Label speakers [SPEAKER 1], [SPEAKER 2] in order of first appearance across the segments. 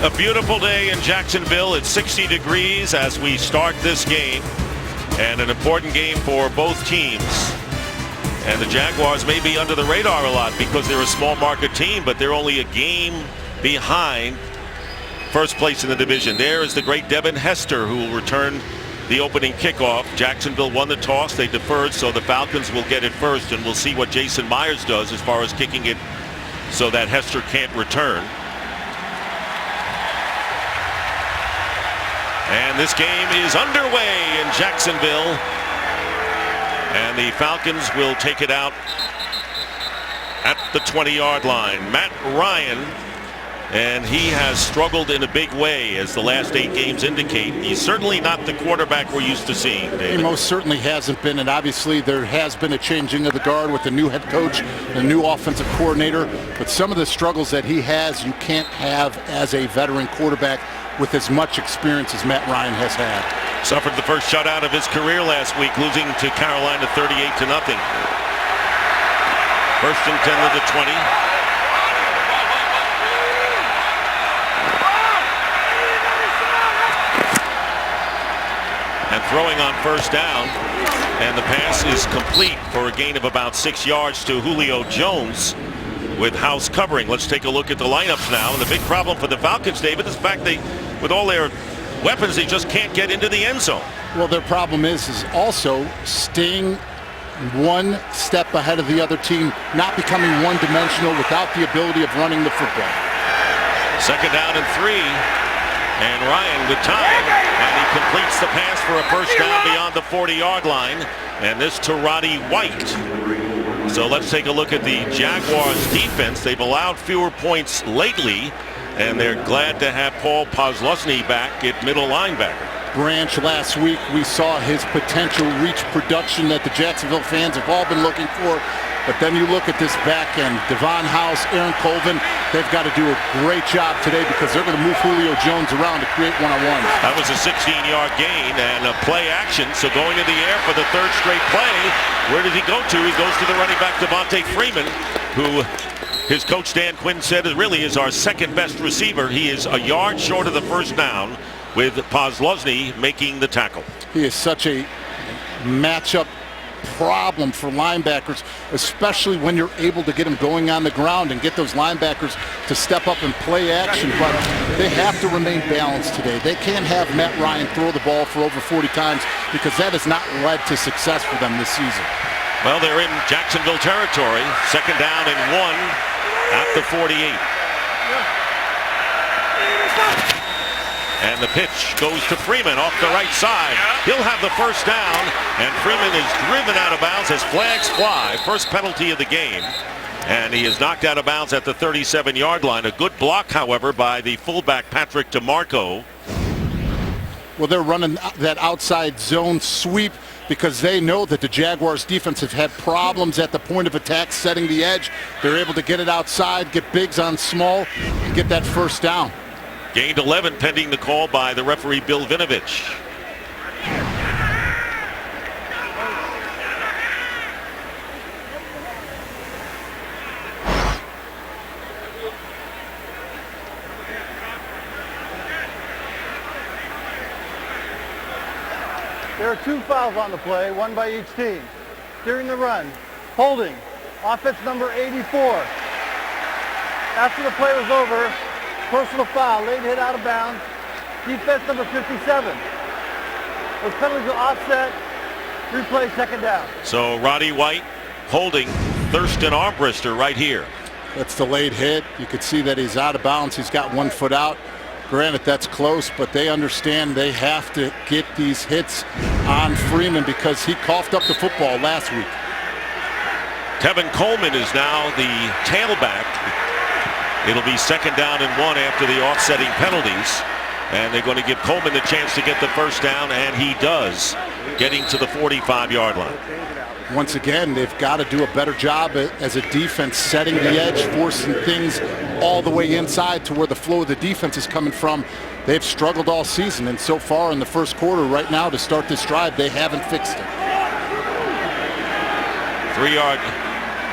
[SPEAKER 1] A beautiful day in Jacksonville. It's 60 degrees as we start this game, and an important game for both teams. And the Jaguars may be under the radar a lot because they're a small market team, but they're only a game behind first place in the division. There is the great Devin Hester, who will return the opening kickoff. Jacksonville won the toss. They deferred, so the Falcons will get it first, and we'll see what Jason Myers does as far as kicking it so that Hester can't return. And this game is underway in Jacksonville, and the Falcons will take it out at the 20-yard line. Matt Ryan, and he has struggled in a big way, as the last 8 games indicate. He's certainly not the quarterback we're used to seeing, David.
[SPEAKER 2] He most certainly hasn't been, and obviously there has been a changing of the guard with the new head coach, the new offensive coordinator. But some of the struggles that he has, you can't have as a veteran quarterback with as much experience as Matt Ryan has had.
[SPEAKER 1] Suffered the first shutout of his career last week, losing to Carolina 38-0. First and 10 to the 20. And throwing on first down, and the pass is complete for a gain of about 6 yards to Julio Jones with house covering. Let's take a look at the lineups now. And the big problem for the Falcons, David, is the fact they, with all their weapons, they just can't get into the end zone.
[SPEAKER 2] Well, their problem is also staying one step ahead of the other team, not becoming one-dimensional without the ability of running the football.
[SPEAKER 1] Second down and 3, and Ryan with time, and he completes the pass for a first down beyond the 40-yard line, and this to Roddy White. So let's take a look at the Jaguars defense. They've allowed fewer points lately, and they're glad to have Paul Posluszny back at middle linebacker.
[SPEAKER 2] Branch last week, we saw his potential reach production that the Jacksonville fans have all been looking for. But then you look at this back end, Duval, Aaron Colvin, they've got to do a great job today because they're going to move Julio Jones around to create one-on-ones.
[SPEAKER 1] That was a 16-yard gain and a play action. So going in the air for the third straight play. Where does he go to? He goes to the running back, Devontae Freeman, who his coach Dan Quinn said really is our second best receiver. He is a yard short of the first down with Posluszny making the tackle.
[SPEAKER 2] He is such a matchup problem for linebackers, especially when you're able to get him going on the ground and get those linebackers to step up and play action. But they have to remain balanced today. They can't have Matt Ryan throw the ball for over 40 times because that has not led to success for them this season.
[SPEAKER 1] Well, they're in Jacksonville territory. Second down and 1 at the 48. And the pitch goes to Freeman off the right side. He'll have the first down, and Freeman is driven out of bounds as flags fly. First penalty of the game, and he is knocked out of bounds at the 37-yard line. A good block, however, by the fullback Patrick DeMarco.
[SPEAKER 2] Well, they're running that outside zone sweep because they know that the Jaguars defense have had problems at the point of attack setting the edge. They're able to get it outside, get bigs on small, and get that first down.
[SPEAKER 1] Gained 11 pending the call by the referee Bill Vinovich.
[SPEAKER 3] There are 2 fouls on the play, 1 by each team. During the run, holding, offense number 84. After the play was over, personal foul, late hit out of bounds, defense number 57. Those penalties will offset, replay second down.
[SPEAKER 1] So Roddy White holding Thurston Armbrister right here.
[SPEAKER 2] That's the late hit. You could see that he's out of bounds. He's got 1 foot out. Granted, that's close, but they understand they have to get these hits on Freeman because he coughed up the football last week.
[SPEAKER 1] Tevin Coleman is now the tailback. It'll be second down and 1 after the offsetting penalties. And they're going to give Coleman the chance to get the first down, and he does, getting to the 45-yard line.
[SPEAKER 2] Once again, they've got to do a better job as a defense setting the edge, forcing things all the way inside to where the flow of the defense is coming from. They've struggled all season, and so far in the first quarter right now to start this drive, they haven't fixed it. 3-yard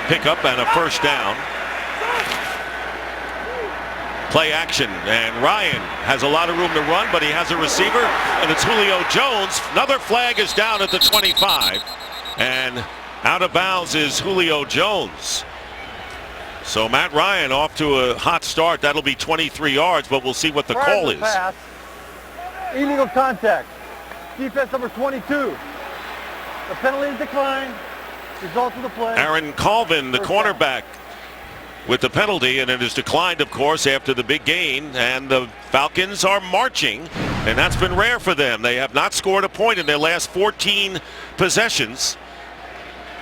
[SPEAKER 1] pickup and a first down. Play action, and Ryan has a lot of room to run, but he has a receiver, and it's Julio Jones. Another flag is down at the 25, and out of bounds is Julio Jones. So Matt Ryan off to a hot start. That'll be 23 yards, but we'll see what the call is.
[SPEAKER 3] Pass. Illegal contact. Defense number 22. The penalty is declined. Result of the play.
[SPEAKER 1] Aaron Colvin, the cornerback, with the penalty, and it is declined, of course, after the big gain. And the Falcons are marching, and that's been rare for them. They have not scored a point in their last 14 possessions,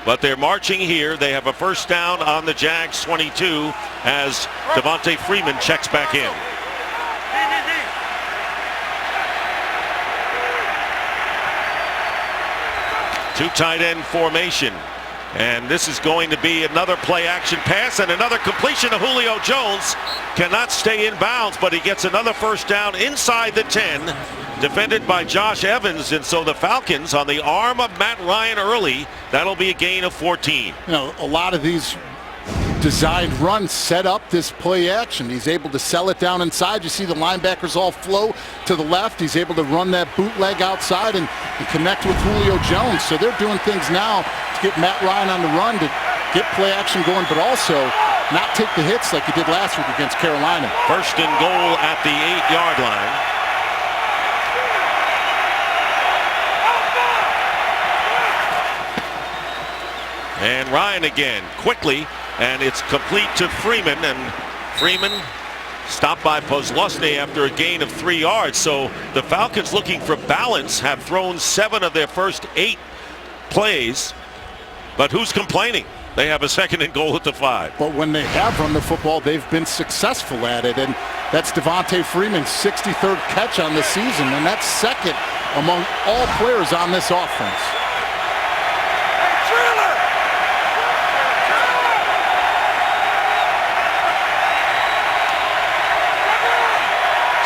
[SPEAKER 1] but they're marching here. They have a first down on the Jags 22 as Devontae Freeman checks back in. Two tight end formation. And this is going to be another play action pass and another completion to Julio Jones. Cannot stay in bounds, but he gets another first down inside the 10, defended by Josh Evans. And so the Falcons on the arm of Matt Ryan early. That'll be a gain of 14.
[SPEAKER 2] You know, a lot of these designed runs set up this play action. He's able to sell it down inside. You see the linebackers all flow to the left. He's able to run that bootleg outside and connect with Julio Jones. So they're doing things now to get Matt Ryan on the run, to get play action going, but also not take the hits like he did last week against Carolina.
[SPEAKER 1] First and goal at the 8-yard line. And Ryan again, quickly, and it's complete to Freeman, and Freeman stopped by Pozlosny after a gain of 3 yards. So the Falcons, looking for balance, have thrown 7 of their first 8 plays. But who's complaining? They have a second and goal at the 5.
[SPEAKER 2] But when they have run the football, they've been successful at it, and that's Devontae Freeman's 63rd catch on the season, and that's second among all players on this offense.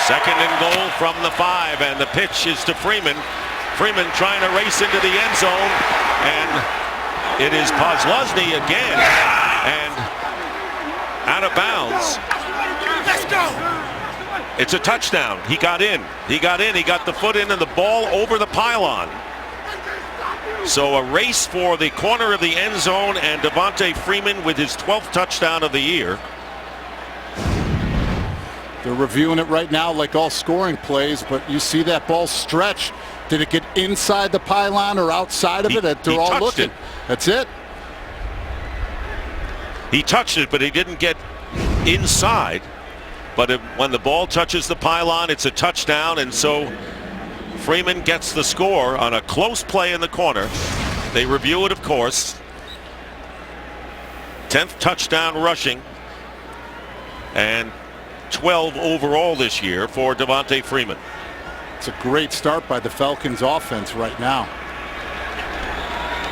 [SPEAKER 1] Second and goal from the 5, and the pitch is to Freeman. Freeman trying to race into the end zone, and it is Pozlosny again, and out of bounds. Let's go! It's a touchdown. He got in. He got the foot in, and the ball over the pylon. So a race for the corner of the end zone, and Devontae Freeman with his 12th touchdown of the year.
[SPEAKER 2] They're reviewing it right now like all scoring plays, but you see that ball stretch. Did it get inside the pylon or outside of it? They're all looking. That's it.
[SPEAKER 1] He touched it, but he didn't get inside. But when the ball touches the pylon, it's a touchdown, and so Freeman gets the score on a close play in the corner. They review it, of course. 10th touchdown rushing, and 12 overall this year for Devontae Freeman.
[SPEAKER 2] It's a great start by the Falcons offense right now.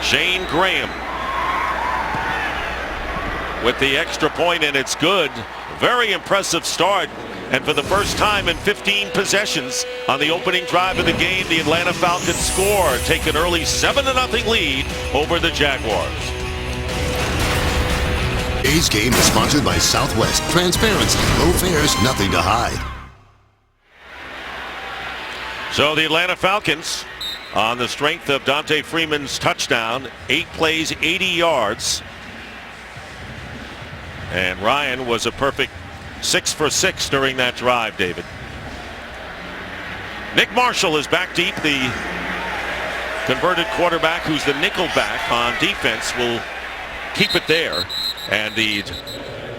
[SPEAKER 1] Shane Graham with the extra point, and it's good. Very impressive start, and for the first time in 15 possessions on the opening drive of the game, the Atlanta Falcons score, take an early 7-0 lead over the Jaguars.
[SPEAKER 4] Today's game is sponsored by Southwest. Transparency, low fares, nothing to hide.
[SPEAKER 1] So the Atlanta Falcons, on the strength of Devontae Freeman's touchdown, 8 plays, 80 yards. And Ryan was a perfect 6 for 6 during that drive, David. Nick Marshall is back deep. The converted quarterback, who's the nickel back on defense, will keep it there. And the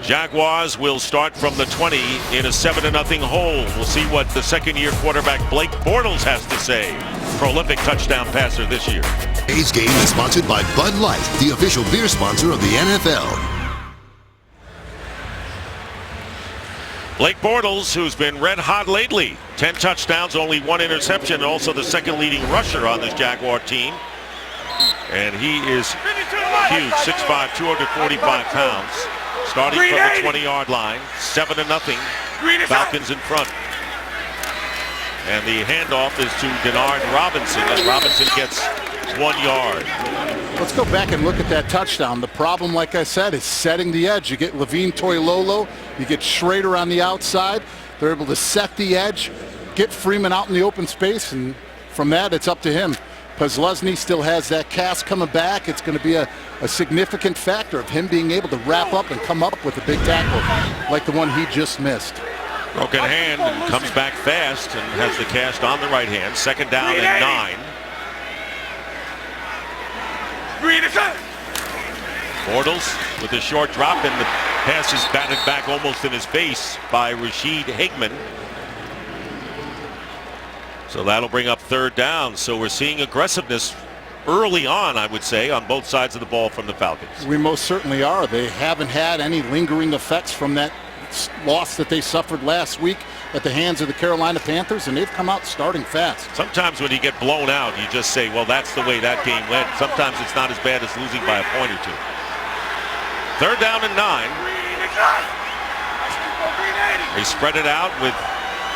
[SPEAKER 1] Jaguars will start from the 20 in a 7-0 hole. We'll see what the second-year quarterback Blake Bortles has to say. Prolific touchdown passer this year.
[SPEAKER 4] Today's game is sponsored by Bud Light, the official beer sponsor of the NFL.
[SPEAKER 1] Blake Bortles, who's been red hot lately. 10 touchdowns, only 1 interception, also the second leading rusher on this Jaguar team. And he is huge, 6'5", 245 pounds. Starting from the 20-yard line, 7-0. Falcons in front. And the handoff is to Denard Robinson, as Robinson gets 1 yard.
[SPEAKER 2] Let's go back and look at that touchdown. The problem, like I said, is setting the edge. You get Levine Toilolo, you get Schrader on the outside. They're able to set the edge, get Freeman out in the open space, and from that, it's up to him. Pazlesny still has that cast coming back. It's going to be a significant factor of him being able to wrap up and come up with a big tackle like the one he just missed.
[SPEAKER 1] Broken hand and comes back fast and has the cast on the right hand. 2nd down and 9. Bortles with a short drop, and the pass is batted back almost in his face by Rashid Hickman. So that'll bring up 3rd down. So we're seeing aggressiveness early on, I would say, on both sides of the ball from the Falcons.
[SPEAKER 2] We most certainly are. They haven't had any lingering effects from that loss that they suffered last week at the hands of the Carolina Panthers, and they've come out starting fast.
[SPEAKER 1] Sometimes when you get blown out, you just say, well, that's the way that game went. Sometimes it's not as bad as losing by a point or two. 3rd down and 9. They spread it out with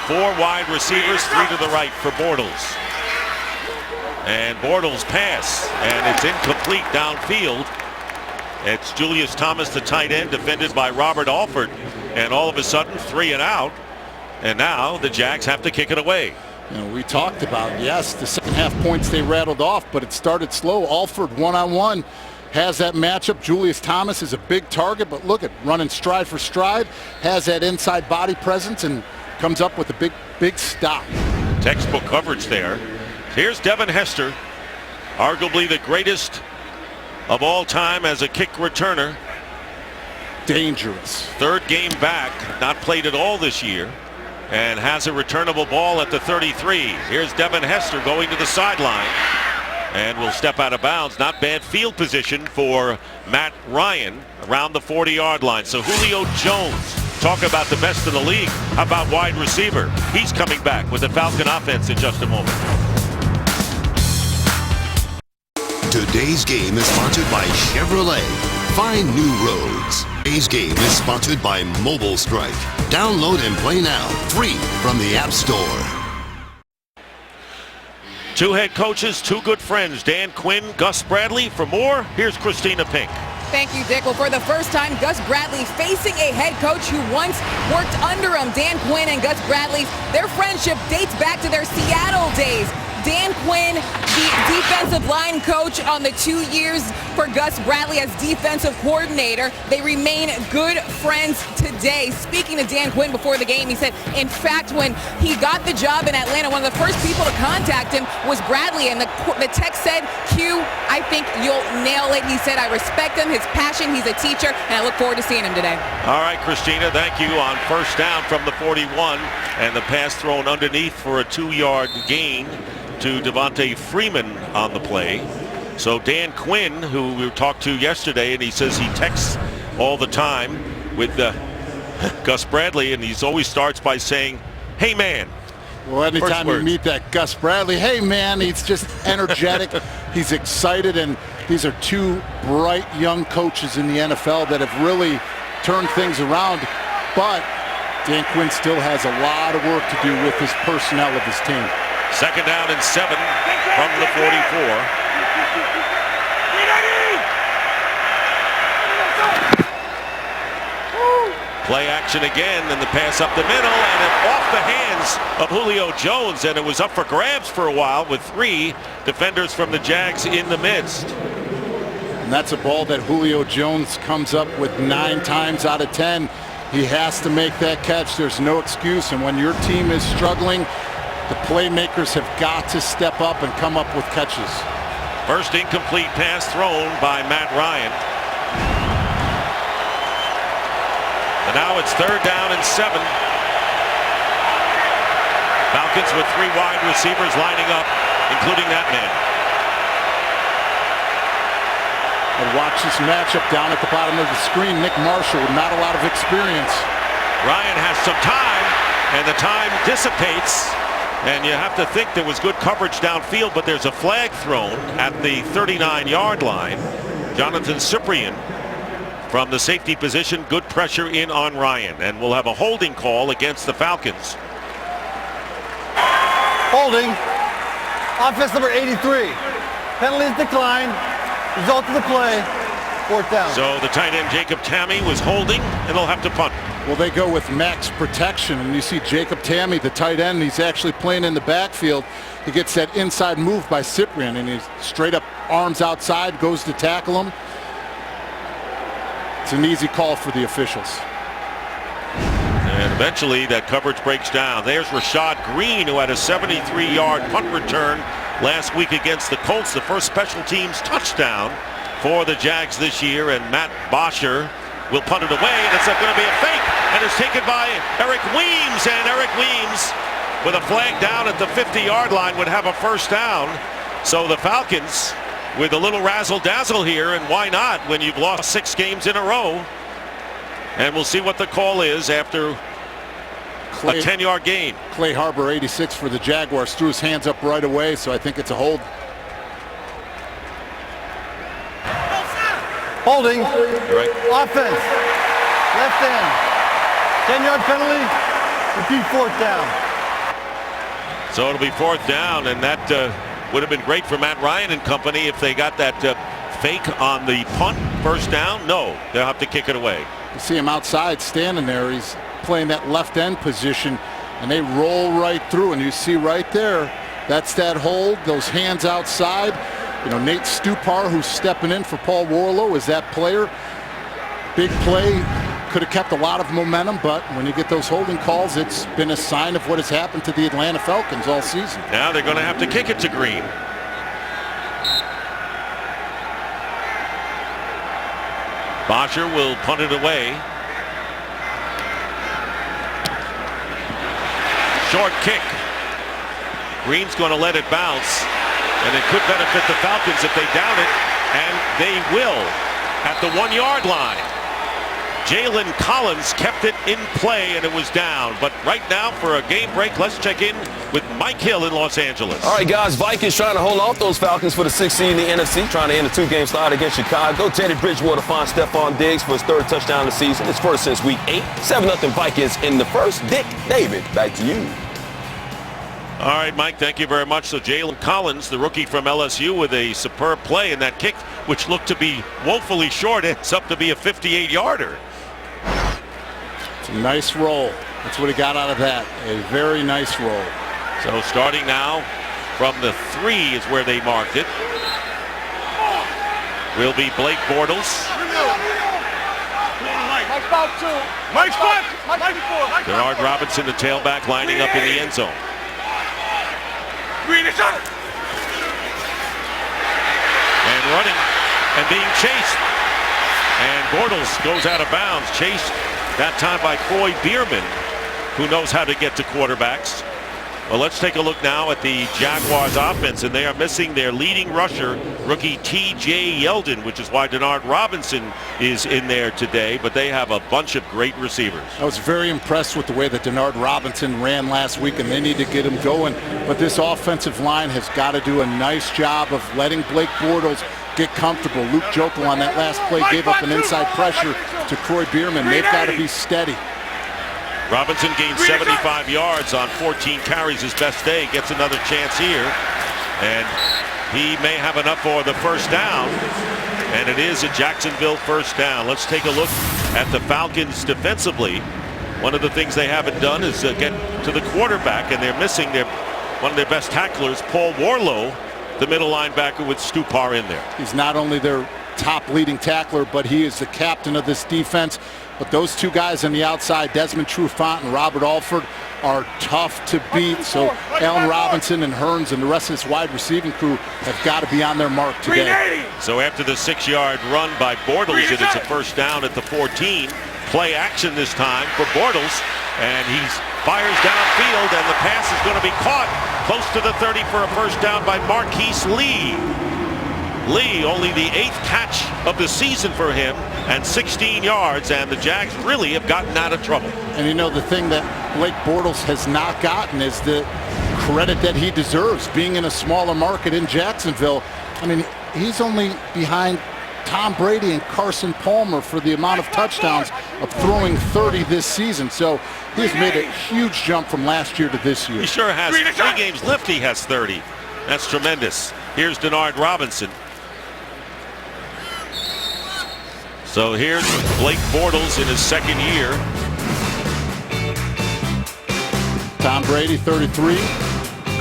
[SPEAKER 1] 4 wide receivers, 3 to the right for Bortles. And Bortles pass, and it's incomplete downfield. It's Julius Thomas, the tight end, defended by Robert Alford. And all of a sudden, 3 and out. And now the Jags have to kick it away.
[SPEAKER 2] You know, we talked about, yes, the second half points they rattled off, but it started slow. Alford one-on-one has that matchup. Julius Thomas is a big target, but look at running stride for stride, has that inside body presence, and comes up with a big stop.
[SPEAKER 1] Textbook coverage there. Here's Devin Hester, arguably the greatest of all time as a kick returner.
[SPEAKER 2] Dangerous.
[SPEAKER 1] 3rd game back, not played at all this year, and has a returnable ball at the 33. Here's Devin Hester going to the sideline and will step out of bounds. Not bad field position for Matt Ryan around the 40-yard line. So Julio Jones, talk about the best in the league. How about wide receiver? He's coming back with the Falcon offense in just a moment.
[SPEAKER 4] Today's game is sponsored by Chevrolet. Find new roads. Today's game is sponsored by Mobile Strike. Download and play now, free from the App Store.
[SPEAKER 1] 2 head coaches, 2 good friends, Dan Quinn, Gus Bradley. For more, here's Christina Pink.
[SPEAKER 5] Thank you, Dick. Well, for the first time, Gus Bradley facing a head coach who once worked under him. Dan Quinn and Gus Bradley, their friendship dates back to their Seattle days. Dan Quinn, the defensive line coach on the 2 years for Gus Bradley as defensive coordinator. They remain good friends today. Speaking to Dan Quinn before the game, he said, in fact, when he got the job in Atlanta, one of the first people to contact him was Bradley. And the text said, Q, I think you'll nail it. He said, I respect him, his passion. He's a teacher, and I look forward to seeing him today.
[SPEAKER 1] All right, Christina, thank you. On 1st down from the 41, and the pass thrown underneath for a 2-yard gain to Devontae Freeman on the play. So Dan Quinn, who we talked to yesterday, and he says he texts all the time with Gus Bradley, and he always starts by saying, hey man.
[SPEAKER 2] Well, anytime you meet that Gus Bradley, hey man, he's just energetic. He's excited, and these are 2 bright young coaches in the NFL that have really turned things around. But Dan Quinn still has a lot of work to do with his personnel of his team.
[SPEAKER 1] 2nd down and 7 from the 44. Play action again, and the pass up the middle, and it off the hands of Julio Jones, and it was up for grabs for a while with 3 defenders from the Jags in the midst.
[SPEAKER 2] And that's a ball that Julio Jones comes up with 9 times out of 10. He has to make that catch. There's no excuse, and when your team is struggling, the playmakers have got to step up and come up with catches.
[SPEAKER 1] First incomplete pass thrown by Matt Ryan. And now it's 3rd down and 7. Falcons with 3 wide receivers lining up, including that man.
[SPEAKER 2] And watch this matchup down at the bottom of the screen. Nick Marshall with not a lot of experience.
[SPEAKER 1] Ryan has some time, and the time dissipates. And you have to think there was good coverage downfield, but there's a flag thrown at the 39-yard line. Jonathan Cyprien from the safety position, good pressure in on Ryan, and we'll have a holding call against the Falcons.
[SPEAKER 3] Holding. Offense number 83. Penalties declined. Result of the play, 4th down.
[SPEAKER 1] So the tight end Jacob Tamme was holding, and they'll have to punt.
[SPEAKER 2] Well, they go with max protection, and you see Jacob Tamme, the tight end, he's actually playing in the backfield. He gets that inside move by Cyprian, and he's straight up arms outside, goes to tackle him. It's an easy call for the officials.
[SPEAKER 1] And eventually that coverage breaks down. There's Rashad Green, who had a 73-yard punt return last week against the Colts, the first special teams touchdown for the Jags this year. And Matt Bosher will punt it away, and it's going to be a fake, and it's taken by Eric Weems. And Eric Weems, with a flag down at the 50-yard line, would have a first down. So the Falcons with a little razzle-dazzle here, and why not when you've lost 6 games in a row? And we'll see what the call is after a 10-yard gain.
[SPEAKER 2] Clay Harbor, 86 for the Jaguars, threw his hands up right away, so I think it's a hold.
[SPEAKER 3] Holding.
[SPEAKER 1] Right.
[SPEAKER 3] Offense. Left end. 10-yard penalty. Repeat 4th down.
[SPEAKER 1] So it'll be 4th down, and that would have been great for Matt Ryan and company if they got that fake on the punt. First down. No, they'll have to kick it away.
[SPEAKER 2] You see him outside standing there. He's playing that left end position, and they roll right through, and you see right there, that's that hold, those hands outside. You know, Nate Stupar, who's stepping in for Paul Warlow, is that player. Big play, could have kept a lot of momentum, but when you get those holding calls, it's been a sign of what has happened to the Atlanta Falcons all season.
[SPEAKER 1] Now they're going to have to kick it to Green. Bosher will punt it away. Short kick. Green's going to let it bounce, and it could benefit the Falcons if they down it, and they will at the 1-yard line. Jalen Collins kept it in play, and it was down. But right now, for a game break, let's check in with Mike Hill in Los Angeles.
[SPEAKER 6] All right, guys, Vikings trying to hold off those Falcons for the 6th seed in the NFC, trying to end a 2-game slide against Chicago. Teddy Bridgewater finds Stephon Diggs for his 3rd touchdown of the season. His first since week 8. 7-0 Vikings in the first. Dick, David, back to you.
[SPEAKER 1] All right, Mike, thank you very much. So Jalen Collins, the rookie from LSU, with a superb play, in that kick, which looked to be woefully short, ends up to be a 58-yarder.
[SPEAKER 2] It's a nice roll. That's what he got out of that. A very nice roll.
[SPEAKER 1] So starting now from the 3 is where they marked it. Will be Blake Bortles. Denard Robinson, the tailback, lining up in the end zone. And running and being chased. And Bortles goes out of bounds. Chased that time by Troy Bierman, who knows how to get to quarterbacks. Well, let's take a look now at the Jaguars offense, and they are missing their leading rusher, rookie T.J. Yeldon, which is why Denard Robinson is in there today, but they have a bunch of great receivers.
[SPEAKER 2] I was very impressed with the way that Denard Robinson ran last week, and they need to get him going. But this offensive line has got to do a nice job of letting Blake Bortles get comfortable. Luke Jokel on that last play gave up an inside pressure to Troy Bierman. They've got to be steady.
[SPEAKER 1] Robinson gained 75 yards on 14 carries, his best day. Gets another chance here, and he may have enough for the first down, and it is a Jacksonville first down. Let's take a look at the Falcons defensively. One of the things they haven't done is get to the quarterback, and they're missing one of their best tacklers, Paul Warlow, the middle linebacker, with Stupar in there.
[SPEAKER 2] He's not only their top leading tackler, but he is the captain of this defense. But those two guys on the outside, Desmond Trufant and Robert Alford, are tough to beat. So Allen Robinson and Hearns and the rest of this wide receiving crew have got to be on their mark today.
[SPEAKER 1] So after the 6-yard run by Bortles, it is a first down at the 14. Play action this time for Bortles, and he fires downfield, and the pass is going to be caught close to the 30 for a first down by Marquise Lee. Lee, only the 8th catch of the season for him, and 16 yards, and the Jags really have gotten out of trouble.
[SPEAKER 2] And you know, the thing that Blake Bortles has not gotten is the credit that he deserves, being in a smaller market in Jacksonville. I mean, he's only behind Tom Brady and Carson Palmer for the amount of touchdowns of throwing 30 this season. So he's made a huge jump from last year to this year.
[SPEAKER 1] He sure has. 3 games left, he has 30. That's tremendous. Here's Denard Robinson. So here's Blake Bortles in his second year.
[SPEAKER 2] Tom Brady, 33.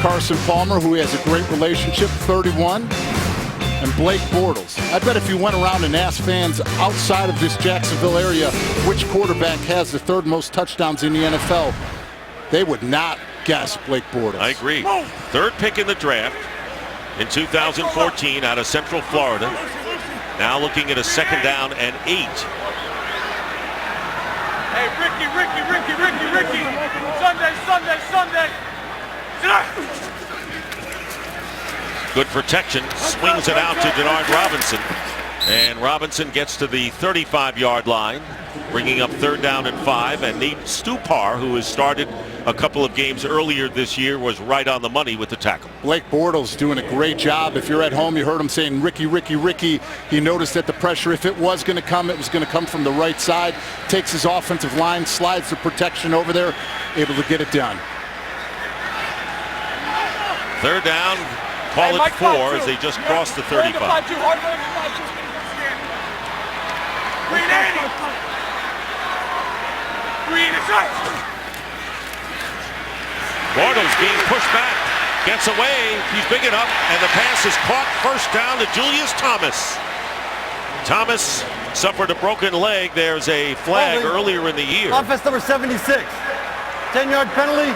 [SPEAKER 2] Carson Palmer, who has a great relationship, 31. And Blake Bortles. I bet if you went around and asked fans outside of this Jacksonville area which quarterback has the third most touchdowns in the NFL, they would not guess Blake Bortles.
[SPEAKER 1] I agree. Third pick in the draft in 2014 out of Central Florida. Now looking at a 2nd down and 8.
[SPEAKER 7] Hey, Ricky. Sunday.
[SPEAKER 1] Good protection. Swings it out to Denard Robinson. And Robinson gets to the 35-yard line, bringing up 3rd down and 5. And Nate Stupar, who has started a couple of games earlier this year, was right on the money with the tackle.
[SPEAKER 2] Blake Bortles doing a great job. If you're at home, you heard him saying, Ricky. He noticed that the pressure, if it was going to come, it was going to come from the right side. Takes his offensive line, slides the protection over there, able to get it done.
[SPEAKER 1] 3rd down, call it 4 as they just crossed the 35. Bortles being pushed back, gets away, he's big enough, and the pass is caught. 1st down to Julius Thomas. Thomas suffered a broken leg. There's a flag earlier in the year.
[SPEAKER 3] Offense number 76. 10-yard penalty.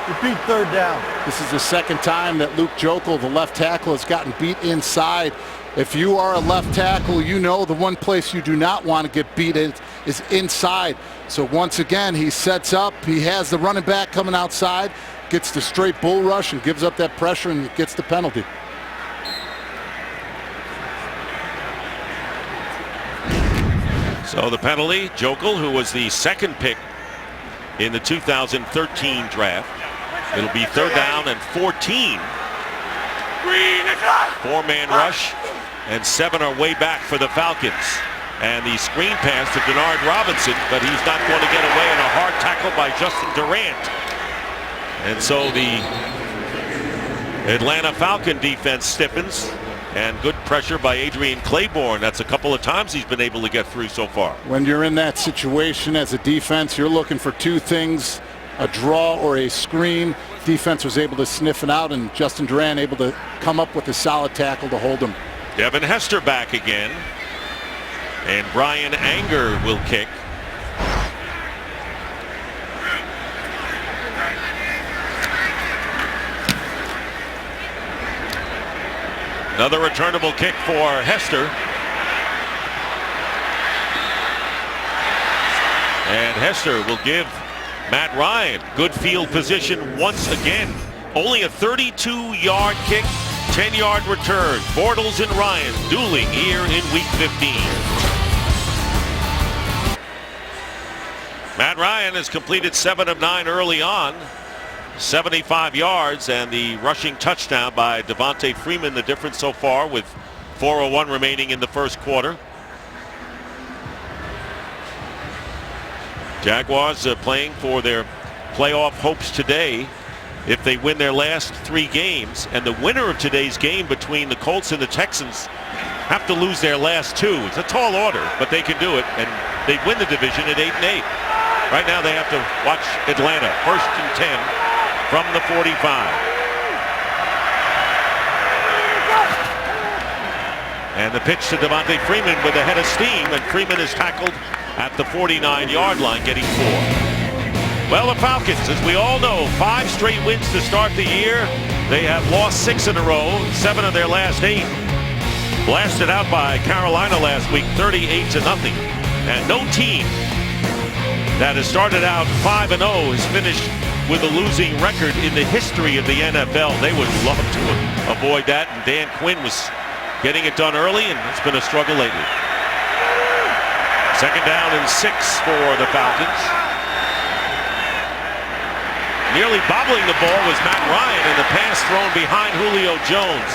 [SPEAKER 3] Repeat 3rd down.
[SPEAKER 2] This is the 2nd time that Luke Joeckel, the left tackle, has gotten beat inside. If you are a left tackle, you know the one place you do not want to get beat is inside. So once again, he sets up. He has the running back coming outside, gets the straight bull rush and gives up that pressure and gets the penalty.
[SPEAKER 1] So the penalty, Joeckel, who was the 2nd pick in the 2013 draft. It'll be 3rd down and 14. 4-man rush, and 7 are way back for the Falcons. And the screen pass to Denard Robinson, but he's not going to get away in a hard tackle by Justin Durant. And so the Atlanta Falcon defense stiffens, and good pressure by Adrian Claiborne. That's a couple of times he's been able to get through so far.
[SPEAKER 2] When you're in that situation as a defense, you're looking for 2 things, a draw or a screen. Defense was able to sniff it out, and Justin Durant able to come up with a solid tackle to hold him.
[SPEAKER 1] Devin Hester back again. And Brian Anger will kick. Another returnable kick for Hester. And Hester will give Matt Ryan good field position once again. Only a 32-yard kick, 10-yard return. Bortles and Ryan dueling here in Week 15. Matt Ryan has completed 7 of 9 early on. 75 yards and the rushing touchdown by Devontae Freeman, the difference so far with 4:01 remaining in the 1st quarter. Jaguars playing for their playoff hopes today if they win their last 3 games, and the winner of today's game between the Colts and the Texans have to lose their last 2. It's a tall order, but they can do it, and they win the division at 8-8. Right now they have to watch Atlanta, 1st and 10 from the 45. And the pitch to Devontae Freeman with a head of steam, and Freeman is tackled at the 49-yard line, getting 4. Well, the Falcons, as we all know, 5 straight wins to start the year. They have lost 6 in a row, 7 of their last 8. Blasted out by Carolina last week, 38-0. And no team that has started out 5-0 has finished with a losing record in the history of the NFL. They would love to avoid that, and Dan Quinn was getting it done early, and it's been a struggle lately. 2nd down and 6 for the Falcons. Nearly bobbling the ball was Matt Ryan, and the pass thrown behind Julio Jones.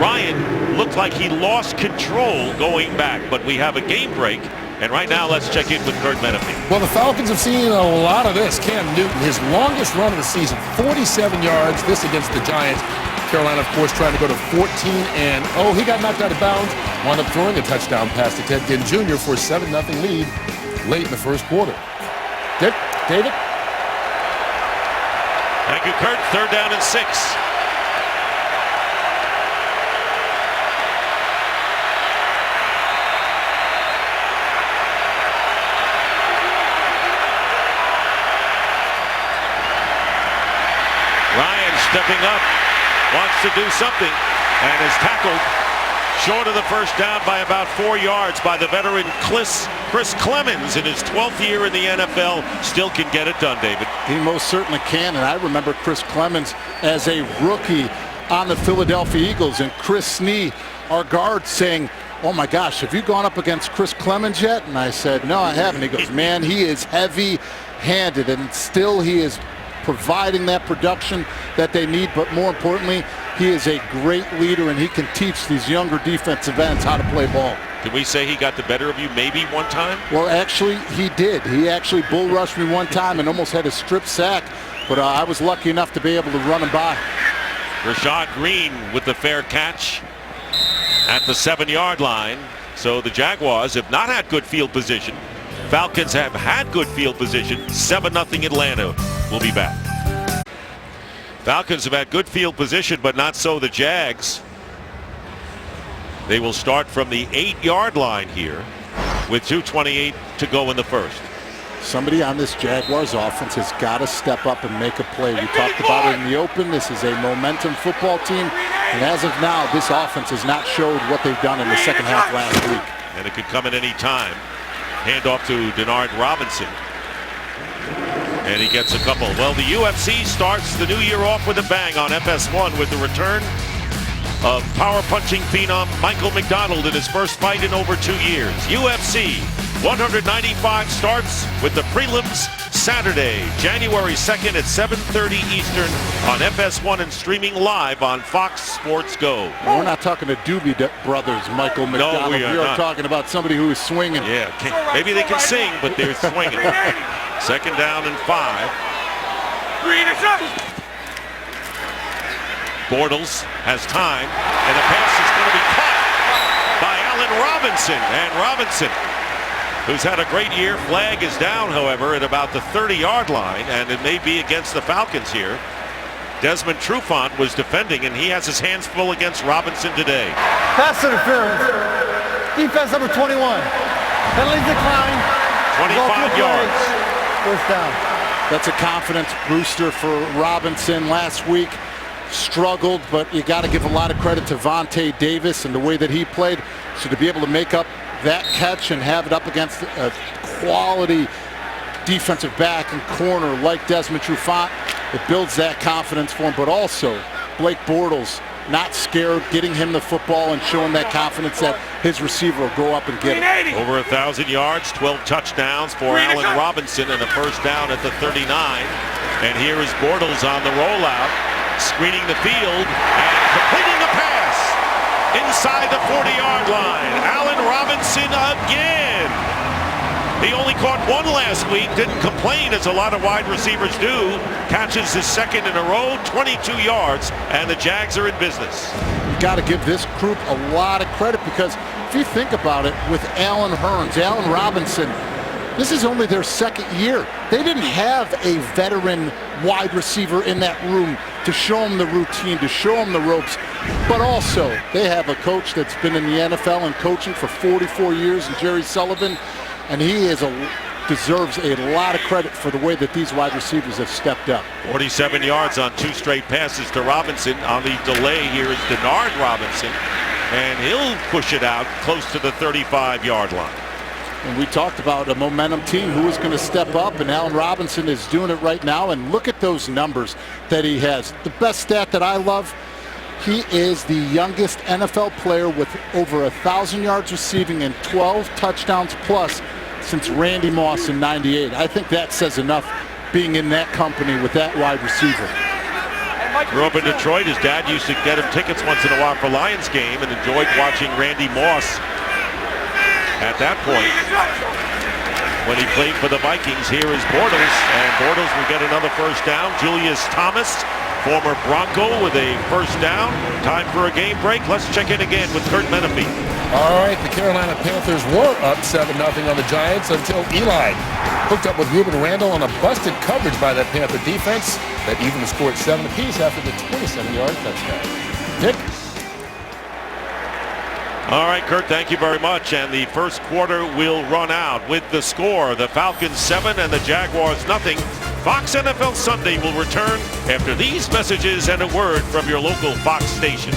[SPEAKER 1] Ryan looked like he lost control going back, but we have a game break. And right now, let's check in with Kurt Menefee.
[SPEAKER 8] Well, the Falcons have seen a lot of this. Cam Newton, his longest run of the season, 47 yards, this against the Giants. Carolina, of course, trying to go to 14, and he got knocked out of bounds. Wound up throwing a touchdown pass to Ted Ginn Jr. for a 7-0 lead late in the first quarter. David?
[SPEAKER 1] Thank you, Kurt. 3rd down and 6. Ryan stepping up, wants to do something, and is tackled short of the first down by about 4 yards by the veteran Chris Clemens in his 12th year in the NFL. Still can get it done, David.
[SPEAKER 2] He most certainly can, and I remember Chris Clemens as a rookie on the Philadelphia Eagles, and Chris Snee, our guard, saying, "Oh my gosh, have you gone up against Chris Clemens yet?" And I said, "No, I haven't." He goes, "Man, he is heavy-handed, and still he is providing that production that they need, but more importantly, he is a great leader, and he can teach these younger defensive ends how to play ball."
[SPEAKER 1] Can we say he got the better of you maybe one time?
[SPEAKER 2] Well, actually, he did. He actually bull rushed me one time and almost had a strip sack, but I was lucky enough to be able to run him by.
[SPEAKER 1] Rashad Green with the fair catch at the 7-yard line. So the Jaguars have not had good field position. Falcons have had good field position. 7-0 Atlanta. We'll be back. Falcons have had good field position, but not so the Jags. They will start from the 8-yard line here with 2:28 to go in the first.
[SPEAKER 2] Somebody on this Jaguars offense has got to step up and make a play. We talked about it in the open. This is a momentum football team, and as of now, this offense has not showed what they've done in the second half last week.
[SPEAKER 1] And it could come at any time. Hand off to Denard Robinson. And he gets a couple. Well, the UFC starts the new year off with a bang on FS1 with the return of power punching phenom Michael McDonald in his first fight in over 2 years. UFC 195 starts with the prelims Saturday, January 2nd at 7:30 Eastern on FS1 and streaming live on Fox Sports Go.
[SPEAKER 2] We're not talking to Doobie Brothers, Michael McDonald.
[SPEAKER 1] No, we are not.
[SPEAKER 2] Talking about somebody who is swinging.
[SPEAKER 1] Yeah, maybe they can sing, but they're swinging. 2nd down and 5. Bortles has time, and the pass is going to be caught by Allen Robinson. And Robinson, who's had a great year, flag is down, however, at about the 30-yard line, and it may be against the Falcons here. Desmond Trufant was defending, and he has his hands full against Robinson today.
[SPEAKER 3] Pass interference. Defense number 21. Penalty decline.
[SPEAKER 1] 25 yards.
[SPEAKER 3] First down.
[SPEAKER 2] That's a confidence booster for Robinson last week. Struggled, but you got to give a lot of credit to Vontae Davis and the way that he played. So to be able to make up that catch and have it up against a quality defensive back and corner like Desmond Trufant, it builds that confidence for him. But also Blake Bortles, not scared, getting him the football and showing that confidence that his receiver will go up and get it.
[SPEAKER 1] Over 1,000 yards, 12 touchdowns for Allen Robinson, and a first down at the 39. And here is Bortles on the rollout, screening the field and completing the pass inside the 40-yard line. Allen Robinson again. He only caught one last week, didn't complain as a lot of wide receivers do. Catches his second in a row, 22 yards, and the Jags are in business.
[SPEAKER 2] You got to give this group a lot of credit, because if you think about it, with Allen Hurns, Allen Robinson, this is only their second year. They didn't have a veteran wide receiver in that room to show them the routine, to show them the ropes. But also, they have a coach that's been in the NFL and coaching for 44 years, and Jerry Sullivan, and he deserves a lot of credit for the way that these wide receivers have stepped up.
[SPEAKER 1] 47 yards on 2 straight passes to Robinson. On the delay here is Denard Robinson, and he'll push it out close to the 35-yard line.
[SPEAKER 2] And we talked about a momentum team who is going to step up, and Allen Robinson is doing it right now. And look at those numbers that he has. The best stat that I love, he is the youngest NFL player with over 1,000 yards receiving and 12 touchdowns plus since Randy Moss in '98. I think that says enough, being in that company with that wide receiver.
[SPEAKER 1] Grew up in Detroit. His dad used to get him tickets once in a while for Lions game and enjoyed watching Randy Moss at that point when he played for the Vikings. Here is Bortles, and Bortles will get another first down. Julius Thomas former Bronco with a first down. Time for a game break. Let's check in again with Kurt Menefee.
[SPEAKER 8] All right, the Carolina Panthers were up 7-0 on the Giants until Eli hooked up with Ruben Randall on a busted coverage by that Panther defense that even scored 7 apiece after the 27-yard touchdown. Dick?
[SPEAKER 1] All right, Kurt, thank you very much. And the first quarter will run out with the score. The Falcons 7 and the Jaguars 0. Fox NFL Sunday will return after these messages and a word from your local Fox station.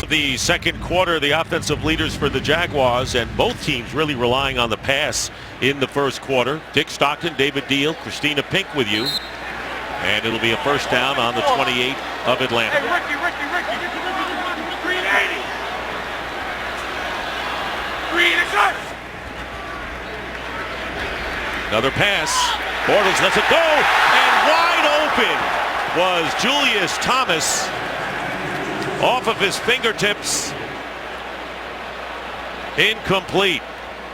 [SPEAKER 1] The second quarter, the offensive leaders for the Jaguars, and both teams really relying on the pass in the first quarter. Dick Stockton, David Deal, Christina Pink with you. And it'll be a first down on the 28 of Atlanta.
[SPEAKER 7] Hey, Ricky. 380. Green is us.
[SPEAKER 1] Another pass. Bortles lets it go. And wide open was Julius Thomas. Off of his fingertips. Incomplete.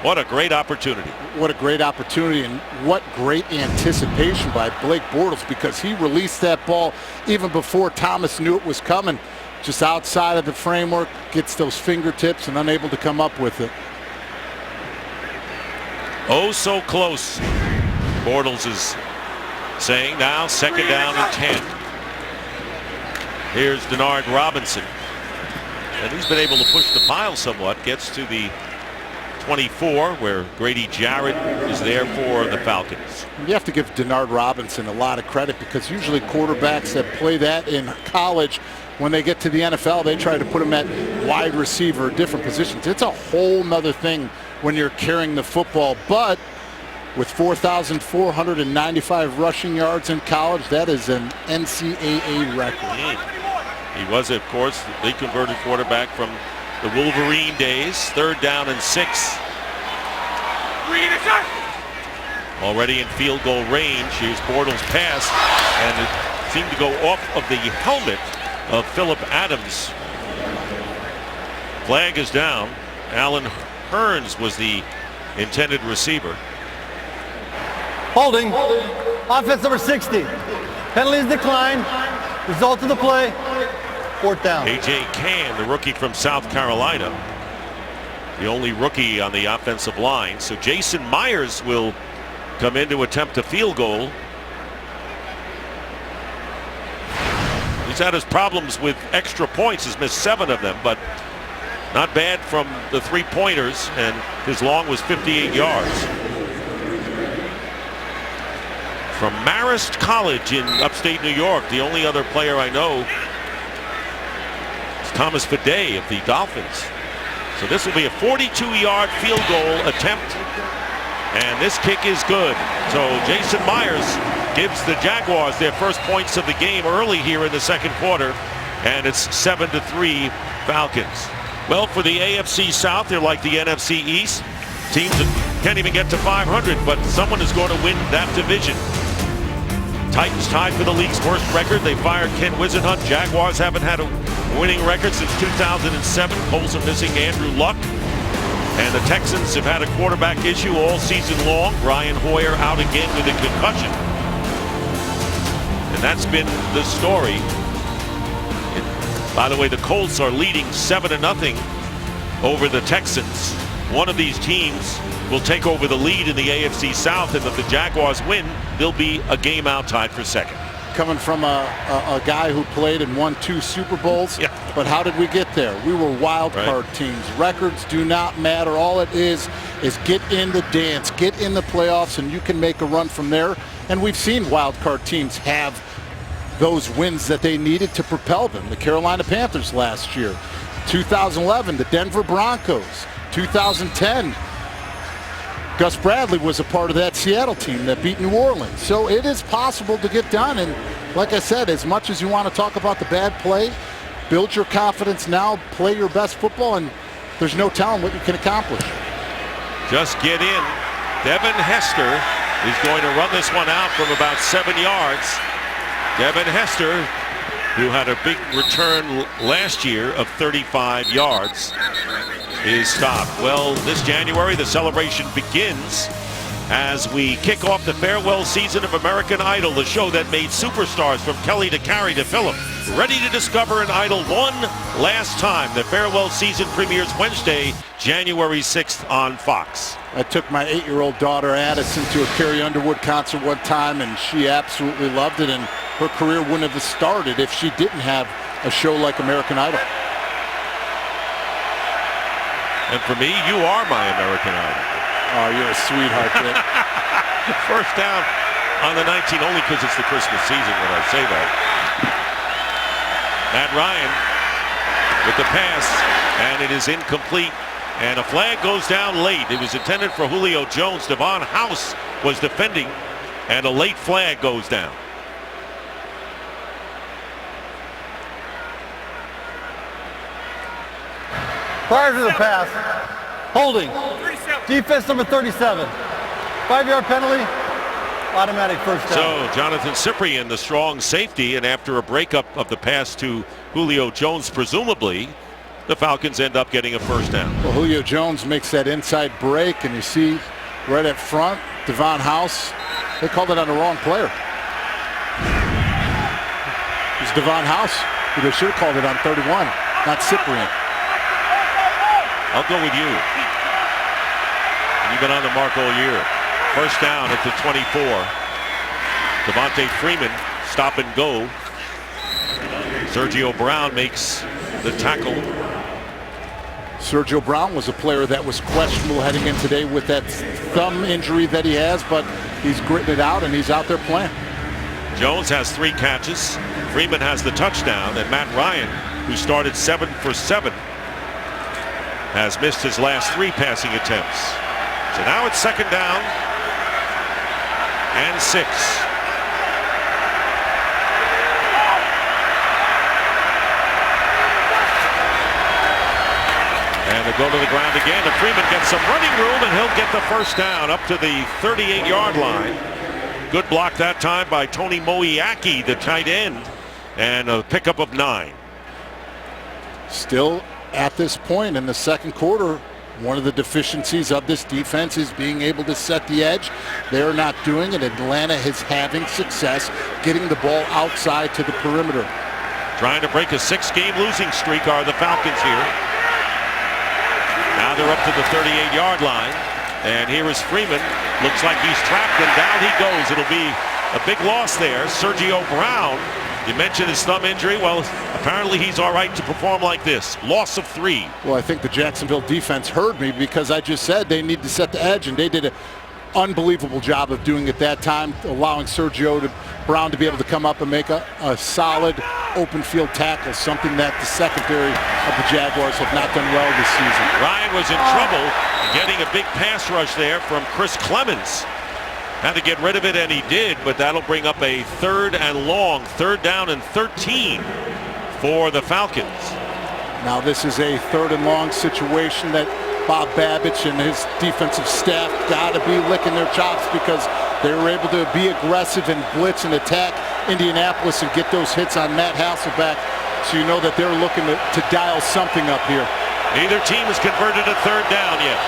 [SPEAKER 1] What a great opportunity.
[SPEAKER 2] What a great opportunity, and what great anticipation by Blake Bortles, because he released that ball even before Thomas knew it was coming. Just outside of the framework, gets those fingertips and unable to come up with it.
[SPEAKER 1] Oh, so close. Bortles is saying now second down and 10. Here's Denard Robinson. And he's been able to push the pile somewhat. Gets to the 24 where Grady Jarrett is there for the Falcons.
[SPEAKER 2] You have to give Denard Robinson a lot of credit, because usually quarterbacks that play that in college, when they get to the NFL, they try to put them at wide receiver, different positions. It's a whole nother thing when you're carrying the football. But with 4,495 rushing yards in college, that is an NCAA record.
[SPEAKER 1] He was, of course, the converted quarterback from the Wolverine days. Third down and 6. Already in field goal range. Here's Bortles' pass, and it seemed to go off of the helmet of Phillip Adams. Flag is down. Alan Hearns was the intended receiver.
[SPEAKER 3] Holding. Offense number 60. Penalties declined. Result of the play. Fourth down.
[SPEAKER 1] A.J. Cann, the rookie from South Carolina. The only rookie on the offensive line. So Jason Myers will come in to attempt a field goal. He's had his problems with extra points. He's missed 7 of them, but not bad from the 3-pointers, and his long was 58 yards. From Marist College in upstate New York, the only other player I know is Thomas Fadday of the Dolphins. So this will be a 42-yard field goal attempt, and this kick is good. So Jason Myers gives the Jaguars their first points of the game early here in the second quarter, and it's 7-3 Falcons. Well, for the AFC South, they're like the NFC East. Teams that can't even get to 500, but someone is going to win that division. Titans tied for the league's worst record. They fired Ken Whisenhunt. Jaguars haven't had a winning record since 2007. Colts are missing Andrew Luck. And the Texans have had a quarterback issue all season long. Brian Hoyer out again with a concussion. And that's been the story. By the way, the Colts are leading 7-0 over the Texans. One of these teams will take over the lead in the AFC South, and if the Jaguars win, they'll be a game out, tied for second.
[SPEAKER 2] Coming from a guy who played and won 2 Super Bowls,
[SPEAKER 1] yeah.
[SPEAKER 2] But how did we get there? We were wild card teams. Records do not matter. All it is get in the dance, get in the playoffs, and you can make a run from there. And we've seen wild card teams have those wins that they needed to propel them. The Carolina Panthers last year, 2011, the Denver Broncos, 2010. Gus Bradley was a part of that Seattle team that beat New Orleans. So it is possible to get done. And like I said, as much as you want to talk about the bad play, build your confidence now, play your best football, and there's no telling what you can accomplish.
[SPEAKER 1] Just get in. Devin Hester is going to run this one out from about 7 yards. Devin Hester, who had a big return last year of 35 yards, is stopped. Well, this January, the celebration begins as we kick off the farewell season of American Idol, the show that made superstars from Kelly to Carrie to Phillip ready to discover an idol one last time. The farewell season premieres Wednesday, January 6th on Fox.
[SPEAKER 2] I took my 8-year-old daughter Addison to a Carrie Underwood concert one time, and she absolutely loved it, and her career wouldn't have started if she didn't have a show like American Idol.
[SPEAKER 1] And for me, you are my American Idol.
[SPEAKER 2] Oh, you're a sweetheart, Dick.
[SPEAKER 1] First down on the 19, only because it's the Christmas season when I say that. Matt Ryan with the pass, and it is incomplete. And a flag goes down late. It was intended for Julio Jones. Duval House was defending, and a late flag goes down.
[SPEAKER 3] Prior to the pass, holding, defense number 37. 5-yard penalty, automatic first down.
[SPEAKER 1] So Jonathan Cyprien, the strong safety, and after a breakup of the pass to Julio Jones, presumably, the Falcons end up getting a first down.
[SPEAKER 2] Well, Julio Jones makes that inside break, and you see right up front, Duval House, they called it on the wrong player. It's Duval House, who they should have called it on 31, not Cyprien.
[SPEAKER 1] I'll go with you. You've been on the mark all year. First down at the 24. Devontae Freeman, stop and go. Sergio Brown makes the tackle.
[SPEAKER 2] Sergio Brown was a player that was questionable heading in today with that thumb injury that he has, but he's gritting it out and he's out there playing.
[SPEAKER 1] Jones has 3 catches. Freeman has the touchdown, and Matt Ryan, who started 7 for 7, has missed his last 3 passing attempts. So now it's second down and 6. And they go to the ground again, and Freeman gets some running room, and he'll get the first down up to the 38-yard line. Good block that time by Tony Moiaki, the tight end, and a pickup of 9.
[SPEAKER 2] Still at this point in the second quarter, one of the deficiencies of this defense is being able to set the edge. They're not doing it. Atlanta is having success getting the ball outside to the perimeter.
[SPEAKER 1] Trying to break a 6-game losing streak are the Falcons here. Now they're up to the 38-yard line, and here is Freeman. Looks like he's trapped, and down he goes. It'll be a big loss there. Sergio Brown, you mentioned his thumb injury. Well, apparently he's all right to perform like this. Loss of 3.
[SPEAKER 2] Well, I think the Jacksonville defense heard me because I just said they need to set the edge, and they did an unbelievable job of doing it that time, allowing Sergio Brown to be able to come up and make a solid open field tackle, something that the secondary of the Jaguars have not done well this season.
[SPEAKER 1] Ryan was in trouble getting a big pass rush there from Chris Clemens. Had to get rid of it, and he did, but that'll bring up a 3rd and long, 3rd down and 13 for the Falcons.
[SPEAKER 2] Now this is a 3rd and long situation that Bob Babich and his defensive staff got to be licking their chops because they were able to be aggressive and blitz and attack Indianapolis and get those hits on Matt Hasselbeck. So you know that they're looking to dial something up here.
[SPEAKER 1] Neither team has converted a 3rd down yet.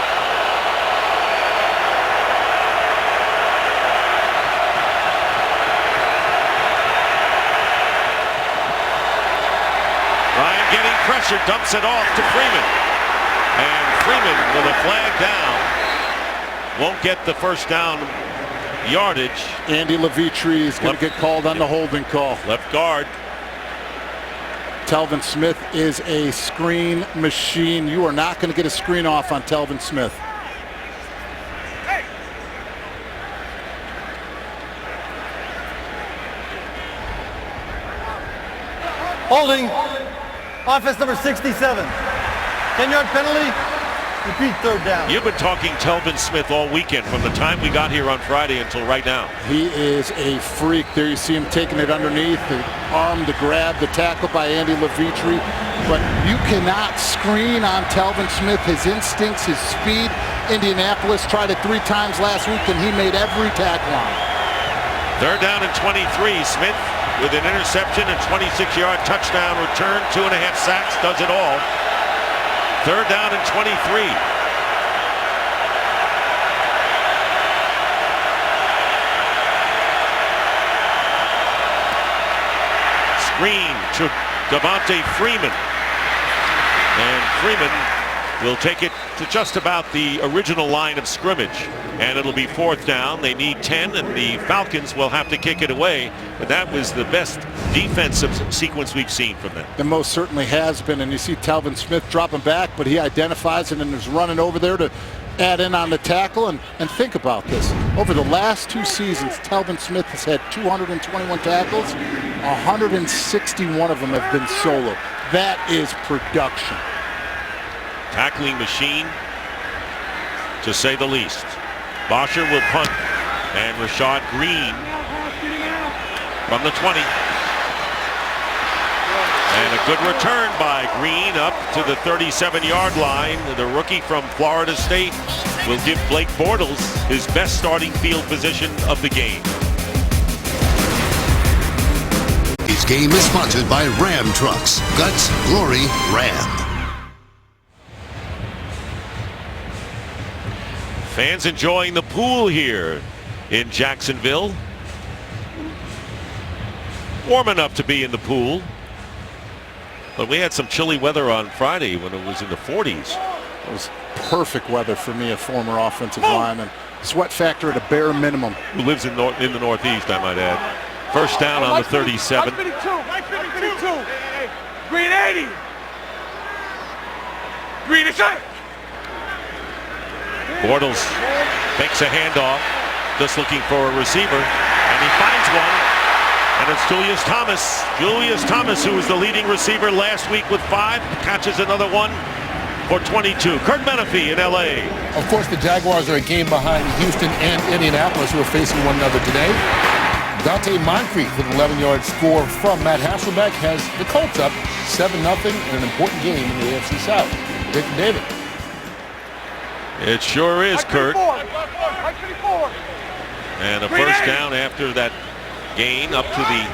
[SPEAKER 1] Ryan getting pressure, dumps it off to Freeman. And Freeman with a flag down won't get the first down yardage.
[SPEAKER 2] Andy Levitri is going to get called on the holding call.
[SPEAKER 1] Left guard.
[SPEAKER 2] Telvin Smith is a screen machine. You are not going to get a screen off on Telvin Smith.
[SPEAKER 3] Holding, offense number 67. 10-yard penalty, repeat 3rd down.
[SPEAKER 1] You've been talking Telvin Smith all weekend from the time we got here on Friday until right now.
[SPEAKER 2] He is a freak. There you see him taking it underneath, the arm to grab, the tackle by Andy Levitri. But you cannot screen on Telvin Smith. His instincts, his speed. Indianapolis tried it 3 times last week, and he made every tackle on it.
[SPEAKER 1] 3rd down and 23. Smith with an interception and 26-yard touchdown return. 2.5 sacks, does it all. 3rd down and 23. Screen to Devontae Freeman. And Freeman will take it to just about the original line of scrimmage. And it'll be 4th down. They need 10, and the Falcons will have to kick it away. But that was the best defensive sequence we've seen from them.
[SPEAKER 2] It most certainly has been. And you see Talvin Smith dropping back, but he identifies it and is running over there to add in on the tackle. And think about this. Over the last 2 seasons, Talvin Smith has had 221 tackles. 161 of them have been solo. That is production.
[SPEAKER 1] Tackling machine, to say the least. Bosher will punt, and Rashad Green from the 20. And a good return by Green up to the 37-yard line. The rookie from Florida State will give Blake Bortles his best starting field position of the game.
[SPEAKER 4] This game is sponsored by Ram Trucks. Guts, glory, Ram.
[SPEAKER 1] Fans enjoying the pool here in Jacksonville. Warm enough to be in the pool. But we had some chilly weather on Friday when it was in the 40s.
[SPEAKER 2] It was perfect weather for me, a former offensive lineman. Sweat factor at a bare minimum.
[SPEAKER 1] Who lives in the Northeast, I might add. First down on the 37.
[SPEAKER 7] Mike 52. Green 80. Green is shot.
[SPEAKER 1] Bortles takes a handoff, just looking for a receiver, and he finds one, and it's Julius Thomas. Julius Thomas, who was the leading receiver last week with 5, catches another one for 22. Kurt Menefee in L.A.
[SPEAKER 8] Of course, the Jaguars are a game behind Houston and Indianapolis, who are facing one another today. Dante Moncrief with an 11-yard score from Matt Hasselbeck has the Colts up 7-0 in an important game in the AFC South. Dick and David.
[SPEAKER 1] It sure is, Kurt.
[SPEAKER 7] Mike 54.
[SPEAKER 1] And a first down after that gain up to the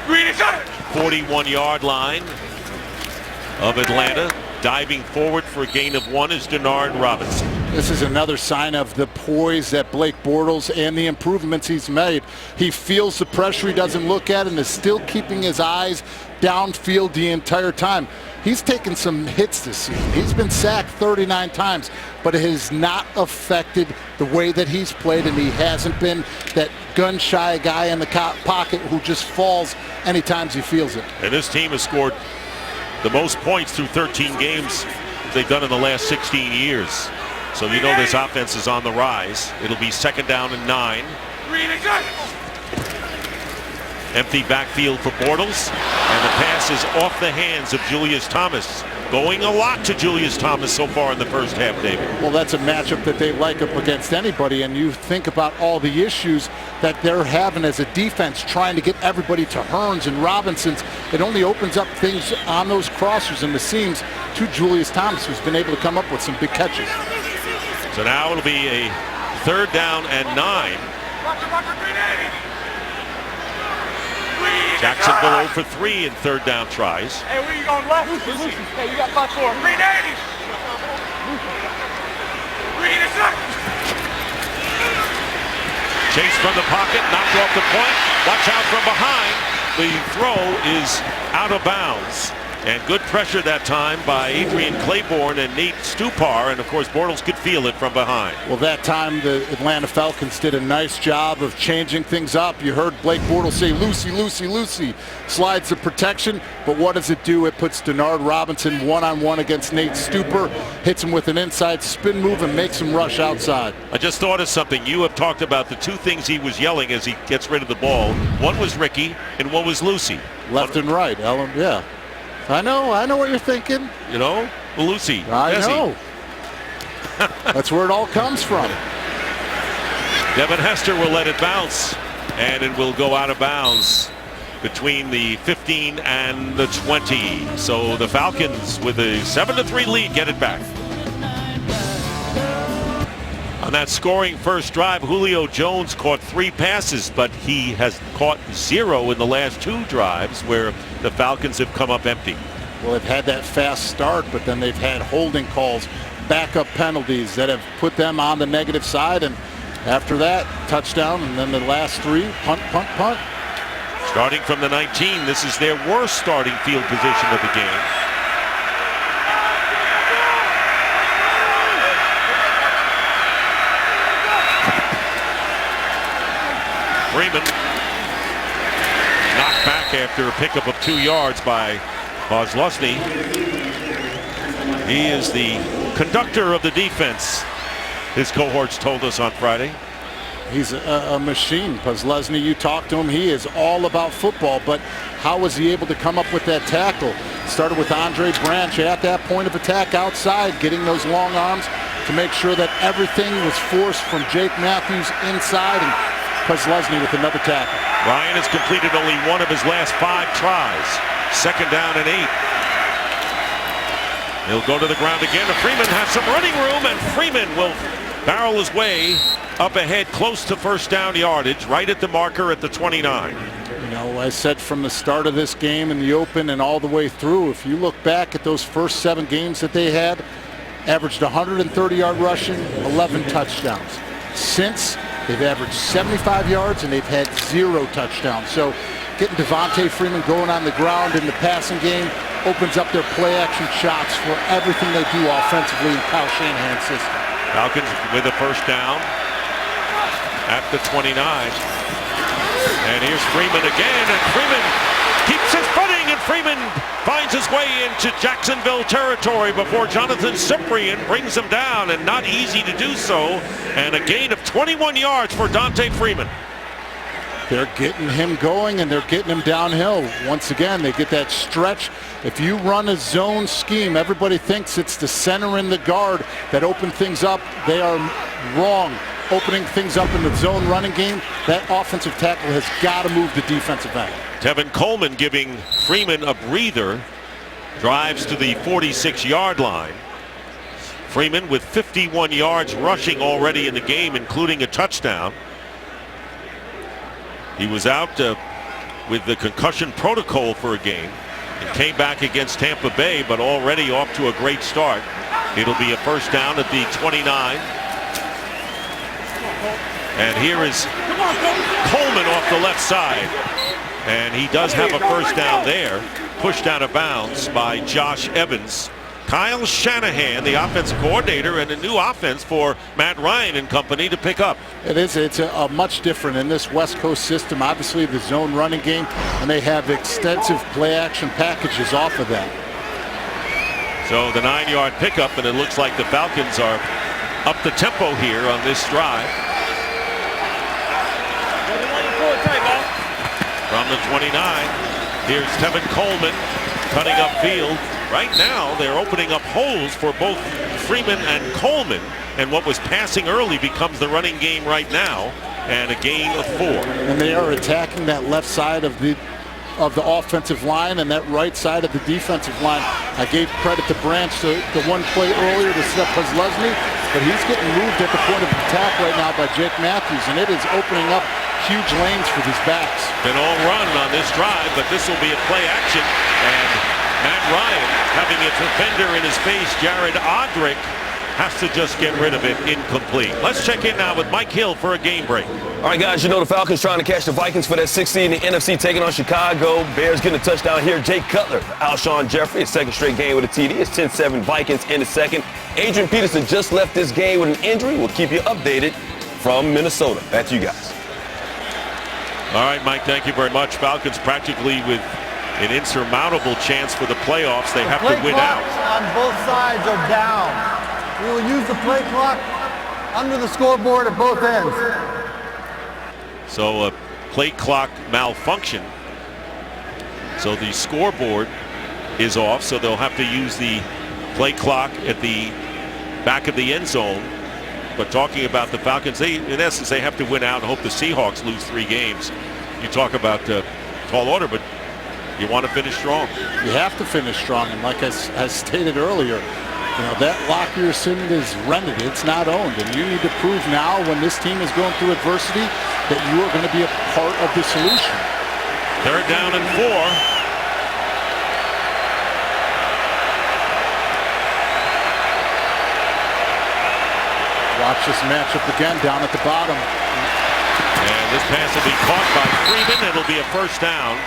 [SPEAKER 1] 41-yard line of Atlanta. Diving forward for a gain of 1 is Denard Robinson.
[SPEAKER 2] This is another sign of the poise that Blake Bortles and the improvements he's made. He feels the pressure, he doesn't look at it, and is still keeping his eyes downfield the entire time. He's taken some hits this season. He's been sacked 39 times, but it has not affected the way that he's played, and he hasn't been that gun-shy guy in the pocket who just falls anytime he feels it.
[SPEAKER 1] And this team has scored the most points through 13 games they've done in the last 16 years. So you know this offense is on the rise. It'll be 2nd down and 9. Empty backfield for Bortles, and the pass is off the hands of Julius Thomas. Going a lot to Julius Thomas so far in the first half, David.
[SPEAKER 2] Well, that's a matchup that they like up against anybody, and you think about all the issues that they're having as a defense trying to get everybody to Hearns and Robinsons. It only opens up things on those crossers and the seams to Julius Thomas, who's been able to come up with some big catches.
[SPEAKER 1] So now it'll be a 3rd down and 9. Jacksonville 0 for 3 in 3rd down tries.
[SPEAKER 7] Hey, where you going left? Hey, you got 5-4. Green 80. Green is up.
[SPEAKER 1] Chase from the pocket, knocked off the point. Watch out from behind. The throw is out of bounds. And good pressure that time by Adrian Claiborne and Nate Stupar. And, of course, Bortles could feel it from behind.
[SPEAKER 2] Well, that time the Atlanta Falcons did a nice job of changing things up. You heard Blake Bortles say, Lucy, Lucy, Lucy. Slides the protection. But what does it do? It puts Denard Robinson one-on-one against Nate Stupar. Hits him with an inside spin move and makes him rush outside.
[SPEAKER 1] I just thought of something. You have talked about the 2 things he was yelling as he gets rid of the ball. One was Ricky and one was Lucy.
[SPEAKER 2] Left and right, Ellen. Yeah. I know what you're thinking.
[SPEAKER 1] You know, Lucy.
[SPEAKER 2] I know. That's where it all comes from.
[SPEAKER 1] Devin Hester will let it bounce, and it will go out of bounds between the 15 and the 20. So the Falcons, with a 7-3 lead, get it back. On that scoring first drive, Julio Jones caught 3 passes, but he has caught 0 in the last 2 drives where the Falcons have come up empty.
[SPEAKER 2] Well, they've had that fast start, but then they've had holding calls, backup penalties that have put them on the negative side. And after that, touchdown, and then the last 3, punt, punt, punt.
[SPEAKER 1] Starting from the 19, this is their worst starting field position of the game. Freeman knocked back after a pickup of 2 yards by Kozlowski. He is the conductor of the defense, his cohorts told us on Friday.
[SPEAKER 2] He's a machine. Kozlowski, you talk to him, he is all about football, but how was he able to come up with that tackle? Started with Andre Branch at that point of attack outside, getting those long arms to make sure that everything was forced from Jake Matthews inside, and Kozlowski with another tackle.
[SPEAKER 1] Ryan has completed only 1 of his last 5 tries. 2nd down and 8. He'll go to the ground again. Freeman has some running room, and Freeman will barrel his way up ahead close to first down yardage, right at the marker at the 29.
[SPEAKER 2] You know, I said from the start of this game in the open and all the way through, if you look back at those first 7 games that they had, averaged 130-yard rushing, 11 touchdowns. Since, they've averaged 75 yards and they've had 0 touchdowns. So getting Devontae Freeman going on the ground in the passing game opens up their play-action shots for everything they do offensively in Kyle Shanahan's system.
[SPEAKER 1] Falcons with a first down at the 29. And here's Freeman again, and Freeman keeps his footing, and Freeman finds his way into Jacksonville territory before Jonathan Cyprien brings him down, and not easy to do so. And a gain of 21 yards for Dante Freeman.
[SPEAKER 2] They're getting him going, and they're getting him downhill. Once again, they get that stretch. If you run a zone scheme, everybody thinks it's the center and the guard that open things up. They are wrong. Opening things up in the zone running game, that offensive tackle has got to move the defensive end.
[SPEAKER 1] Tevin Coleman giving Freeman a breather. Drives to the 46-yard line. Freeman with 51 yards rushing already in the game, including a touchdown. He was out with the concussion protocol for a game and came back against Tampa Bay, but already off to a great start. It'll be a first down at the 29. And here is Coleman off the left side. And he does have a first down there, pushed out of bounds by Josh Evans. Kyle Shanahan, the offensive coordinator, and a new offense for Matt Ryan and company to pick up.
[SPEAKER 2] It is. It's a much different in this West Coast system. Obviously, the zone running game, and they have extensive play-action packages off of that.
[SPEAKER 1] So the 9-yard pickup, and it looks like the Falcons are up the tempo here on this drive. From the 29, here's Tevin Coleman cutting upfield. Right now, they're opening up holes for both Freeman and Coleman, and what was passing early becomes the running game right now, and a gain of 4.
[SPEAKER 2] And they are attacking that left side of the offensive line and that right side of the defensive line. I gave credit to Branch to the one play earlier to set Kozlowski, but he's getting moved at the point of attack right now by Jake Matthews, and it is opening up huge lanes for these backs.
[SPEAKER 1] Been all run on this drive, but this will be a play action, and Matt Ryan, having a defender in his face, Jared Odrick, has to just get rid of it incomplete. Let's check in now with Mike Hill for a game break.
[SPEAKER 6] All right, guys, you know the Falcons trying to catch the Vikings for that 6th seed in the NFC, taking on Chicago. Bears getting a touchdown here. Jay Cutler, Alshon Jeffrey, his 2nd straight game with a TD. It's 10-7 Vikings in the 2nd. Adrian Peterson just left this game with an injury. We'll keep you updated from Minnesota. Back to you guys.
[SPEAKER 1] All right, Mike, thank you very much. Falcons practically with an insurmountable chance for the playoffs. They have to win out.
[SPEAKER 3] On both sides are down. We will use the play clock under the scoreboard at both ends.
[SPEAKER 1] So a play clock malfunction. So the scoreboard is off, so they'll have to use the play clock at the back of the end zone. But talking about the Falcons, in essence, they have to win out and hope the Seahawks lose 3 games. You talk about tall order, but you want to finish strong.
[SPEAKER 2] You have to finish strong, and like I stated earlier, you know, that locker you're sitting is rented. It's not owned, and you need to prove now when this team is going through adversity that you are going to be a part of the solution.
[SPEAKER 1] 3rd down and 4.
[SPEAKER 2] Watch this matchup again down at the bottom.
[SPEAKER 1] And this pass will be caught by Freeman. It'll be a first down.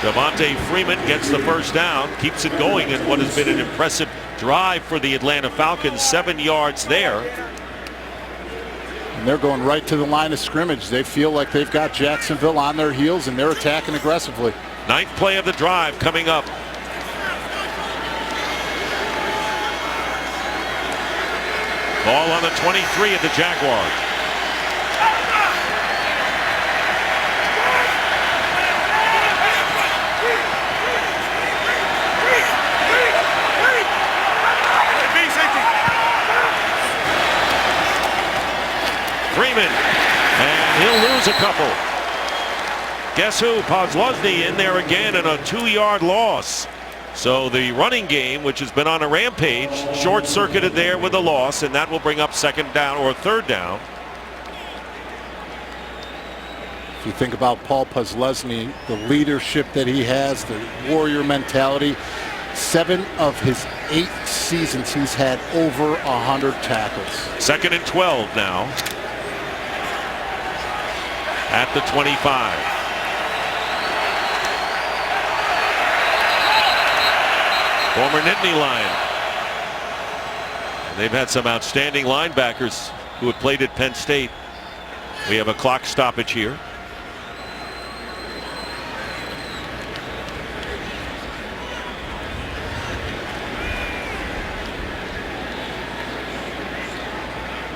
[SPEAKER 1] Devontae Freeman gets the first down, keeps it going in what has been an impressive drive for the Atlanta Falcons. 7 yards there.
[SPEAKER 2] And they're going right to the line of scrimmage. They feel like they've got Jacksonville on their heels, and they're attacking aggressively.
[SPEAKER 1] 9th play of the drive coming up. Ball on the 23 of the Jaguars. Freeman, and he'll lose a couple. Guess who? Podlosny in there again, and a 2-yard loss. So the running game, which has been on a rampage, short-circuited there with a loss, and that will bring up second down or third down.
[SPEAKER 2] If you think about Paul Podlosny, the leadership that he has, the warrior mentality, 7 of his 8 seasons he's had over 100 tackles.
[SPEAKER 1] 2nd and 12 now. At the 25. Former Nittany Lion. They've had some outstanding linebackers who have played at Penn State. We have a clock stoppage here.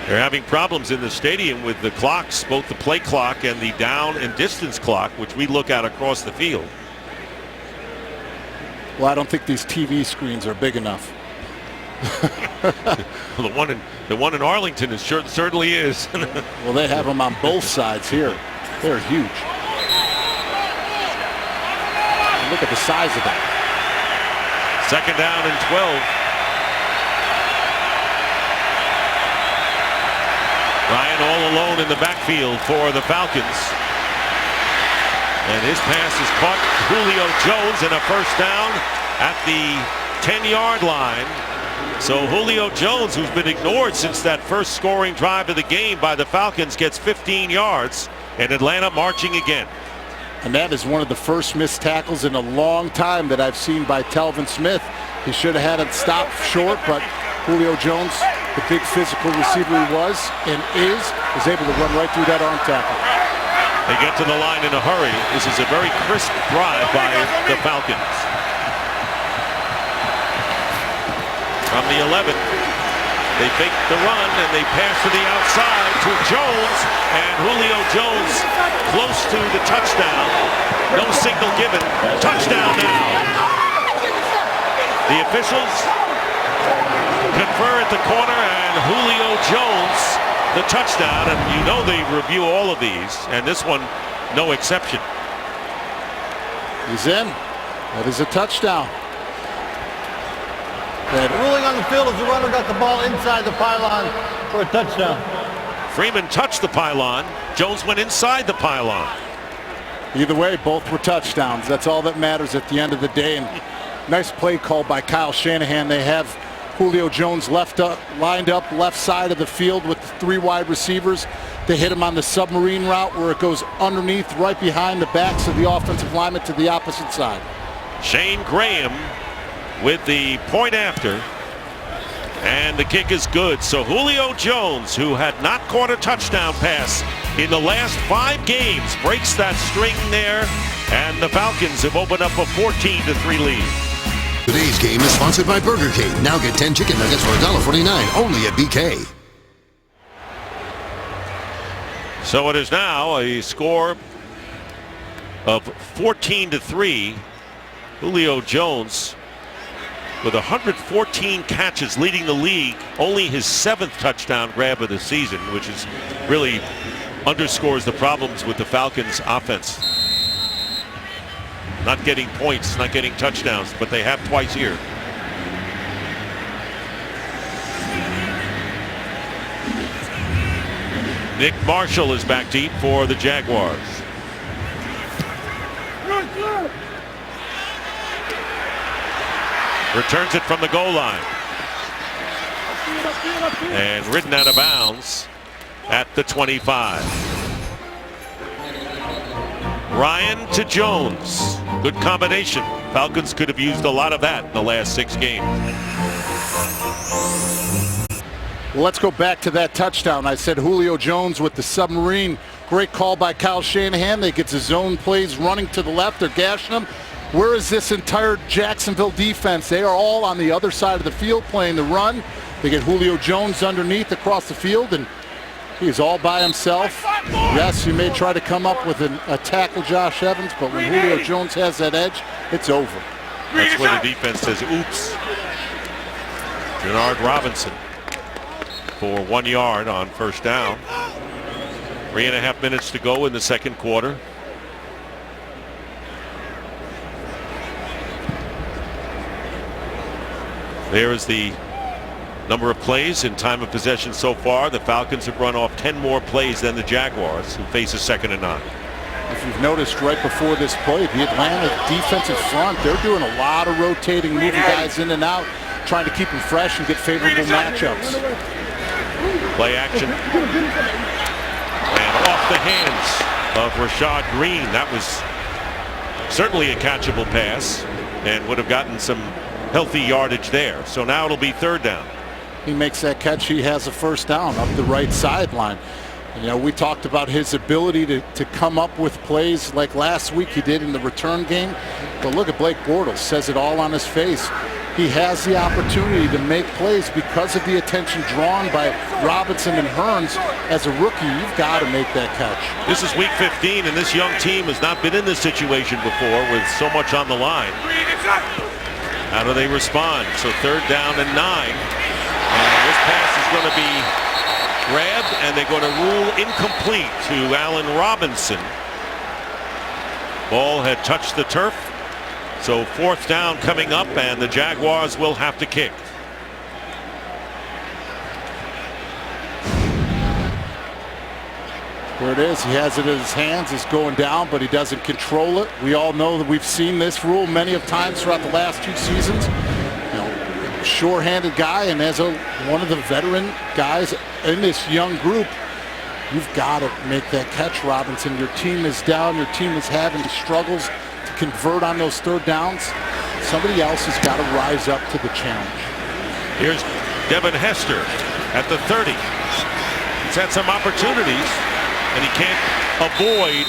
[SPEAKER 1] They're having problems in the stadium with the clocks, both the play clock and the down and distance clock, which we look at across the field.
[SPEAKER 2] Well, I don't think these TV screens are big enough.
[SPEAKER 1] Well, the one in Arlington is certainly is.
[SPEAKER 2] Well, they have them on both sides here. They're huge. Look at the size of them.
[SPEAKER 1] 2nd down and 12. Ryan all alone in the backfield for the Falcons. And his pass is caught. Julio Jones in a first down at the 10-yard line. So Julio Jones, who's been ignored since that first scoring drive of the game by the Falcons, gets 15 yards. And Atlanta marching again.
[SPEAKER 2] And that is one of the first missed tackles in a long time that I've seen by Telvin Smith. He should have had it stopped short, but Julio Jones, the big physical receiver he was and is able to run right through that arm tackle.
[SPEAKER 1] They get to the line in a hurry. This is a very crisp drive by the Falcons. From the 11, they fake the run and they pass to the outside to Jones, and Julio Jones close to the touchdown. No signal given. Touchdown now. The officials confer at the corner, and Julio Jones the touchdown, and you know they review all of these, and this one no exception.
[SPEAKER 2] He's in. That is a touchdown.
[SPEAKER 3] And ruling on the field as the runner got the ball inside the pylon for a touchdown.
[SPEAKER 1] Freeman touched the pylon. Jones went inside the pylon.
[SPEAKER 2] Either way, both were touchdowns. That's all that matters at the end of the day. And nice play call by Kyle Shanahan. They have Julio Jones lined up left side of the field with 3 wide receivers. They hit him on the submarine route where it goes underneath, right behind the backs of the offensive linemen to the opposite side.
[SPEAKER 1] Shane Graham with the point after, and the kick is good. So Julio Jones, who had not caught a touchdown pass in the last 5 games, breaks that string there, and the Falcons have opened up a 14-3 lead.
[SPEAKER 4] Today's game is sponsored by Burger King. Now get 10 chicken nuggets for $1.49 only at BK.
[SPEAKER 1] So it is now a score of 14-3. Julio Jones with 114 catches, leading the league. Only his 7th touchdown grab of the season, which is really underscores the problems with the Falcons offense. Not getting points, not getting touchdowns, but they have twice here. Nick Marshall is back deep for the Jaguars. Returns it from the goal line. And ridden out of bounds at the 25. Ryan to Jones. Good combination. Falcons could have used a lot of that in the last 6 games.
[SPEAKER 2] Well, let's go back to that touchdown. I said Julio Jones with the submarine. Great call by Kyle Shanahan. They get the zone plays running to the left. They're gashing them. Where is this entire Jacksonville defense? They are all on the other side of the field playing the run. They get Julio Jones underneath across the field, and he's all by himself. Yes, you may try to come up with a tackle Josh Evans, but when Julio Jones has that edge, it's over.
[SPEAKER 1] That's where the defense says, oops. Denard Robinson for 1 yard on first down. 3.5 minutes to go in the second quarter. There is the number of plays in time of possession so far. The Falcons have run off 10 more plays than the Jaguars, who face a 2nd and 9.
[SPEAKER 2] If you've noticed right before this play, the Atlanta defensive front, they're doing a lot of rotating, moving guys in and out, trying to keep them fresh and get favorable matchups.
[SPEAKER 1] Play action. And off the hands of Rashad Green. That was certainly a catchable pass and would have gotten some healthy yardage there. So now it'll be 3rd down.
[SPEAKER 2] He makes that catch, he has a first down up the right sideline. You know, we talked about his ability to come up with plays like last week he did in the return game. But look at Blake Bortles, says it all on his face. He has the opportunity to make plays because of the attention drawn by Robinson and Hearns. As a rookie, you've got to make that catch.
[SPEAKER 1] This is week 15, and this young team has not been in this situation before with so much on the line. How do they respond? So 3rd down and 9. And this pass is going to be grabbed, and they're going to rule incomplete to Allen Robinson. Ball had touched the turf. So 4th down coming up, and the Jaguars will have to kick.
[SPEAKER 2] There it is. He has it in his hands. It's going down, but he doesn't control it. We all know that we've seen this rule many of times throughout the last 2 seasons. You know, sure-handed guy, and as one of the veteran guys in this young group, you've got to make that catch, Robinson. Your team is down. Your team is having struggles to convert on those 3rd downs. Somebody else has got to rise up to the challenge.
[SPEAKER 1] Here's Devin Hester at the 30. He's had some opportunities, and he can't avoid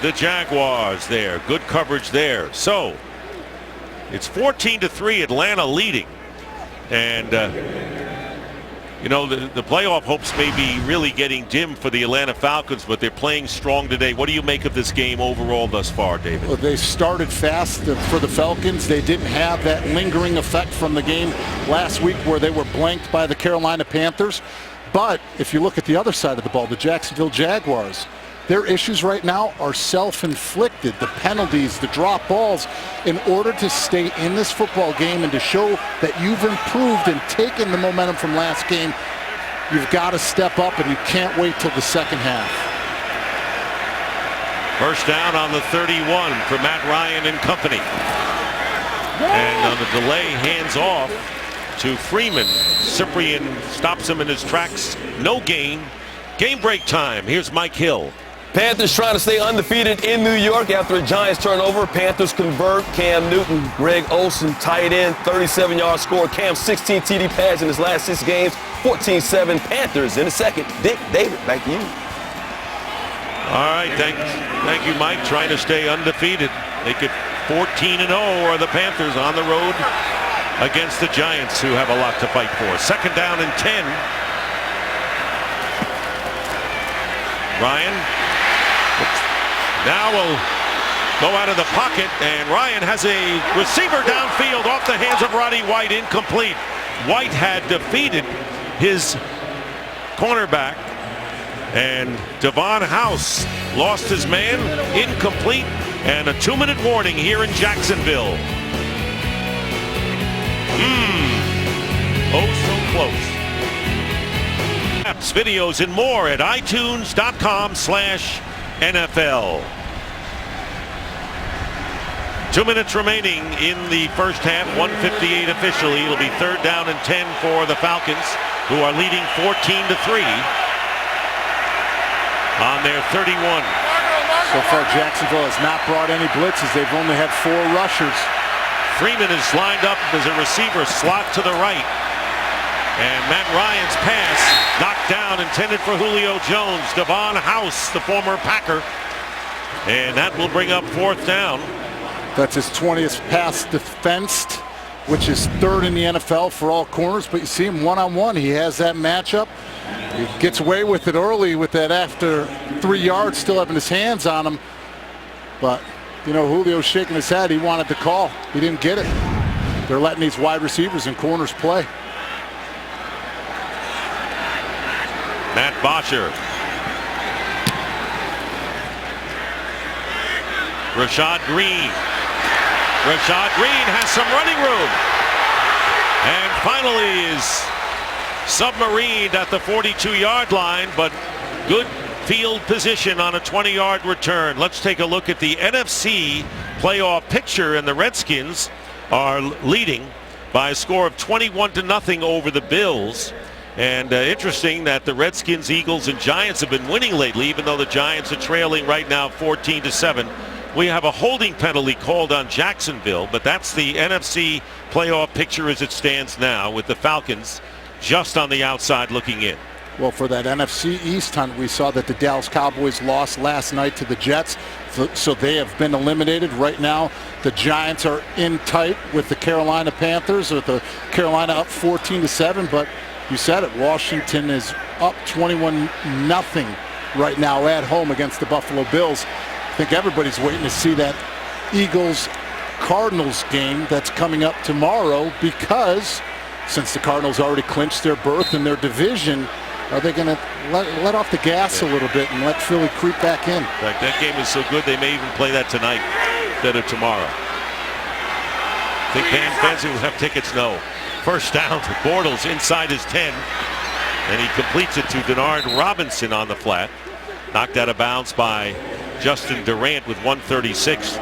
[SPEAKER 1] the Jaguars there. Good coverage there. So it's 14-3, Atlanta leading. And you know, the playoff hopes may be really getting dim for the Atlanta Falcons, but they're playing strong today. What do you make of this game overall thus far, David?
[SPEAKER 2] Well, they started fast for the Falcons. They didn't have that lingering effect from the game last week where they were blanked by the Carolina Panthers. But if you look at the other side of the ball, the Jacksonville Jaguars, their issues right now are self-inflicted. The penalties, the drop balls. In order to stay in this football game and to show that you've improved and taken the momentum from last game, you've got to step up, and you can't wait till the second half.
[SPEAKER 1] First down on the 31 for Matt Ryan and company. And on the delay, hands off to Freeman. Cyprien stops him in his tracks. No gain. Game break time. Here's Mike Hill.
[SPEAKER 6] Panthers trying to stay undefeated in New York after a Giants turnover. Panthers convert. Cam Newton, Greg Olsen, tight end, 37-yard score. Cam 16 TD passes in his last 6 games, 14-7 Panthers in the second. Dick, David, back to you.
[SPEAKER 1] All right, thank you, Mike. Trying to stay undefeated. Make it 14-0 are the Panthers on the road against the Giants, who have a lot to fight for. 2nd down and 10. Ryan now will go out of the pocket, and Ryan has a receiver downfield off the hands of Roddy White, incomplete. White had defeated his cornerback, and Devon House lost his man, incomplete, and a 2-minute warning here in Jacksonville. Oh, so close. Apps, videos, and more at itunes.com/NFL. 2 minutes remaining in the first half, 1:58 officially. It'll be 3rd down and 10 for the Falcons, who are leading 14-3 on their 31.
[SPEAKER 2] So far, Jacksonville has not brought any blitzes. They've only had 4 rushers.
[SPEAKER 1] Freeman is lined up as a receiver, slot to the right. And Matt Ryan's pass knocked down, intended for Julio Jones. Duval House, the former Packer. And that will bring up 4th down.
[SPEAKER 2] That's his 20th pass defensed, which is 3rd in the NFL for all corners. But you see him one-on-one. He has that matchup. He gets away with it early with that after 3 yards, still having his hands on him. But, you know, Julio's shaking his head. He wanted the call. He didn't get it. They're letting these wide receivers and corners play.
[SPEAKER 1] Matt Bosher. Rashad Green. Rashad Green has some running room. And finally is submarined at the 42-yard line, but good field position on a 20-yard return. Let's take a look at the NFC playoff picture, and the Redskins are leading by a score of 21-0 over the Bills. And interesting that the Redskins, Eagles, and Giants have been winning lately, even though the Giants are trailing right now 14-7. We have a holding penalty called on Jacksonville, but that's the NFC playoff picture as it stands now, with the Falcons just on the outside looking in.
[SPEAKER 2] Well, for that NFC East hunt, we saw that the Dallas Cowboys lost last night to the Jets, so they have been eliminated. Right now, the Giants are in tight with the Carolina Panthers, with the Carolina up 14-7, but you said it, Washington is up 21-0 right now at home against the Buffalo Bills. I think everybody's waiting to see that Eagles-Cardinals game that's coming up tomorrow, because since the Cardinals already clinched their berth in their division, are they going to let off the gas a little bit and let Philly creep back in?
[SPEAKER 1] In fact, that game is so good they may even play that tonight instead of tomorrow. Think fans who have tickets know. First down to Bortles inside his 10, and he completes it to Denard Robinson on the flat. Knocked out of bounds by Justin Durant with 1:36.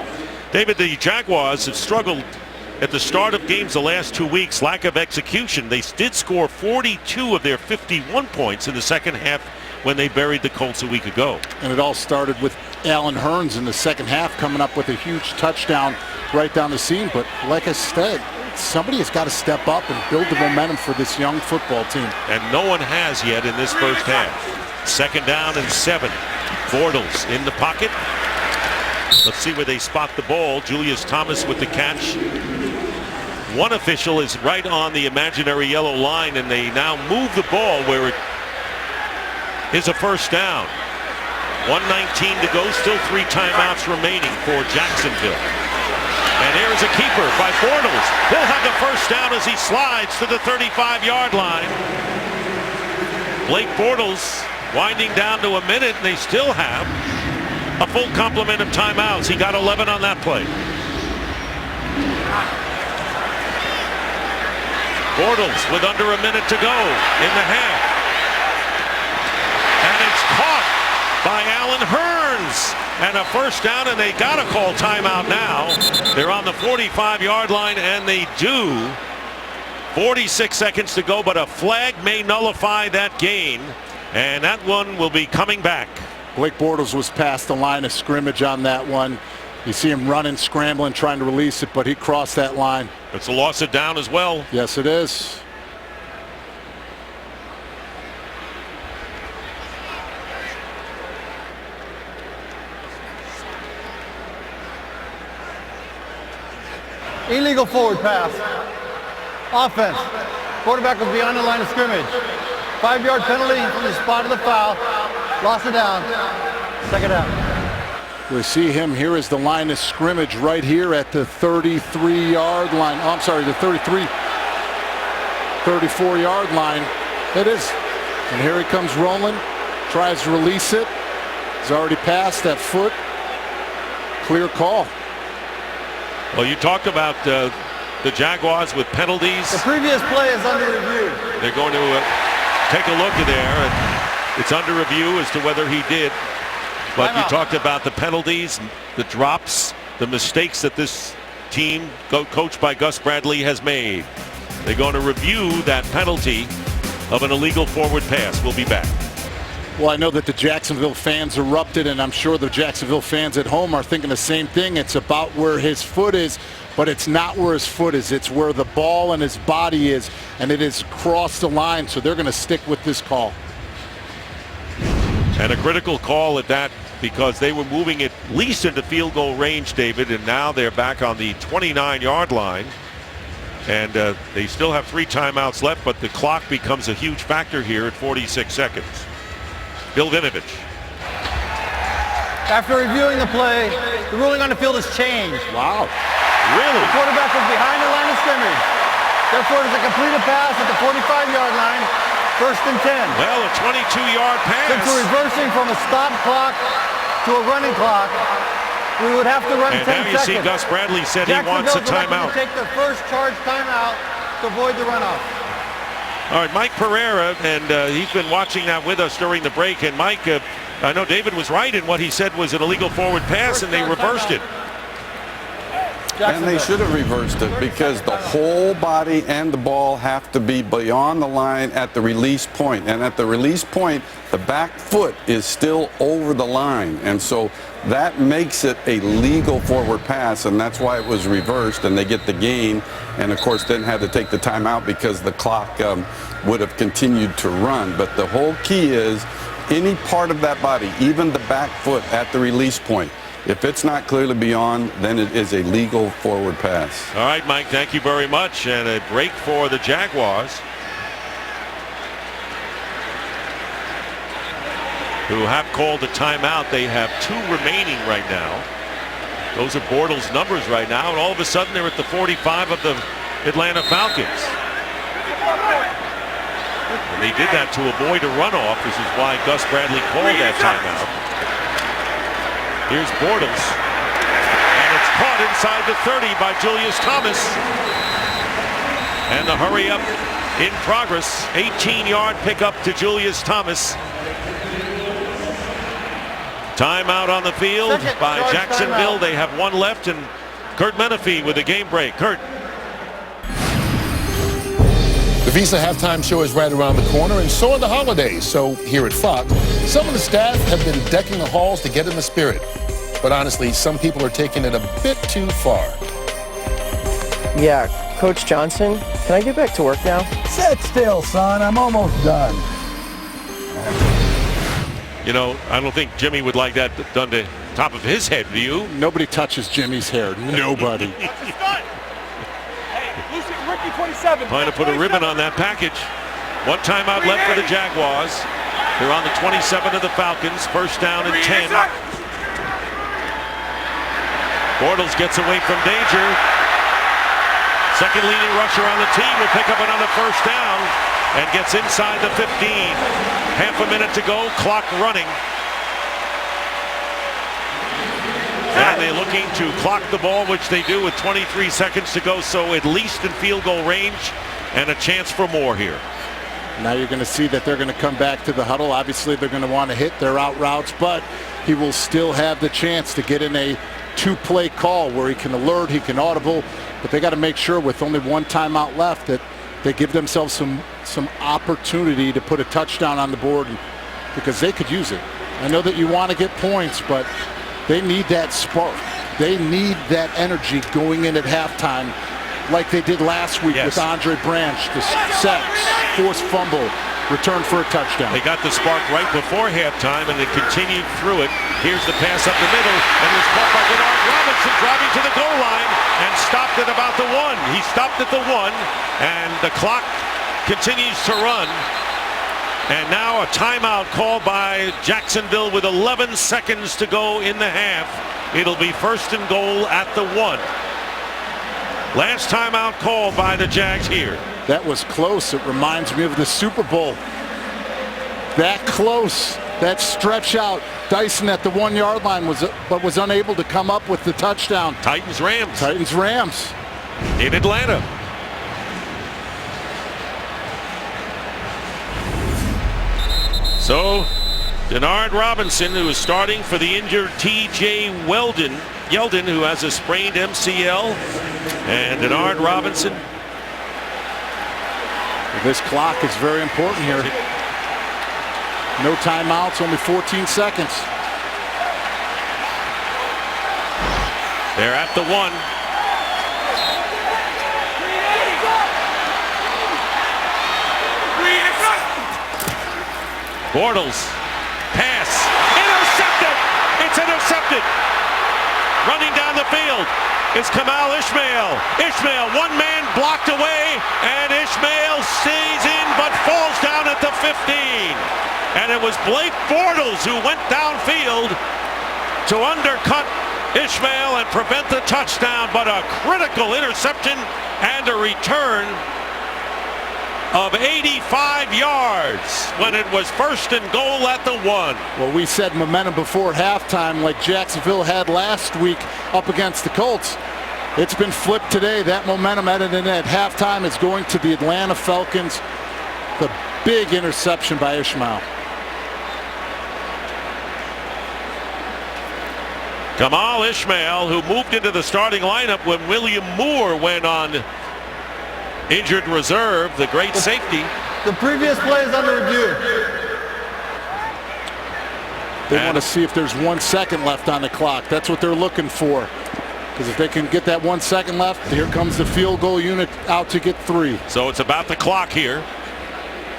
[SPEAKER 1] David, the Jaguars have struggled at the start of games the last 2 weeks. Lack of execution. They did score 42 of their 51 points in the second half when they buried the Colts a week ago.
[SPEAKER 2] And it all started with Allen Hurns in the second half coming up with a huge touchdown right down the seam. But like I said, somebody has got to step up and build the momentum for this young football team.
[SPEAKER 1] And no one has yet in this first half. 2nd down and 7. Bortles in the pocket. Let's see where they spot the ball. Julius Thomas with the catch. One official is right on the imaginary yellow line, and they now move the ball where it is a first down. 1:19 to go, still 3 timeouts remaining for Jacksonville. And here's a keeper by Bortles. He'll have the first down as he slides to the 35-yard line. Blake Bortles winding down to a minute, and they still have a full complement of timeouts. He got 11 on that play. Bortles with under a minute to go in the half. And it's caught by Allen Hurns. And a first down, and they got to call timeout now. They're on the 45-yard line, and they do. 46 seconds to go, but a flag may nullify that gain. And that one will be coming back.
[SPEAKER 2] Blake Bortles was past the line of scrimmage on that one. You see him running, scrambling, trying to release it, but he crossed that line.
[SPEAKER 1] It's a loss of down as well.
[SPEAKER 2] Yes, it is.
[SPEAKER 3] Illegal forward pass. Offense. Quarterback was beyond the line of scrimmage. 5-yard penalty from the spot of the foul. Lost it down. 2nd down.
[SPEAKER 2] We see him here as the line of scrimmage right here at the 33-yard line. Oh, I'm sorry, the 34-yard line. It is. And here he comes rolling. Tries to release it. He's already passed that foot. Clear call.
[SPEAKER 1] Well, you talked about the Jaguars with penalties.
[SPEAKER 3] The previous play is under review.
[SPEAKER 1] They're going to take a look at there, and it's under review as to whether he did. But you talked about the penalties, the drops, the mistakes that this team, coached by Gus Bradley, has made. They're going to review that penalty of an illegal forward pass. We'll be back.
[SPEAKER 2] Well, I know that the Jacksonville fans erupted, and I'm sure the Jacksonville fans at home are thinking the same thing. It's about where his foot is, but it's not where his foot is. It's where the ball and his body is, and it is crossed the line, so they're going to stick with this call.
[SPEAKER 1] And a critical call at that, because they were moving at least into field goal range, David, and now they're back on the 29-yard line. And they still have 3 timeouts left, but the clock becomes a huge factor here at 46 seconds. Bill Vinovich.
[SPEAKER 3] After reviewing the play, the ruling on the field has changed.
[SPEAKER 2] Wow.
[SPEAKER 1] Really?
[SPEAKER 3] The quarterback was behind the line of scrimmage. Therefore, it is a completed pass at the 45-yard line, 1st and 10.
[SPEAKER 1] Well, a 22-yard pass.
[SPEAKER 3] Since we're reversing from a stop clock to a running clock, we would have to run
[SPEAKER 1] and
[SPEAKER 3] 10
[SPEAKER 1] now you
[SPEAKER 3] seconds.
[SPEAKER 1] see Gus Bradley said he wants a timeout.
[SPEAKER 3] To take the first charge timeout to avoid the runoff.
[SPEAKER 1] All right, Mike Pereira, and he's been watching that with us during the break. And Mike, I know David was right in what he said was an illegal forward pass, and they reversed it.
[SPEAKER 9] And they should have reversed it because the whole body and the ball have to be beyond the line at the release point. And at the release point, the back foot is still over the line. And so that makes it a legal forward pass, and that's why it was reversed, and they get the gain. And, of course, didn't have to take the timeout because the clock would have continued to run. But the whole key is any part of that body, even the back foot at the release point, if it's not clearly beyond, then it is a legal forward pass.
[SPEAKER 1] All right, Mike, thank you very much. And a break for the Jaguars, who have called a timeout. They have 2 remaining right now. Those are Bortles' numbers right now. And all of a sudden, they're at the 45 of the Atlanta Falcons. And they did that to avoid a runoff. This is why Gus Bradley called that timeout. Here's Bortles, and it's caught inside the 30 by Julius Thomas. And the hurry up in progress. 18-yard pickup to Julius Thomas. Timeout on the field by Jacksonville. They have 1 left, and Kurt Menefee with a game break. Kurt.
[SPEAKER 8] The Visa halftime show is right around the corner, and so are the holidays. So here at Fox, some of the staff have been decking the halls to get in the spirit. But honestly, some people are taking it a bit too far.
[SPEAKER 10] Yeah, Coach Johnson, can I get back to work now?
[SPEAKER 11] Sit still, son. I'm almost done.
[SPEAKER 1] You know, I don't think Jimmy would like that done to top of his head, do you?
[SPEAKER 2] Nobody touches Jimmy's hair. Nobody.
[SPEAKER 7] Rookie 27.
[SPEAKER 1] Trying to put a ribbon on that package. 1 timeout left for the Jaguars. They're on the 27 of the Falcons. 1st down and 10. Bortles gets away from danger. Second leading rusher on the team will pick up another 1st down and gets inside the 15. Half a minute to go, clock running. And they're looking to clock the ball, which they do with 23 seconds to go, so at least in field goal range and a chance for more here.
[SPEAKER 2] Now you're going to see that they're going to come back to the huddle. Obviously, they're going to want to hit their out routes, but he will still have the chance to get in a 2-play call where he can alert, he can audible, but they got to make sure with only 1 timeout left that they give themselves some opportunity to put a touchdown on the board, because they could use it. I know that you want to get points, but they need that spark. They need that energy going in at halftime like they did last week with Andre Branch, the sacks, forced fumble, return for a touchdown.
[SPEAKER 1] They got the spark right before halftime, and they continued through it. Here's the pass up the middle, and it was caught by Denard Robinson driving to the goal line and stopped at about the 1. He stopped at the 1, and the clock continues to run. And now a timeout called by Jacksonville with 11 seconds to go in the half. It'll be 1st and goal at the 1. Last timeout called by the Jags here.
[SPEAKER 2] That was close. It reminds me of the Super Bowl. That close, that stretch out. Dyson at the 1-yard line was unable to come up with the touchdown.
[SPEAKER 1] Titans-Rams.
[SPEAKER 2] Titans-Rams.
[SPEAKER 1] In Atlanta. So, Denard Robinson, who is starting for the injured T.J. Yeldon, who has a sprained MCL, and Denard Robinson.
[SPEAKER 2] This clock is very important here. No timeouts, only 14 seconds.
[SPEAKER 1] They're at the 1. Bortles, pass, intercepted! It's intercepted! Running down the field is Kamal Ishmael. Ishmael, one man blocked away, and Ishmael stays in but falls down at the 15. And it was Blake Bortles who went downfield to undercut Ishmael and prevent the touchdown, but a critical interception and a return of 85 yards when it was 1st and goal at the 1.
[SPEAKER 2] Well, we said momentum before halftime like Jacksonville had last week up against the Colts. It's been flipped today. That momentum at halftime is going to the Atlanta Falcons. The big interception by Ishmael.
[SPEAKER 1] Kamal Ishmael, who moved into the starting lineup when William Moore went on injured reserve, the great safety.
[SPEAKER 3] The previous play is under review.
[SPEAKER 2] They want to see if there's 1 second left on the clock. That's what they're looking for. Because if they can get that 1 second left, here comes the field goal unit out to get 3.
[SPEAKER 1] So it's about the clock here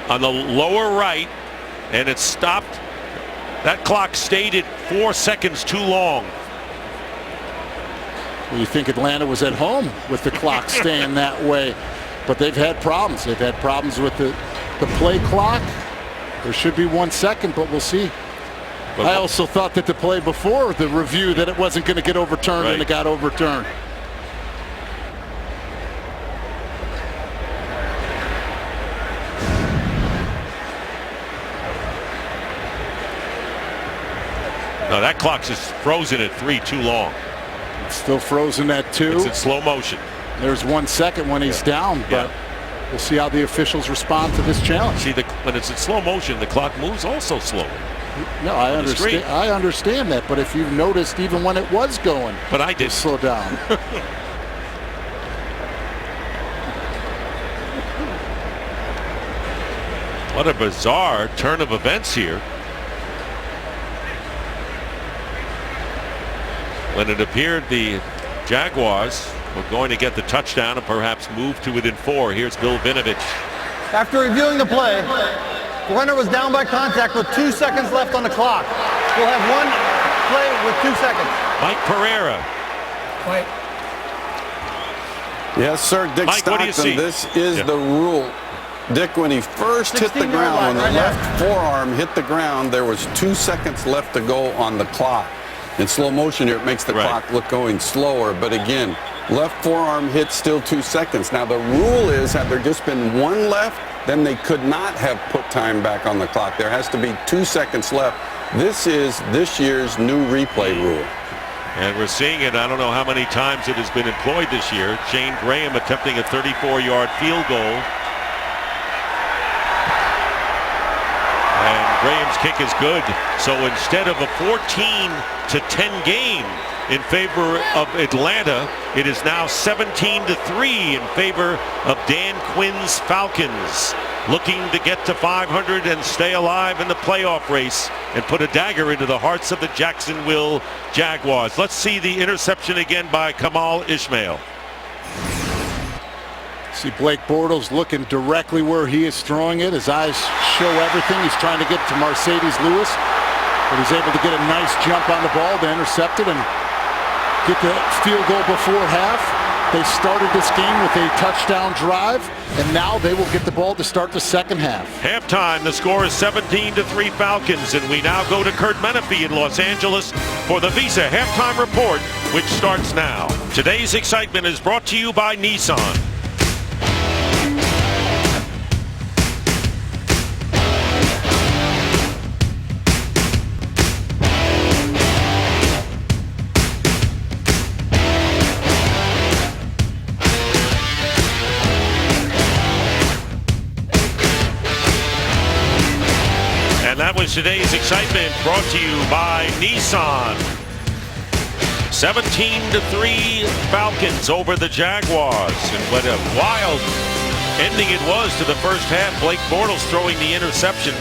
[SPEAKER 1] on the lower right, and it stopped. That clock stayed at 4 seconds too long.
[SPEAKER 2] Well, you think Atlanta was at home with the clock staying that way. But they've had problems. They've had problems with the play clock. There should be 1 second, but we'll see. But I also thought that the play before the review that it wasn't going to get overturned, and it got overturned.
[SPEAKER 1] No, that clock's just frozen at 3 too long.
[SPEAKER 2] It's still frozen at 2.
[SPEAKER 1] It's in slow motion.
[SPEAKER 2] There's 1 second when he's down, but we'll see how the officials respond to this challenge.
[SPEAKER 1] See, when it's in slow motion, the clock moves also slowly.
[SPEAKER 2] No, I understand. I understand that, but if you've noticed, even when it was going,
[SPEAKER 1] but I did
[SPEAKER 2] slow down.
[SPEAKER 1] What a bizarre turn of events here. When it appeared the Jaguars were going to get the touchdown and perhaps move to within 4. Here's Bill Vinovich.
[SPEAKER 3] After reviewing the play, the runner was down by contact with 2 seconds left on the clock. We'll have 1 play with 2 seconds.
[SPEAKER 1] Mike Pereira.
[SPEAKER 3] Mike.
[SPEAKER 9] Yes, sir, Dick
[SPEAKER 1] Mike,
[SPEAKER 9] Stockton.
[SPEAKER 1] what do you see?
[SPEAKER 9] This is the rule. Dick, when he first hit the ground, when the left forearm hit the ground, there was 2 seconds left to go on the clock. In slow motion here, it makes the clock look going slower. But again, left forearm hit, still 2 seconds. Now, the rule is, had there just been 1 left, then they could not have put time back on the clock. There has to be 2 seconds left. This is this year's new replay rule.
[SPEAKER 1] And we're seeing it, I don't know how many times it has been employed this year. Shane Graham attempting a 34-yard field goal. And Graham's kick is good. So instead of a 14-10 game in favor of Atlanta, it is now 17-3 in favor of Dan Quinn's Falcons, looking to get to 500 and stay alive in the playoff race and put a dagger into the hearts of the Jacksonville Jaguars. Let's see the interception again by Kamal Ishmael.
[SPEAKER 2] See Blake Bortles looking directly where he is throwing it. His eyes show everything. He's trying to get to Mercedes Lewis, but he's able to get a nice jump on the ball to intercept it and get the field goal before half. They started this game with a touchdown drive, and now they will get the ball to start the second half.
[SPEAKER 1] Halftime, the score is 17-3 Falcons, and we now go to Kurt Menefee in Los Angeles for the Visa Halftime Report, which starts now. Today's excitement is brought to you by Nissan. And that was today's excitement brought to you by Nissan. 17-3 Falcons over the Jaguars. And what a wild ending it was to the first half. Blake Bortles throwing the interception.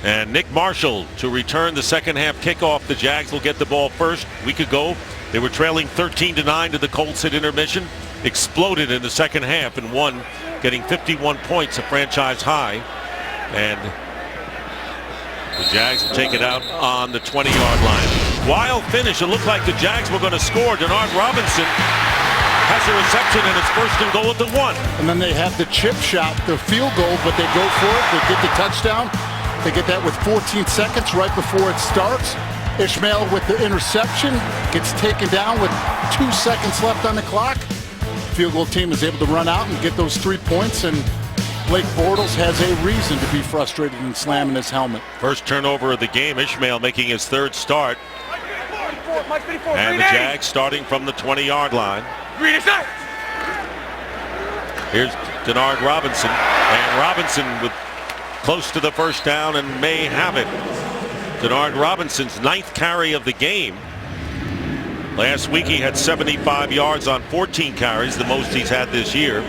[SPEAKER 1] And Nick Marshall to return the second half kickoff. The Jags will get the ball first. A week ago, they were trailing 13-9 to the Colts at intermission. Exploded in the second half and won, getting 51 points, a franchise high. And the Jags will take it out on the 20-yard line. Wild finish. It looked like the Jags were going to score. Denard Robinson has a reception, and it's first and goal at the 1.
[SPEAKER 2] And then they have the chip shot, the field goal, but they go for it. They get the touchdown. They get that with 14 seconds right before it starts. Ishmael with the interception gets taken down with 2 seconds left on the clock. Field goal team is able to run out and get those 3 points, and Blake Bortles has a reason to be frustrated and slamming his helmet.
[SPEAKER 1] First turnover of the game. Ishmael making his third start. And the Jags starting from the 20-yard line. Here's Denard Robinson. And Robinson with close to the first down and may have it. Denard Robinson's 9th carry of the game. Last week he had 75 yards on 14 carries, the most he's had this year.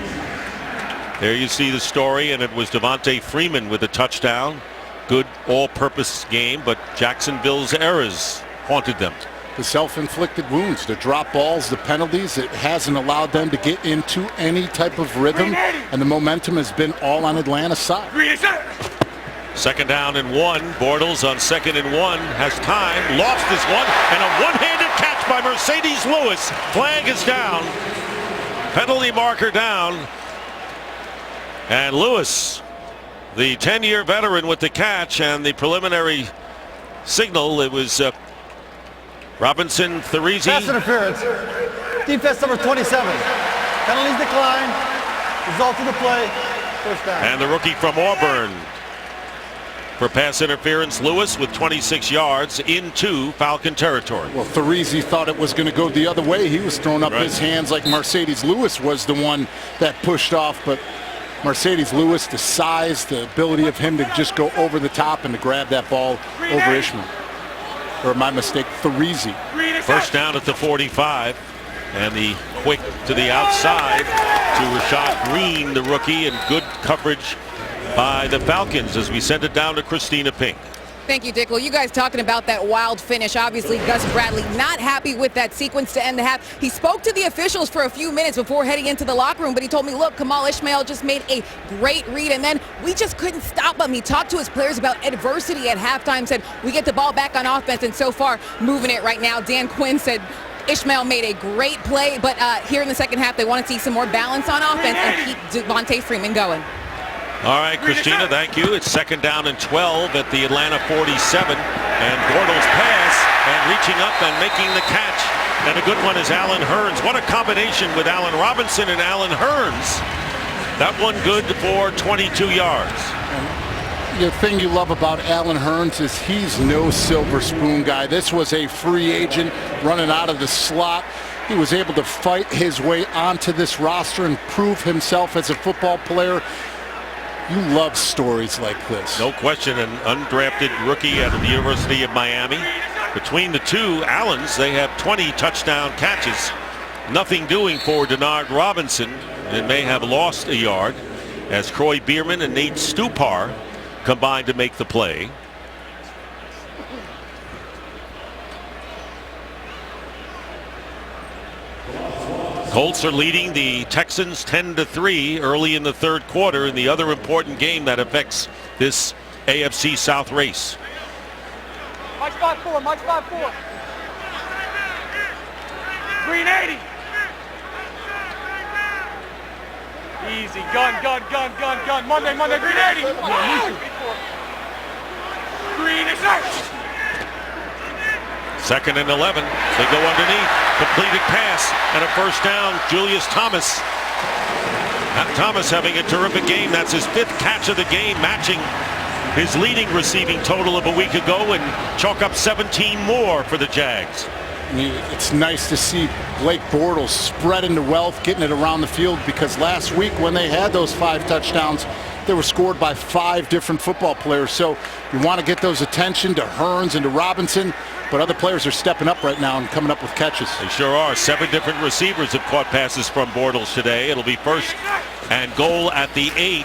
[SPEAKER 1] There you see the story, and it was Devontae Freeman with a touchdown. Good all-purpose game, but Jacksonville's errors haunted them.
[SPEAKER 2] The self-inflicted wounds, the drop balls, the penalties, it hasn't allowed them to get into any type of rhythm, and the momentum has been all on Atlanta's side.
[SPEAKER 1] Second down and 1. Bortles on 2nd and 1 has time, lost this one, and a one-handed catch by Mercedes Lewis. Flag is down. Penalty marker down. And Lewis, the 10-year veteran, with the catch and the preliminary signal. It was Robinson, Therese.
[SPEAKER 3] Pass interference. Defense number 27. Penalties decline. Result of the play. First down.
[SPEAKER 1] And the rookie from Auburn for pass interference. Lewis with 26 yards into Falcon territory.
[SPEAKER 2] Well, Therese thought it was going to go the other way. He was throwing up his hands like Mercedes Lewis was the one that pushed off, but Mercedes Lewis, the size, the ability of him to just go over the top and to grab that ball over Ishmael. Or my mistake, Therese.
[SPEAKER 1] First down at the 45. And the quick to the outside to Rashad Green, the rookie, and good coverage by the Falcons as we send it down to Christina Pink.
[SPEAKER 5] Thank you, Dick. Well, you guys talking about that wild finish. Obviously, Gus Bradley not happy with that sequence to end the half. He spoke to the officials for a few minutes before heading into the locker room, but he told me, look, Kamal Ishmael just made a great read, and then we just couldn't stop him. He talked to his players about adversity at halftime, said we get the ball back on offense, and so far moving it right now. Dan Quinn said Ishmael made a great play, but here in the second half, they want to see some more balance on offense and keep Devontae Freeman going.
[SPEAKER 1] All right, Christina, thank you. It's second down and 12 at the Atlanta 47. And Bortles pass and reaching up and making the catch. And a good one is Allen Hurns. What a combination with Allen Robinson and Allen Hurns. That one good for 22 yards.
[SPEAKER 2] The thing you love about Allen Hurns is he's no silver spoon guy. This was a free agent running out of the slot. He was able to fight his way onto this roster and prove himself as a football player. You love stories like this.
[SPEAKER 1] No question, an undrafted rookie out of the University of Miami. Between the two Allens, they have 20 touchdown catches. Nothing doing for Denard Robinson, and may have lost a yard as Croy Bierman and Nate Stupar combined to make the play. Colts are leading the Texans 10-3 early in the third quarter in the other important game that affects this AFC South race.
[SPEAKER 7] Mike spot 4, Mike spot 4. Green 80. Easy, gun. Monday, green 80. Green is out.
[SPEAKER 1] Second and 11. They go underneath. Completed pass and a first down. Julius Thomas. Thomas having a terrific game. That's his 5th catch of the game, matching his leading receiving total of a week ago, and chalk up 17 more for the Jags.
[SPEAKER 2] It's nice to see Blake Bortles spreading the wealth, getting it around the field, because last week when they had those 5 touchdowns, they were scored by 5 different football players. So you want to get those attention to Hurns and to Robinson, but other players are stepping up right now and coming up with catches.
[SPEAKER 1] They sure are. 7 different receivers have caught passes from Bortles today. It'll be first and goal at the 8.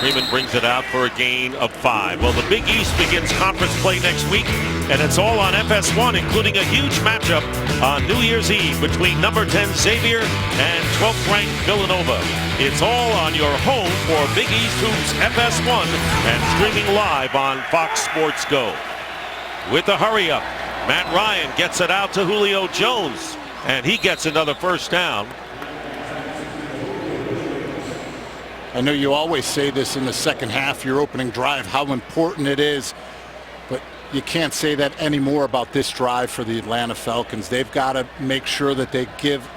[SPEAKER 1] Freeman brings it out for a gain of 5. Well, the Big East begins conference play next week, and it's all on FS1, including a huge matchup on New Year's Eve between number 10 Xavier and 12th ranked Villanova. It's all on your home for Big East Hoops FS1 and streaming live on Fox Sports Go. With the hurry up, Matt Ryan gets it out to Julio Jones, and he gets another first down.
[SPEAKER 2] I know you always say this in the second half, your opening drive, how important it is, but you can't say that anymore about this drive for the Atlanta Falcons. They've got to make sure that they give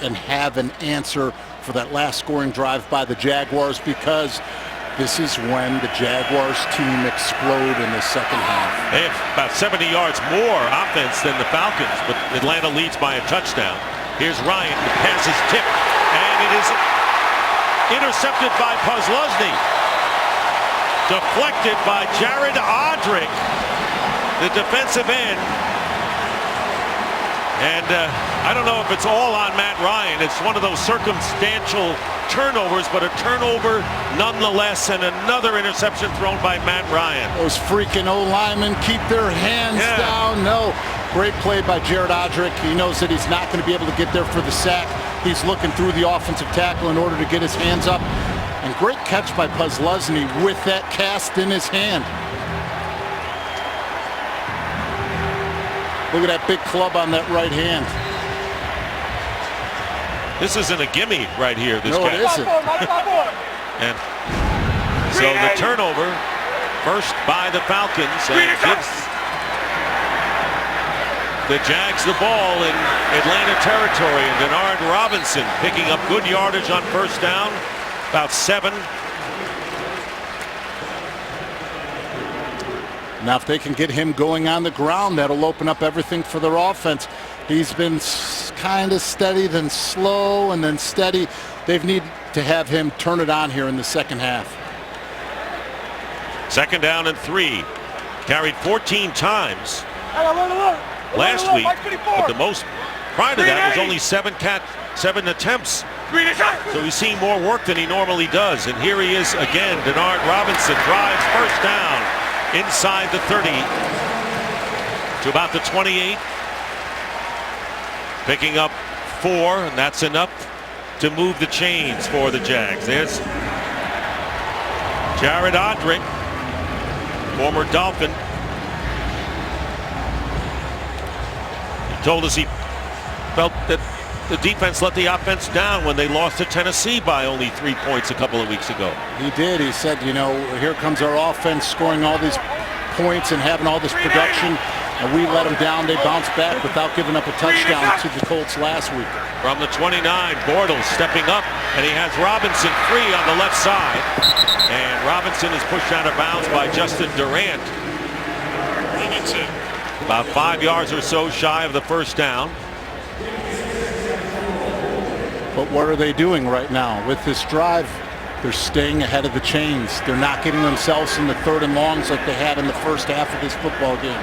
[SPEAKER 2] and have an answer for that last scoring drive by the Jaguars, because this is when the Jaguars team explode in the second half.
[SPEAKER 1] They have about 70 yards more offense than the Falcons, but Atlanta leads by a touchdown. Here's Ryan, the pass is tipped, and it is intercepted by Pusluzny. Deflected by Jared Odrick, the defensive end. And I don't know if it's all on Matt Ryan. It's one of those circumstantial turnovers, but a turnover nonetheless, and another interception thrown by Matt Ryan.
[SPEAKER 2] Those freaking O-linemen keep their hands down. No. Great play by Jared Odrick. He knows that he's not going to be able to get there for the sack. He's looking through the offensive tackle in order to get his hands up. And great catch by Pusluzny with that cast in his hand. Look at that big club on that right hand.
[SPEAKER 1] This isn't a gimme right here, this
[SPEAKER 2] No,
[SPEAKER 1] catch.
[SPEAKER 2] it isn't.
[SPEAKER 1] And so the turnover, first by the Falcons, and gives the Jags the ball in Atlanta territory. And Denard Robinson picking up good yardage on first down, about 7.
[SPEAKER 2] Now, if they can get him going on the ground, that'll open up everything for their offense. He's been kind of steady, then slow, and then steady. They need to have him turn it on here in the second half.
[SPEAKER 1] Second down and 3. Carried 14 times last week, but the most prior to that was only 7 attempts. So he's seen more work than he normally does. And here he is again. Denard Robinson drives first down inside the 30 to about the 28. Picking up 4, and that's enough to move the chains for the Jags. There's Jared Odrick, former Dolphin. He told us he felt that the defense let the offense down when they lost to Tennessee by only 3 points a couple of weeks ago.
[SPEAKER 2] He did. He said, you know, here comes our offense scoring all these points and having all this production, and we let them down. They bounced back without giving up a touchdown to the Colts last week.
[SPEAKER 1] From the 29, Bortles stepping up, and he has Robinson free on the left side. And Robinson is pushed out of bounds by Justin Durant. About 5 yards or so shy of the first down.
[SPEAKER 2] But what are they doing right now with this drive? They're staying ahead of the chains. They're not getting themselves in the 3rd and longs like they had in the first half of this football game.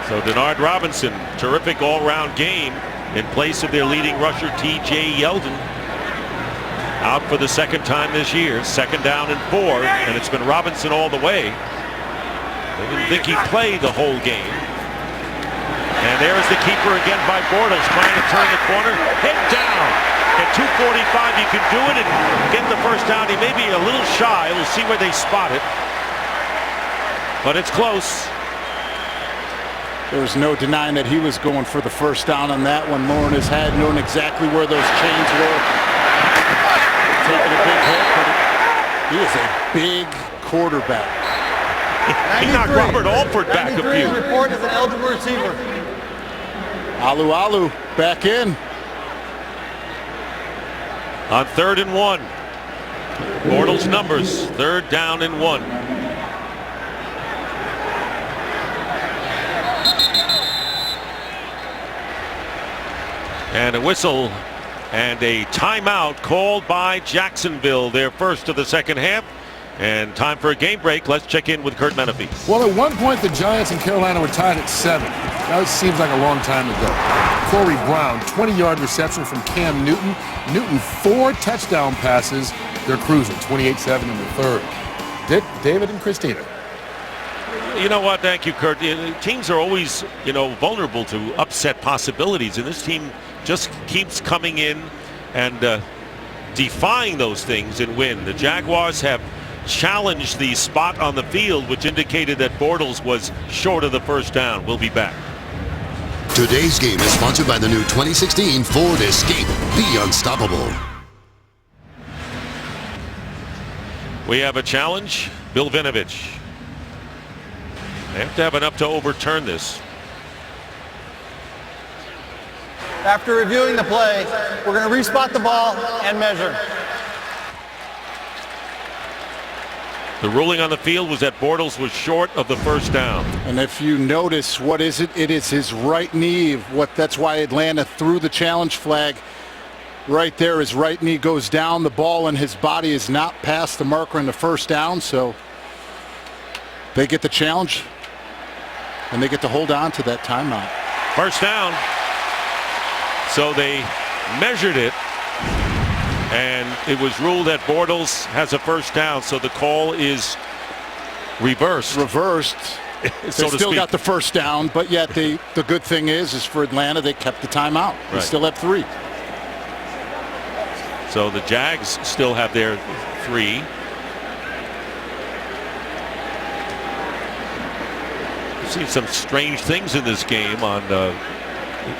[SPEAKER 1] So Denard Robinson, terrific all-round game in place of their leading rusher T.J. Yeldon. Out for the second time this year. Second down and 4, and it's been Robinson all the way. They didn't think he played the whole game. And there is the keeper again by Bortles, trying to turn the corner. Hit down. At 2:45, you can do it and get the first down. He may be a little shy. We'll see where they spot it. But it's close.
[SPEAKER 2] There's no denying that he was going for the first down on that one, lowering his head, knowing exactly where those chains were. Taking a big hit, but he is a big quarterback.
[SPEAKER 1] He knocked Robert Alford back a few.
[SPEAKER 3] Report as an eligible receiver.
[SPEAKER 2] Alu back in.
[SPEAKER 1] On 3rd and 1. Bortles numbers, 3rd down and 1. And a whistle and a timeout called by Jacksonville, their first of the second half. And time for a game break. Let's check in with Kurt Menefee.
[SPEAKER 8] Well, at one point, the Giants and Carolina were tied at 7. Now it seems like a long time ago. Corey Brown, 20-yard reception from Cam Newton. Newton, 4 touchdown passes. They're cruising 28-7 in the third. David and Christina.
[SPEAKER 1] You know what? Thank you, Kurt. Teams are always, vulnerable to upset possibilities, and this team just keeps coming in and defying those things and win. The Jaguars have challenged the spot on the field, which indicated that Bortles was short of the first down. We'll be back.
[SPEAKER 4] Today's game is sponsored by the new 2016 Ford Escape. Be unstoppable.
[SPEAKER 1] We have a challenge. Bill Vinovich. They have to have enough to overturn this.
[SPEAKER 3] After reviewing the play, we're going to respot the ball and measure.
[SPEAKER 1] The ruling on the field was that Bortles was short of the first down.
[SPEAKER 2] And if you notice, what is it? It is his right knee. That's why Atlanta threw the challenge flag. Right there, his right knee goes down. The ball in his body is not past the marker in the first down, so they get the challenge, and they get to hold on to that timeout.
[SPEAKER 1] First down. So they measured it, and it was ruled that Bortles has a first down, so the call is reversed.
[SPEAKER 2] They
[SPEAKER 1] so
[SPEAKER 2] still got the first down, but yet the good thing is for Atlanta, they kept the timeout. They still have 3.
[SPEAKER 1] So the Jags still have their 3. I've seen some strange things in this game on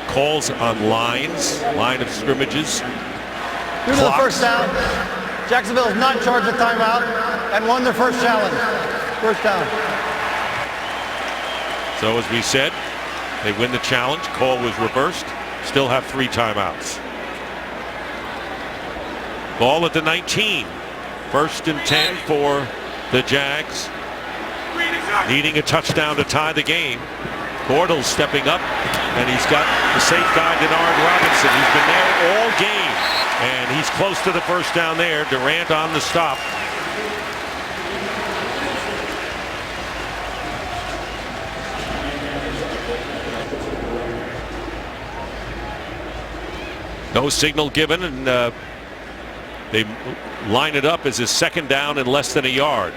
[SPEAKER 1] calls on line of scrimmages.
[SPEAKER 3] Due to the first down, Jacksonville has not charged a timeout and won their first challenge. First down.
[SPEAKER 1] So as we said, they win the challenge. Call was reversed. Still have 3 timeouts. Ball at the 19. 1st and 10 for the Jags. Needing a touchdown to tie the game. Bortles stepping up, and he's got the safe guy, Denard Robinson. He's been there all game, and he's close to the first down there. Durant on the stop. No signal given, and they line it up as a second down and less than a yard.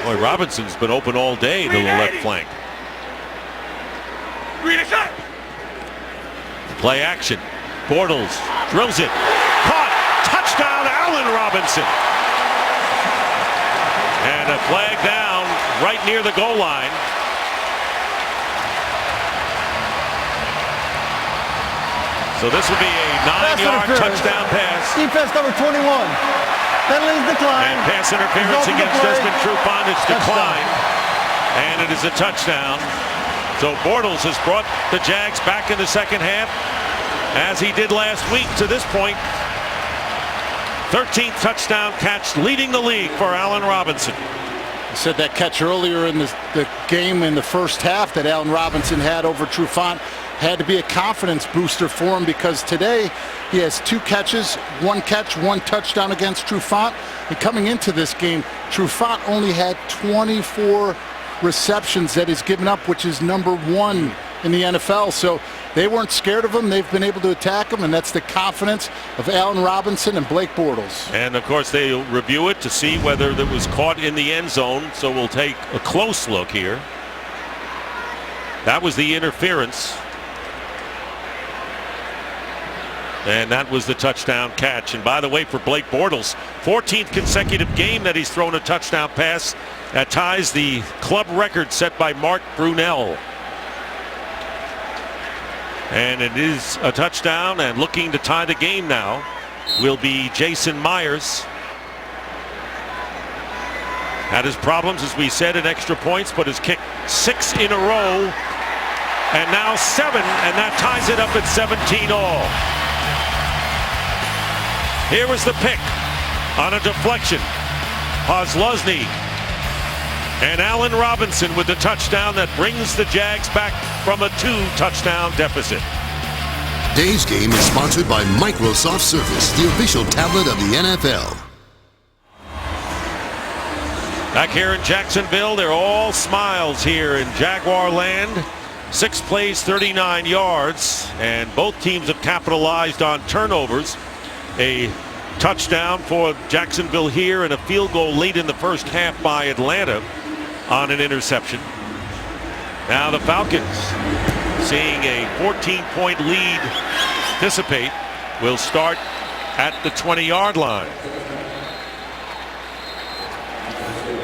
[SPEAKER 1] Boy, Robinson's been open all day to the left flank. Play action. Bortles drills it. Caught. Touchdown, Allen Robinson. And a flag down right near the goal line. So this will be a 9-yard touchdown pass.
[SPEAKER 3] Defense number 21. Penalties decline.
[SPEAKER 1] And pass interference against Desmond Trufant is declined. And it is a touchdown. So Bortles has brought the Jags back in the second half, as he did last week. To this point, 13th touchdown catch, leading the league for Allen Robinson.
[SPEAKER 2] I said that catch earlier in the game in the first half that Allen Robinson had over Trufant had to be a confidence booster for him, because today he has 2 catches, 1 catch, 1 touchdown against Trufant. And coming into this game, Trufant only had 24 receptions that he's given up, which is number 1 in the NFL. So they weren't scared of him. They've been able to attack him, and that's the confidence of Allen Robinson and Blake Bortles.
[SPEAKER 1] And of course they'll review it to see whether that was caught in the end zone. So we'll take a close look here. That was the interference. And that was the touchdown catch. And by the way, for Blake Bortles, 14th consecutive game that he's thrown a touchdown pass. That ties the club record set by Mark Brunell. And it is a touchdown, and looking to tie the game now will be Jason Myers. Had his problems, as we said, in extra points, but has kicked 6 in a row, and now 7, and that ties it up at 17 all. Here was the pick on a deflection. Ozlosny and Allen Robinson with the touchdown that brings the Jags back from a 2-touchdown deficit.
[SPEAKER 4] Today's game is sponsored by Microsoft Surface, the official tablet of the NFL.
[SPEAKER 1] Back here in Jacksonville, they're all smiles here in Jaguar land 6 plays, 39 yards, and both teams have capitalized on turnovers. A touchdown for Jacksonville here and a field goal late in the first half by Atlanta on an interception. Now the Falcons, seeing a 14-point lead dissipate, will start at the 20-yard line.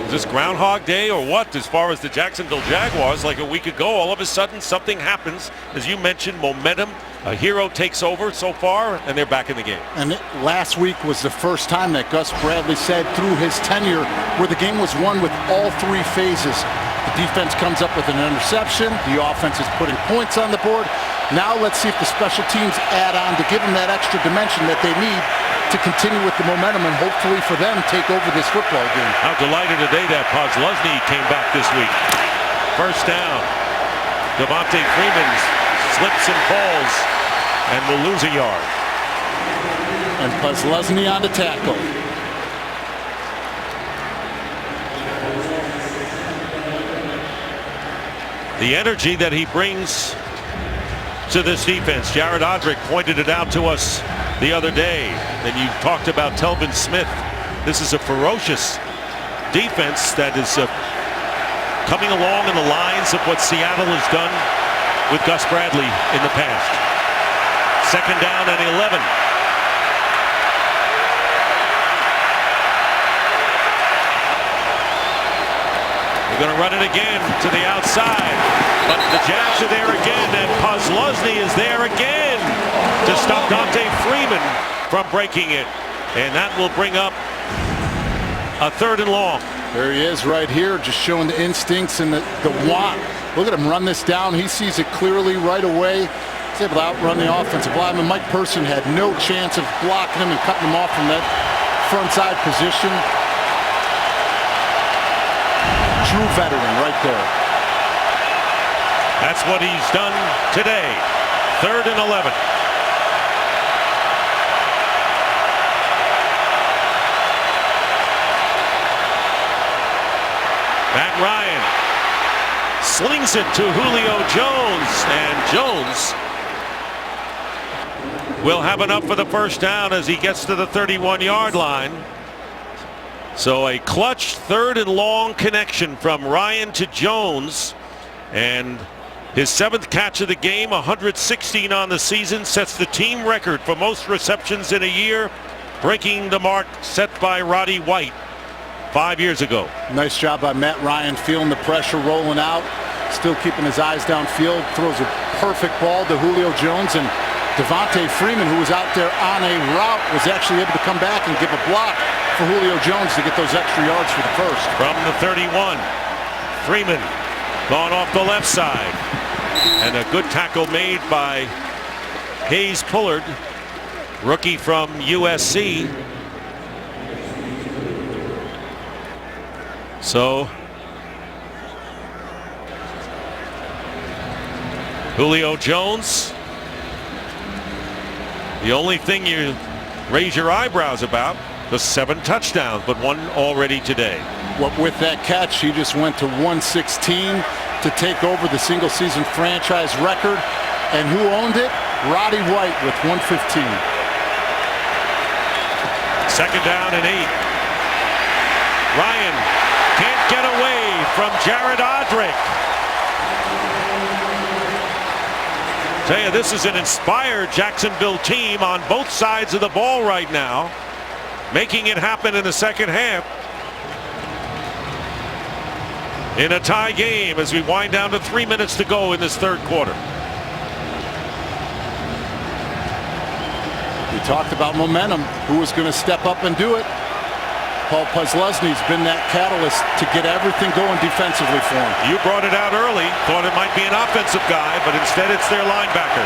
[SPEAKER 1] Is this Groundhog Day or what as far as the Jacksonville Jaguars? Like a week ago, all of a sudden something happens. As you mentioned, momentum. A hero takes over so far, and they're back in the game.
[SPEAKER 2] And last week was the first time that Gus Bradley said through his tenure where the game was won with all 3 phases. The defense comes up with an interception. The offense is putting points on the board. Now let's see if the special teams add on to give them that extra dimension that they need to continue with the momentum and hopefully for them take over this football game.
[SPEAKER 1] How delighted today that Podlesny came back this week. First down. Devontae Freeman slips and falls and will lose a yard.
[SPEAKER 2] And Podlesny on the tackle.
[SPEAKER 1] The energy that he brings to this defense. Jared Odrick pointed it out to us the other day. And you talked about Telvin Smith. This is a ferocious defense that is coming along in the lines of what Seattle has done with Gus Bradley in the past. Second down and 11. They're going to run it again to the outside. But the Jags are there again, and Podlesny is there again to stop Dante Freeman from breaking it. And that will bring up a 3rd and long.
[SPEAKER 2] There he is right here, just showing the instincts and the want. Look at him run this down. He sees it clearly right away. He's able to outrun the offensive lineman. Mike Person had no chance of blocking him and cutting him off from that front side position. True veteran right there.
[SPEAKER 1] That's what he's done today. 3rd and 11. Matt Ryan slings it to Julio Jones, and Jones will have enough for the first down as he gets to the 31-yard line. So a clutch 3rd and long connection from Ryan to Jones, and his 7th catch of the game, 116 on the season, sets the team record for most receptions in a year, breaking the mark set by Roddy White 5 years ago.
[SPEAKER 2] Nice job by Matt Ryan, feeling the pressure rolling out, still keeping his eyes downfield, throws a perfect ball to Julio Jones, and Devontae Freeman, who was out there on a route, was actually able to come back and give a block for Julio Jones to get those extra yards for the first.
[SPEAKER 1] From the 31, Freeman gone off the left side. And a good tackle made by Hayes Pullard, rookie from USC. So Julio Jones, the only thing you raise your eyebrows about, the 7 touchdowns, but 1 already today.
[SPEAKER 2] What with that catch, he just went to 116 to take over the single season franchise record. And who owned it? Roddy White with 115.
[SPEAKER 1] Second down and 8. Ryan can't get away from Jared Odrick. Tell you, this is an inspired Jacksonville team on both sides of the ball right now, making it happen in the second half. In a tie game as we wind down to 3 minutes to go in this 3rd quarter.
[SPEAKER 2] We talked about momentum. Who was going to step up and do it? Paul Podlesny's been that catalyst to get everything going defensively for him.
[SPEAKER 1] You brought it out early, thought it might be an offensive guy, but instead it's their linebacker.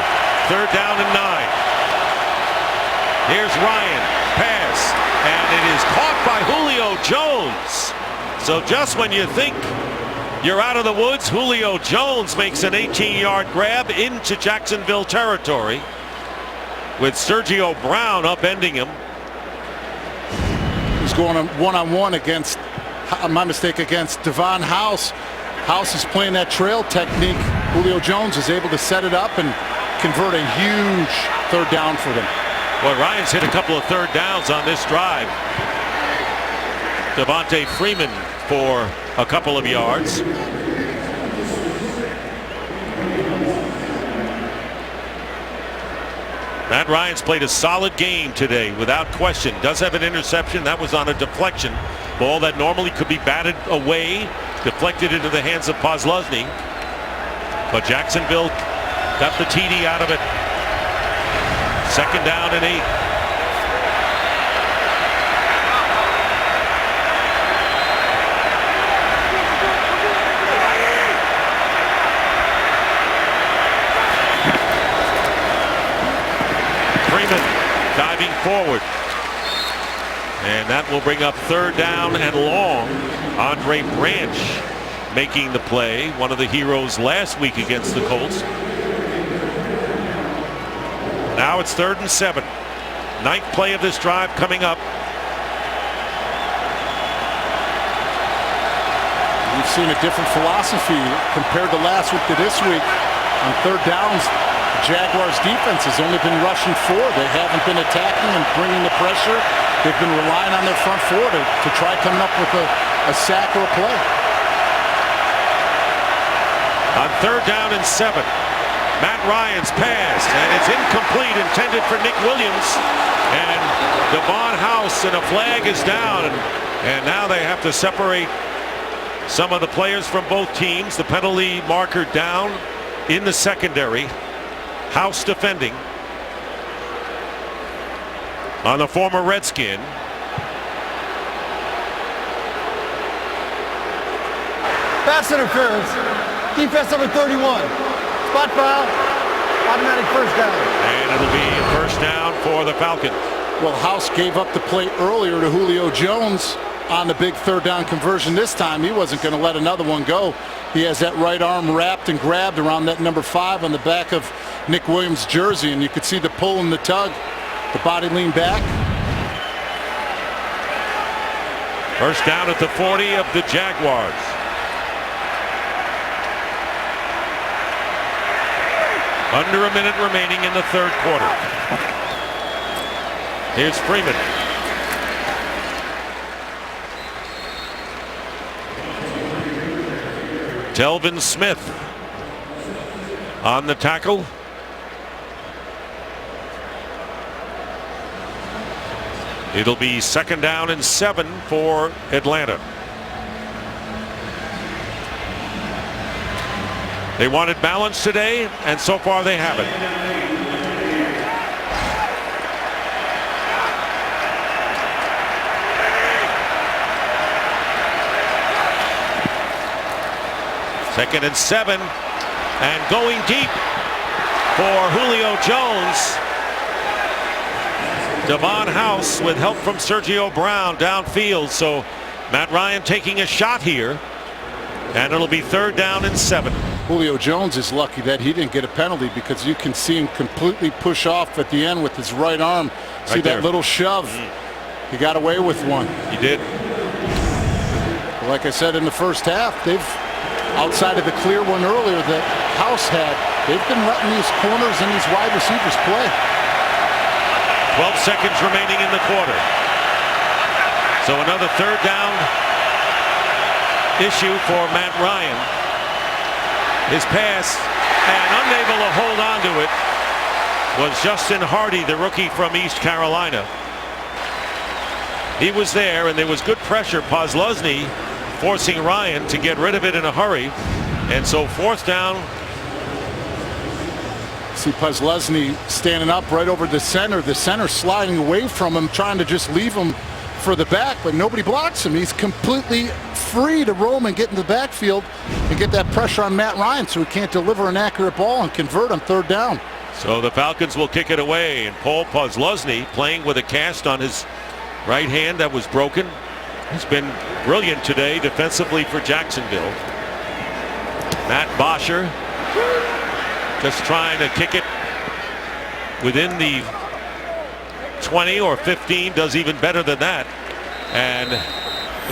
[SPEAKER 1] 3rd down and 9. Here's Ryan, pass, and it is caught by Julio Jones. So just when you think you're out of the woods, Julio Jones makes an 18-yard grab into Jacksonville territory with Sergio Brown upending him.
[SPEAKER 2] He's going one-on-one against, my mistake, against Devon House. House is playing that trail technique Julio Jones is able to set it up and convert a huge third down for them.
[SPEAKER 1] Well, Ryan's hit a couple of third downs on this drive. Devontae Freeman for a couple of yards. Matt Ryan's played a solid game today without question. Does have an interception. That was on a deflection. Ball that normally could be batted away, deflected into the hands of Posluszny. But Jacksonville got the TD out of it. 2nd down and 8. Freeman diving forward. And that will bring up 3rd down and long. Andre Branch making the play, one of the heroes last week against the Colts. Now it's 3rd and 7. 9th play of this drive coming up.
[SPEAKER 2] We've seen a different philosophy compared to last week to this week. On 3rd downs, the Jaguars defense has only been rushing 4. They haven't been attacking and bringing the pressure. They've been relying on their front 4 to try coming up with a sack or a play.
[SPEAKER 1] On 3rd down and 7. Matt Ryan's pass, and it's incomplete, intended for Nick Williams. And Devon House, and a flag is down. And now they have to separate some of the players from both teams. The penalty marker down in the secondary. House defending on the former Redskin.
[SPEAKER 3] Pass interference. Defense number 31. Spot foul. Automatic 1st down.
[SPEAKER 1] And it'll be a 1st down for the Falcons.
[SPEAKER 2] Well, House gave up the play earlier to Julio Jones on the big 3rd down conversion. This time he wasn't going to let another one go. He has that right arm wrapped and grabbed around that number 5 on the back of Nick Williams' jersey, and you could see the pull and the tug. The body leaned back.
[SPEAKER 1] 1st down at the 40 of the Jaguars. Under a minute remaining in the 3rd quarter. Here's Freeman. Telvin Smith on the tackle. It'll be 2nd down and 7 for Atlanta. They wanted balance today, and so far they have it. Second and 7, and going deep for Julio Jones. Devon House with help from Sergio Brown downfield. So Matt Ryan taking a shot here, and it'll be 3rd down and 7.
[SPEAKER 2] Julio Jones is lucky that he didn't get a penalty, because you can see him completely push off at the end with his right arm. See that little shove? He got away with one.
[SPEAKER 1] He did.
[SPEAKER 2] Like I said, in the 1st half, they've, outside of the clear one earlier that House had, they've been letting these corners and these wide receivers play.
[SPEAKER 1] 12 seconds remaining in the quarter. So another 3rd down issue for Matt Ryan. His pass, and unable to hold on to it, was Justin Hardy, the rookie from East Carolina. He was there, and there was good pressure. Posluszny forcing Ryan to get rid of it in a hurry. And so 4th down.
[SPEAKER 2] See Posluszny standing up right over the center sliding away from him, trying to just leave him for the back, but nobody blocks him. He's completely free to roam and get in the backfield and get that pressure on Matt Ryan, so he can't deliver an accurate ball and convert on 3rd down.
[SPEAKER 1] So the Falcons will kick it away, and Paul Posluszny, playing with a cast on his right hand that was broken, has been brilliant today defensively for Jacksonville. Matt Bosher just trying to kick it within the 20 or 15, does even better than that, and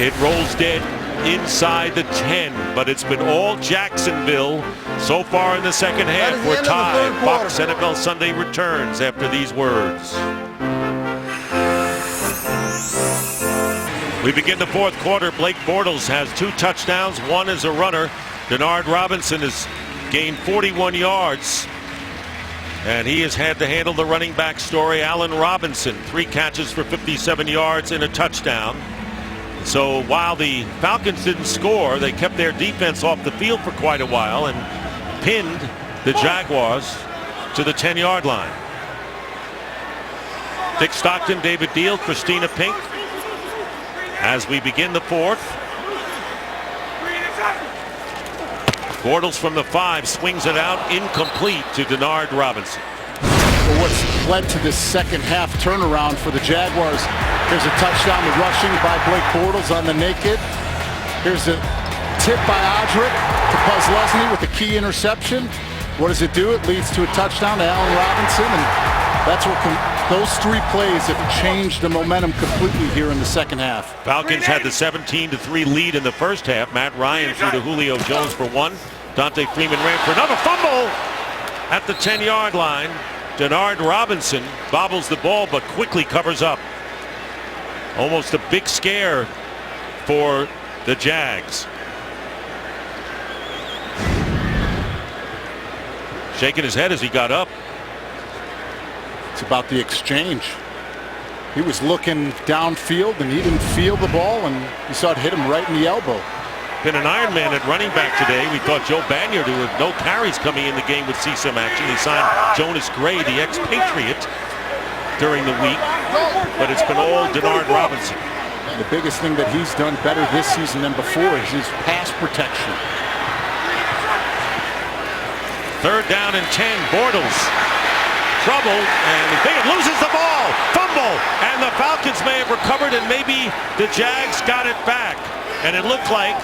[SPEAKER 1] it rolls dead inside the 10, but it's been all Jacksonville so far in the second half. We're tied. Fox NFL Sunday returns after these words. We begin the fourth quarter. Blake Bortles has 2 touchdowns, 1 as a runner. Denard Robinson has gained 41 yards. And he has had to handle the running back story. Allen Robinson, 3 catches for 57 yards and a touchdown. So while the Falcons didn't score, they kept their defense off the field for quite a while and pinned the Jaguars to the 10-yard line. Dick Stockton, David Deal, Christina Pink. As we begin the fourth. Bortles from the 5 swings it out, incomplete to Denard Robinson.
[SPEAKER 2] Well, what's led to this second half turnaround for the Jaguars? Here's a touchdown to rushing by Blake Bortles on the naked. Here's a tip by Odrick to Buzz Leslie with a key interception. What does it do? It leads to a touchdown to Allen Robinson, and that's what those 3 plays have changed the momentum completely here in the second half.
[SPEAKER 1] Falcons had the 17-3 lead in the first half. Matt Ryan threw to Julio Jones for 1. Dante Freeman ran for another fumble at the 10-yard line. Denard Robinson bobbles the ball but quickly covers up. Almost a big scare for the Jags. Shaking his head as he got up.
[SPEAKER 2] It's about the exchange. He was looking downfield and he didn't feel the ball, and you saw it hit him right in the elbow.
[SPEAKER 1] Been an Iron Man at running back today. We thought Joe Banyard, who had no carries coming in the game, would see some action. He signed Jonas Gray, the expatriate, during the week, but it's been all Denard Robinson.
[SPEAKER 2] The biggest thing that he's done better this season than before is his pass protection.
[SPEAKER 1] 3rd down and 10. Bortles. Trouble, and it loses the ball. Fumble, and the Falcons may have recovered, and maybe the Jags got it back. And it looked like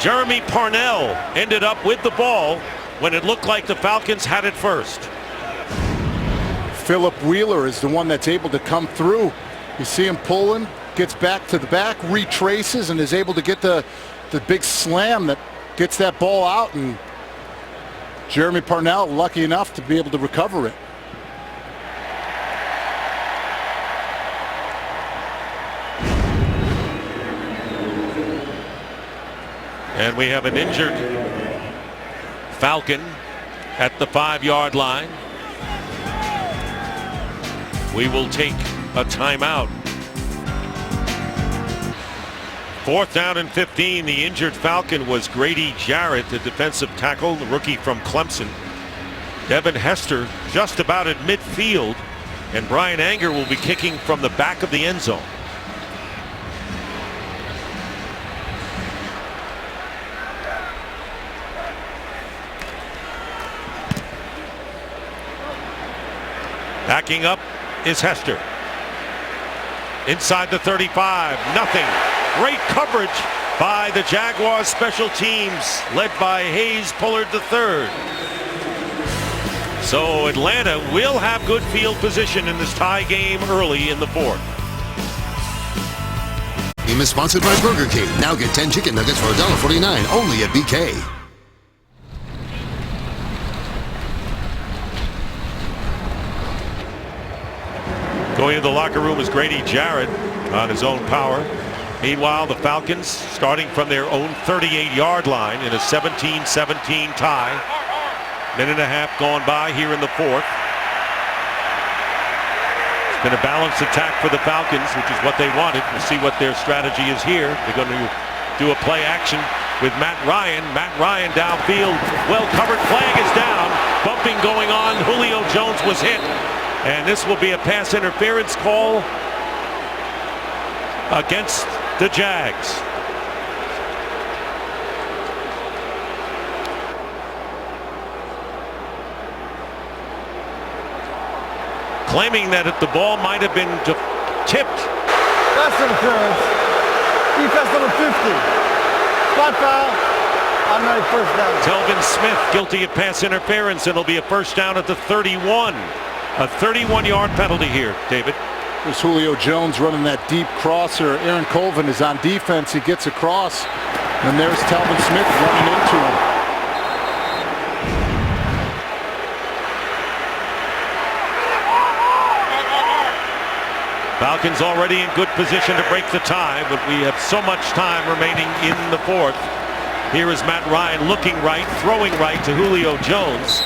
[SPEAKER 1] Jeremy Parnell ended up with the ball when it looked like the Falcons had it first.
[SPEAKER 2] Philip Wheeler is the one that's able to come through. You see him pulling, gets back to the back, retraces, and is able to get the big slam that gets that ball out, and Jeremy Parnell lucky enough to be able to recover it.
[SPEAKER 1] And we have an injured Falcon at the 5-yard line. We will take a timeout. 4th down and 15. The injured Falcon was Grady Jarrett, the defensive tackle, the rookie from Clemson. Devin Hester just about at midfield, and Brian Anger will be kicking from the back of the end zone. Backing up is Hester. Inside the 35, nothing. Great coverage by the Jaguars special teams, led by Hayes Pullard III. So Atlanta will have good field position in this tie game early in the fourth.
[SPEAKER 4] Game is sponsored by Burger King. Now get 10 chicken nuggets for $1.49 only at BK.
[SPEAKER 1] Going into the locker room is Grady Jarrett on his own power. Meanwhile, the Falcons starting from their own 38-yard line in a 17-17 tie. Minute and a half gone by here in the fourth. It's been a balanced attack for the Falcons, which is what they wanted. We'll see what their strategy is here. They're going to do a play action with Matt Ryan. Matt Ryan downfield. Well covered. Flag is down. Bumping going on. Julio Jones was hit. And this will be a pass interference call against the Jags. Claiming that the ball might have been tipped.
[SPEAKER 3] Pass interference. Defense number 50. Spot foul. Automatic first down.
[SPEAKER 1] Telvin Smith guilty of pass interference, and it'll be a first down at the 31. A 31-yard penalty here, David.
[SPEAKER 2] There's Julio Jones running that deep crosser. Aaron Colvin is on defense. He gets across. And there's Talvin Smith running into him.
[SPEAKER 1] Falcons already in good position to break the tie, but we have so much time remaining in the fourth. Here is Matt Ryan looking right, throwing right to Julio Jones,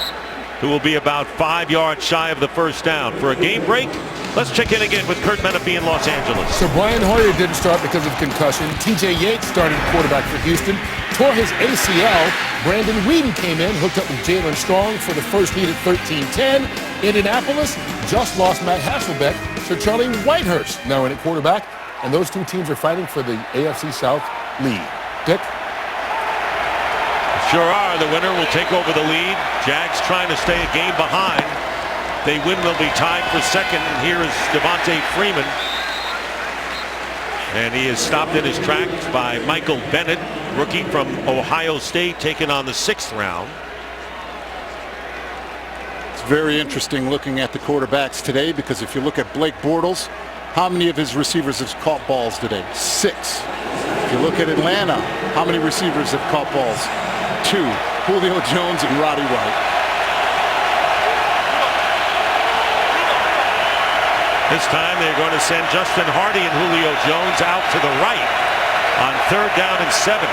[SPEAKER 1] who will be about 5 yards shy of the first down. For a game break, let's check in again with Kurt Menefee in Los Angeles.
[SPEAKER 8] So Brian Hoyer didn't start because of concussion. TJ Yates started quarterback for Houston, tore his ACL. Brandon Whedon came in, hooked up with Jalen Strong for the first heat at 13-10. Indianapolis just lost Matt Hasselbeck, so Charlie Whitehurst now in at quarterback, and those two teams are fighting for the AFC South lead. Dick?
[SPEAKER 1] Sure are. The winner will take over the lead. Jags trying to stay a game behind. They win, they'll be tied for second. And here is Devontae Freeman. And he is stopped in his tracks by Michael Bennett, rookie from Ohio State, taken on the 6th round.
[SPEAKER 2] It's very interesting looking at the quarterbacks today, because if you look at Blake Bortles, how many of his receivers have caught balls today? 6. If you look at Atlanta, how many receivers have caught balls? 2. Julio Jones and Roddy White.
[SPEAKER 1] This time they're going to send Justin Hardy and Julio Jones out to the right on 3rd down and 7.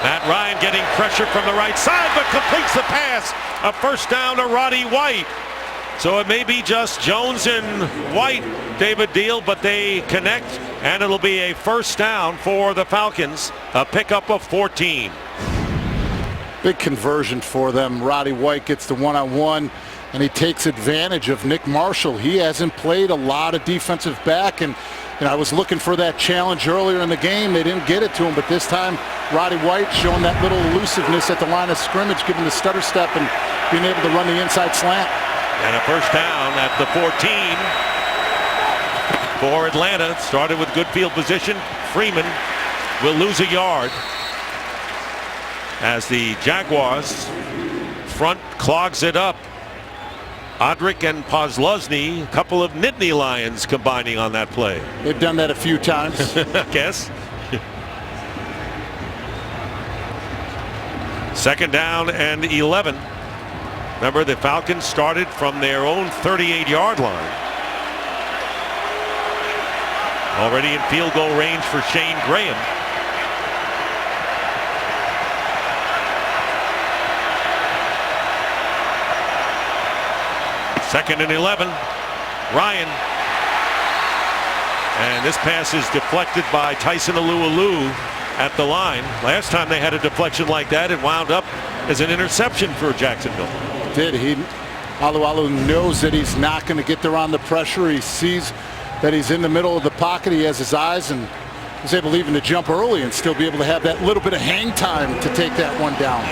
[SPEAKER 1] Matt Ryan getting pressure from the right side, but completes the pass. A first down to Roddy White. So it may be just Jones and White, David Deal, but they connect, and it'll be a first down for the Falcons. A pickup of 14.
[SPEAKER 2] Big conversion for them. Roddy White gets the one-on-one, and he takes advantage of Nick Marshall. He hasn't played a lot of defensive back, and I was looking for that challenge earlier in the game. They didn't get it to him, but this time Roddy White showing that little elusiveness at the line of scrimmage, giving the stutter step and being able to run the inside slant.
[SPEAKER 1] And a first down at the 14 for Atlanta. Started with good field position. Freeman will lose a yard as the Jaguars front clogs it up. Odrick and Posluszny, a couple of Nittany Lions combining on that play.
[SPEAKER 2] They've done that a few times.
[SPEAKER 1] I guess. 2nd down and 11. Remember, the Falcons started from their own 38-yard line. Already in field goal range for Shane Graham. Second and 11. Ryan. And this pass is deflected by Tyson Alualu at the line. Last time they had a deflection like that, it wound up as an interception for Jacksonville.
[SPEAKER 2] Alualu knows that he's not going to get there on the pressure. He sees that he's in the middle of the pocket. He has his eyes, and was able even to jump early and still be able to have that little bit of hang time to take that one down.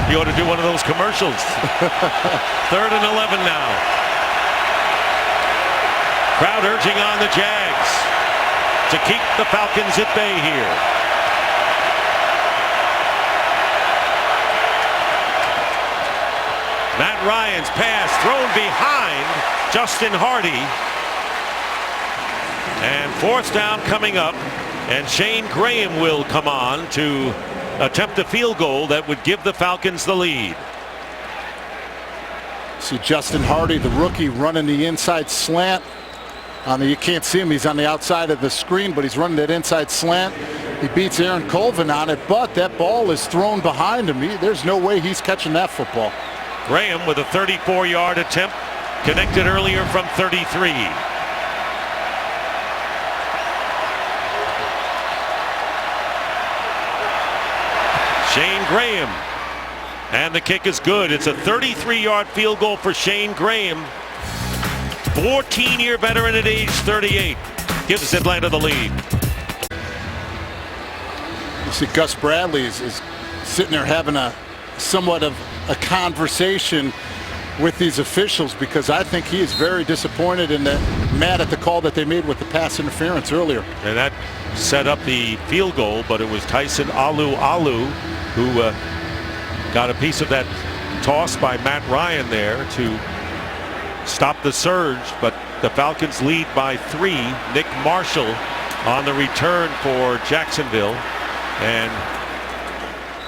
[SPEAKER 1] You ought to do one of those commercials. 3rd and 11 now. Crowd urging on the Jags to keep the Falcons at bay here. Matt Ryan's pass thrown behind Justin Hardy. And 4th down coming up, and Shane Graham will come on to attempt a field goal that would give the Falcons the lead.
[SPEAKER 2] See Justin Hardy, the rookie, running the inside slant. You can't see him, he's on the outside of the screen, but he's running that inside slant. He beats Aaron Colvin on it, but that ball is thrown behind him. There's no way he's catching that football.
[SPEAKER 1] Graham with a 34-yard attempt, connected earlier from 33. Shane Graham, and the kick is good. It's a 33-yard field goal for Shane Graham. 14-year veteran at age 38 gives Atlanta the lead.
[SPEAKER 2] You see Gus Bradley is sitting there having somewhat of a conversation with these officials, because I think he is very disappointed and mad at the call that they made with the pass interference earlier.
[SPEAKER 1] And that set up the field goal, but it was Tyson Alualu who Got a piece of that toss by Matt Ryan there to stop the surge, but the Falcons lead by 3. Nick Marshall on the return for Jacksonville, and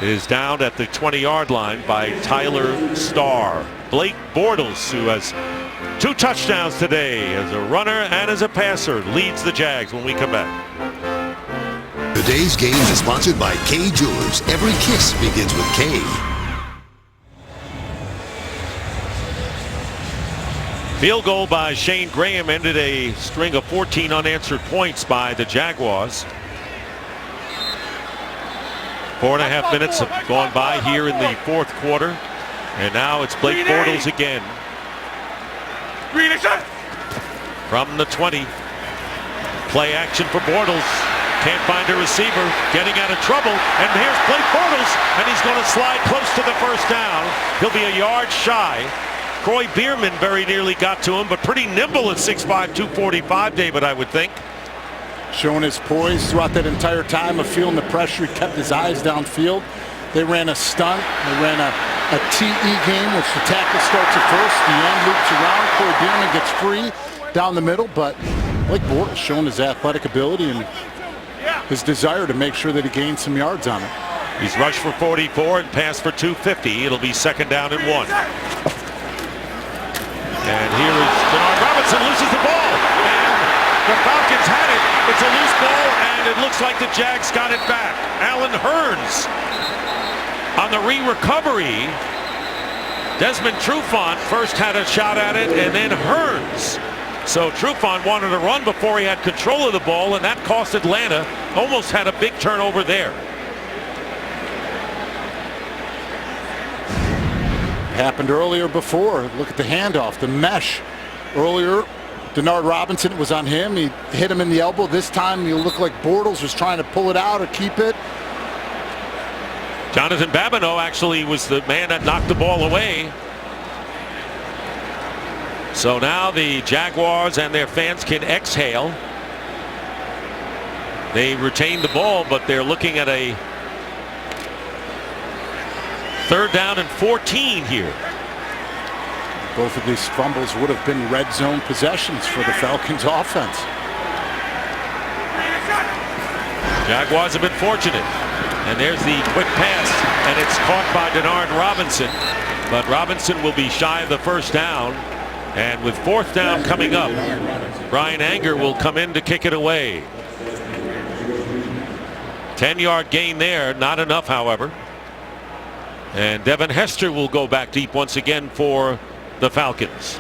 [SPEAKER 1] is down at the 20-yard line by Tyler Starr. Blake Bortles, who has 2 touchdowns today as a runner and as a passer, leads the Jags when we come back.
[SPEAKER 4] Today's game is sponsored by K Jewelers. Every kiss begins with K.
[SPEAKER 1] Field goal by Shane Graham ended a string of 14 unanswered points by the Jaguars. 4.5 minutes have gone by here in the fourth quarter, and now it's Blake Bortles again. From the 20. Play action for Bortles. Can't find a receiver. Getting out of trouble. And here's Blake Bortles, and he's going to slide close to the first down. He'll be a yard shy. Troy Bierman very nearly got to him, but pretty nimble at 6'5", 245, David, I would think.
[SPEAKER 2] Showing his poise throughout that entire time of feeling the pressure. He kept his eyes downfield. They ran a stunt. They ran a TE game, which the tackle starts at first. The end loops around. Troy Bierman gets free down the middle, but Blake Bortles showing his athletic ability and his desire to make sure that he gains some yards on it.
[SPEAKER 1] He's rushed for 44 and passed for 250. It'll be 2nd down and 1. And here is Denard Robinson, loses the ball, and the Falcons had it. It's a loose ball, and it looks like the Jags got it back. Alan Hearns on the recovery. Desmond Trufant first had a shot at it, and then Hearns. So Trufant wanted to run before he had control of the ball, and that cost Atlanta. Almost had a big turnover there.
[SPEAKER 2] Happened earlier before. Look at the handoff, the mesh. Earlier, Denard Robinson, it was on him. He hit him in the elbow. This time, you look like Bortles was trying to pull it out or keep it.
[SPEAKER 1] Jonathan Babineau actually was the man that knocked the ball away. So now the Jaguars and their fans can exhale. They retained the ball, but they're looking at a 3rd down and 14 here.
[SPEAKER 2] Both of these fumbles would have been red zone possessions for the Falcons offense.
[SPEAKER 1] Jaguars have been fortunate. And there's the quick pass, and it's caught by Denard Robinson. But Robinson will be shy of the 1st down. And with 4th down coming up, Brian Anger will come in to kick it away. 10-yard gain there, not enough, however. And Devin Hester will go back deep once again for the Falcons.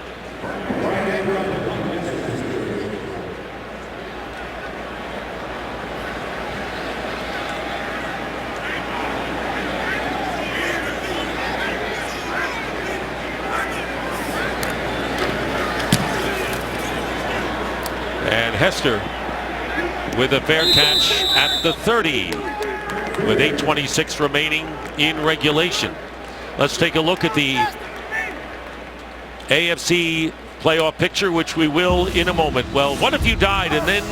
[SPEAKER 1] And Hester with a fair catch at the 30 with 8:26 remaining in regulation. Let's take a look at the AFC playoff picture, which we will in a moment. Well, what if you died and then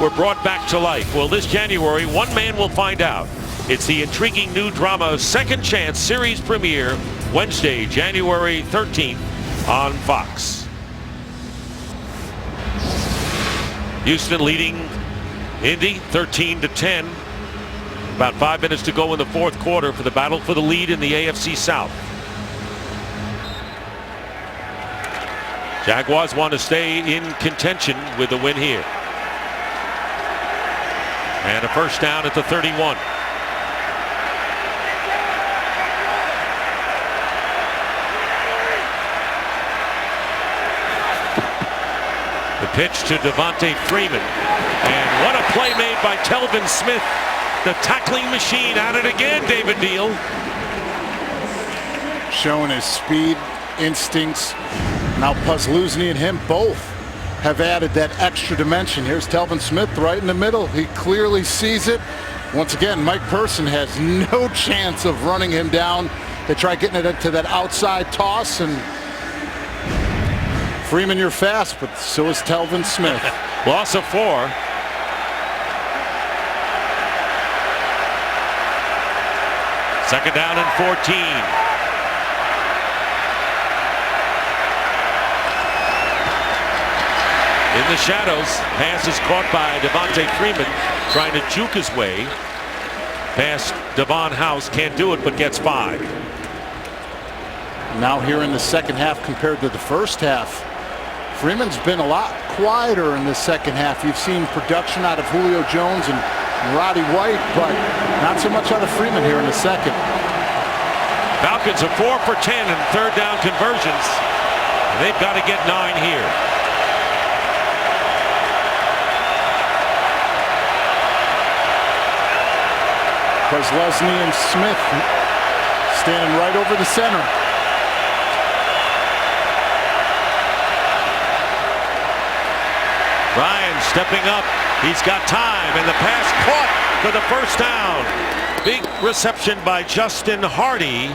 [SPEAKER 1] were brought back to life? Well, this January, one man will find out. It's the intriguing new drama Second Chance series premiere Wednesday, January 13th on Fox. Houston leading Indy 13-10. About 5 minutes to go in the fourth quarter for the battle for the lead in the AFC South. Jaguars want to stay in contention with the win here. And a 1st down at the 31. The pitch to Devontae Freeman. And what a play made by Telvin Smith. The tackling machine at it again, David Deal.
[SPEAKER 2] Showing his speed, instincts. Now Puzzluzny and him both have added that extra dimension. Here's Telvin Smith right in the middle. He clearly sees it. Once again, Mike Person has no chance of running him down. They try getting it into that outside toss, and Freeman, you're fast, but so is Telvin Smith.
[SPEAKER 1] Loss of 4. Second down and 14. In the shadows, pass is caught by Devontae Freeman, trying to juke his way past Devon House. Can't do it, but gets 5.
[SPEAKER 2] Now here in the second half compared to the first half, Freeman's been a lot quieter in the second half. You've seen production out of Julio Jones and Roddy White, but not so much out of Freeman here in the second.
[SPEAKER 1] Falcons are 4 for 10 in third down conversions. They've got to get 9 here.
[SPEAKER 2] Leslie and Smith standing right over the center.
[SPEAKER 1] Ryan stepping up. He's got time, and the pass caught for the first down. Big reception by Justin Hardy,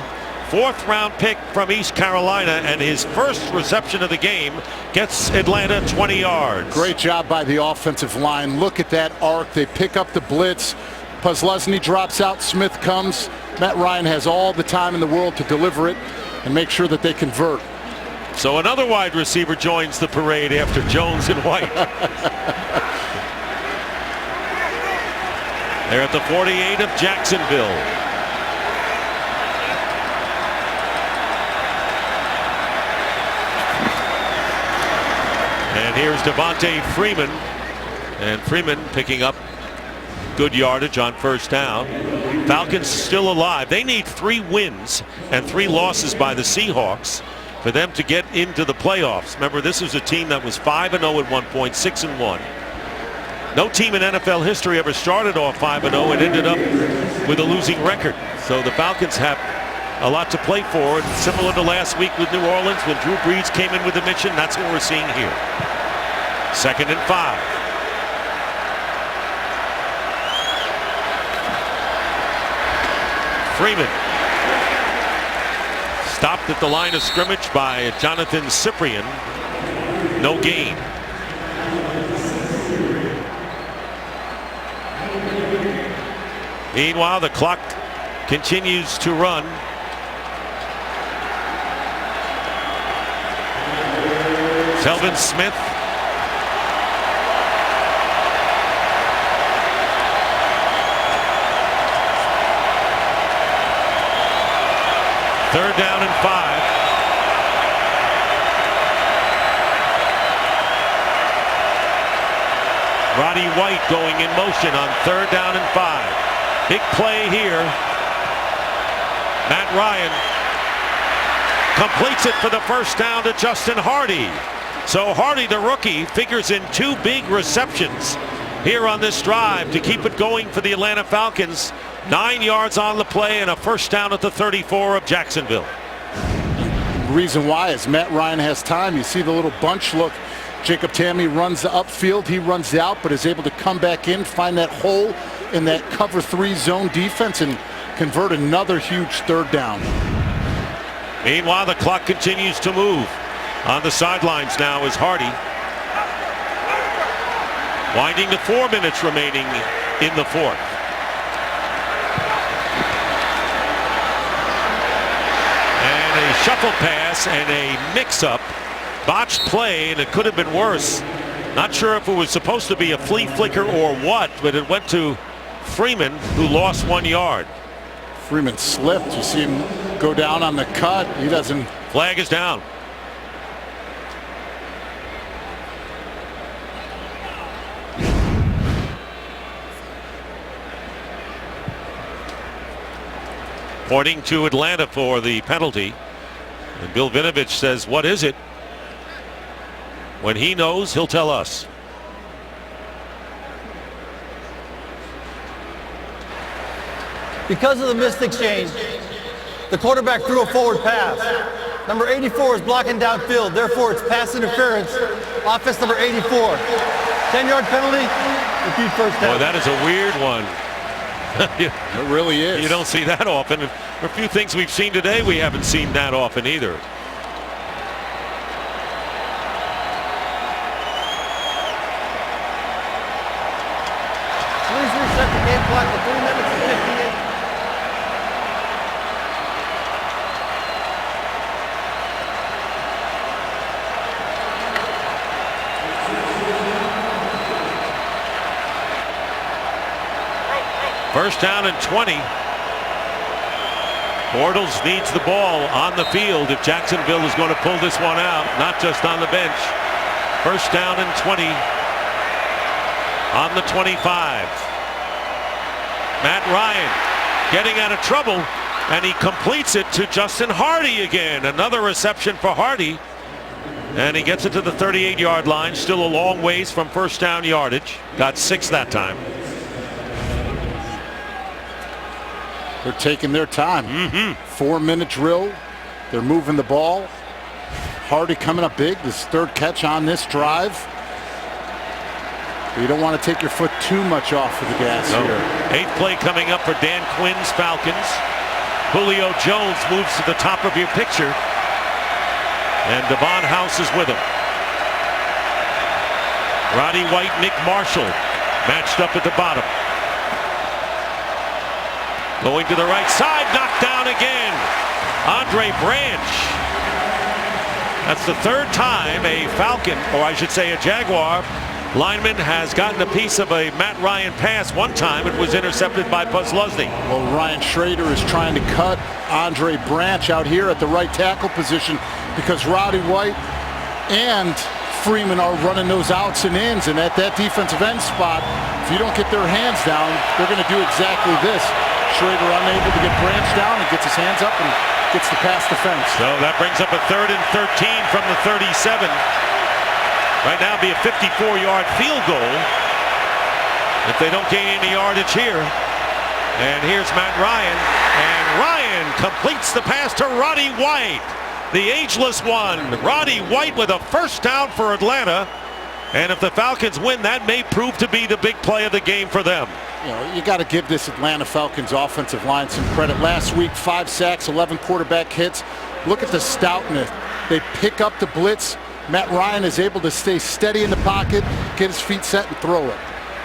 [SPEAKER 1] 4th round pick from East Carolina, and his first reception of the game gets Atlanta 20 yards.
[SPEAKER 2] Great job by the offensive line. Look at that arc. They pick up the blitz. Puslesny drops out, Smith comes. Matt Ryan has all the time in the world to deliver it and make sure that they convert.
[SPEAKER 1] So another wide receiver joins the parade after Jones and White. They're at the 48 of Jacksonville. And here's Devontae Freeman. And Freeman picking up good yardage on first down. Falcons still alive. They need 3 wins and 3 losses by the Seahawks for them to get into the playoffs. Remember, this was a team that was 5-0 at one point, 6-1. No team in NFL history ever started off 5-0 and ended up with a losing record. So the Falcons have a lot to play for. And similar to last week with New Orleans, when Drew Brees came in with the mission, that's what we're seeing here. 2nd and 5. Freeman stopped at the line of scrimmage by Jonathan Cyprien. No gain. Meanwhile, the clock continues to run. Telvin Smith. Third down and 5. Roddy White going in motion on 3rd down and 5. Big play here. Matt Ryan completes it for the first down to Justin Hardy. So Hardy, the rookie, figures in 2 big receptions here on this drive to keep it going for the Atlanta Falcons. 9 yards on the play and a first down at the 34 of Jacksonville.
[SPEAKER 2] The reason why is Matt Ryan has time. You see the little bunch look. Jacob Tamme runs the upfield. He runs out, but is able to come back in, find that hole in that cover 3 zone defense, and convert another huge 3rd down.
[SPEAKER 1] Meanwhile, the clock continues to move. On the sidelines now is Hardy. Winding to 4 minutes remaining in the 4th. A shuffle pass and a mix-up, botched play, and it could have been worse. Not sure if it was supposed to be a flea flicker or what, but it went to Freeman, who lost 1 yard.
[SPEAKER 2] Freeman slipped. You see him go down on the cut. He doesn't.
[SPEAKER 1] Flag is down. Pointing to Atlanta for the penalty. And Bill Vinovich says, what is it? When he knows, he'll tell us.
[SPEAKER 3] Because of the missed exchange, the quarterback threw a forward pass. Number 84 is blocking downfield. Therefore, it's pass interference. Offense number 84. 10-yard penalty. Repeat first down.
[SPEAKER 1] Boy, that is a weird one.
[SPEAKER 2] It really is.
[SPEAKER 1] You don't see that often. A few things we've seen today we haven't seen that often either.
[SPEAKER 3] Please reset the game clock to 3 minutes and 58.
[SPEAKER 1] First down and 20. Bortles needs the ball on the field if Jacksonville is going to pull this one out, not just on the bench. First down and 20 on the 25. Matt Ryan getting out of trouble, and he completes it to Justin Hardy again. Another reception for Hardy, and he gets it to the 38-yard line. Still a long ways from first down yardage. Got 6 that time.
[SPEAKER 2] They're taking their time. 4-minute drill. They're moving the ball. Hardy coming up big. This third catch on this drive. But you don't want to take your foot too much off of the gas here.
[SPEAKER 1] 8th play coming up for Dan Quinn's Falcons. Julio Jones moves to the top of your picture, and Devon House is with him. Roddy White, Nick Marshall matched up at the bottom. Going to the right side, knocked down again. Andre Branch. That's the third time a Falcon, or I should say a Jaguar, lineman has gotten a piece of a Matt Ryan pass. One time it was intercepted by Buzz Lusney.
[SPEAKER 2] Well, Ryan Schrader is trying to cut Andre Branch out here at the right tackle position because Roddy White and Freeman are running those outs and ins, and at that defensive end spot, if you don't get their hands down, they're going to do exactly this. Schrader unable to get Branch down and gets his hands up and gets the pass defense.
[SPEAKER 1] So that brings up a 3rd and 13 from the 37. Right now it'd be a 54-yard field goal if they don't gain any yardage here. And here's Matt Ryan, and Ryan completes the pass to Roddy White, the ageless one. Roddy White with a first down for Atlanta, and if the Falcons win, that may prove to be the big play of the game for them.
[SPEAKER 2] You know, you got to give this Atlanta Falcons offensive line some credit. Last week, 5 sacks, 11 quarterback hits. Look at the stoutness. They pick up the blitz. Matt Ryan is able to stay steady in the pocket, get his feet set, and throw it.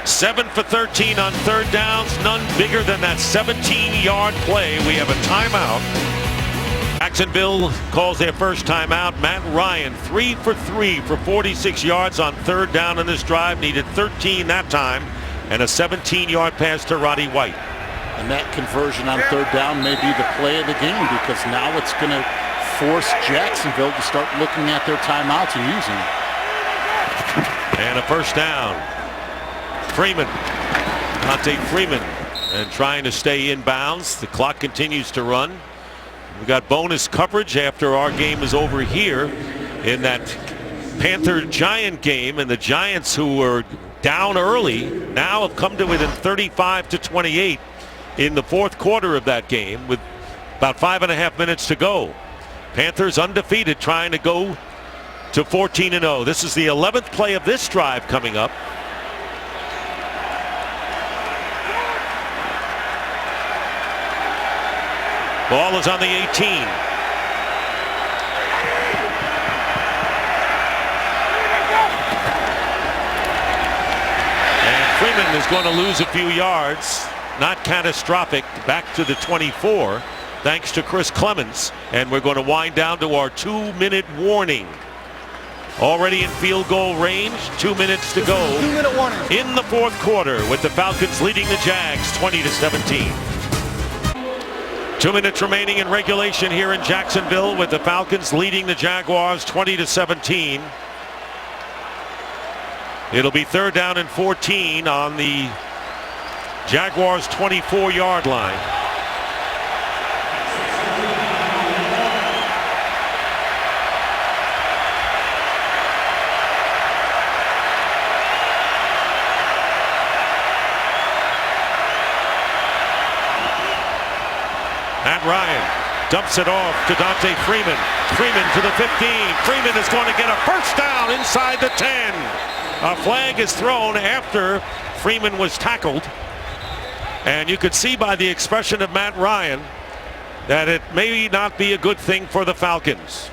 [SPEAKER 1] 7 for 13 on third downs. None bigger than that 17-yard play. We have a timeout. Jacksonville calls their first timeout. Matt Ryan, 3 for 3 for 46 yards on third down in this drive. Needed 13 that time, and a 17-yard pass to Roddy White.
[SPEAKER 2] And that conversion on third down may be the play of the game, because now it's going to force Jacksonville to start looking at their timeouts and using them.
[SPEAKER 1] And a first down. Freeman, Dante Freeman, and trying to stay in bounds. The clock continues to run. We got bonus coverage after our game is over here in that Panther-Giant game, and the Giants, who were down early, now have come to within 35-28 in the fourth quarter of that game with about 5.5 minutes to go. Panthers undefeated, trying to go to 14-0. This is the 11th play of this drive coming up. Ball is on the 18. And Freeman is going to lose a few yards. Not catastrophic. Back to the 24. Thanks to Chris Clemens. And we're going to wind down to our 2-minute warning. Already in field goal range. 2 minutes to go
[SPEAKER 3] 2-minute warning
[SPEAKER 1] in the fourth quarter, with the Falcons leading the Jags 20-17. 2 minutes remaining in regulation here in Jacksonville, with the Falcons leading the Jaguars 20-17. It'll be third down and 14 on the Jaguars' 24-yard line. Matt Ryan dumps it off to Dante Freeman. Freeman to the 15. Freeman is going to get a first down inside the 10. A flag is thrown after Freeman was tackled. And you could see by the expression of Matt Ryan that it may not be a good thing for the Falcons.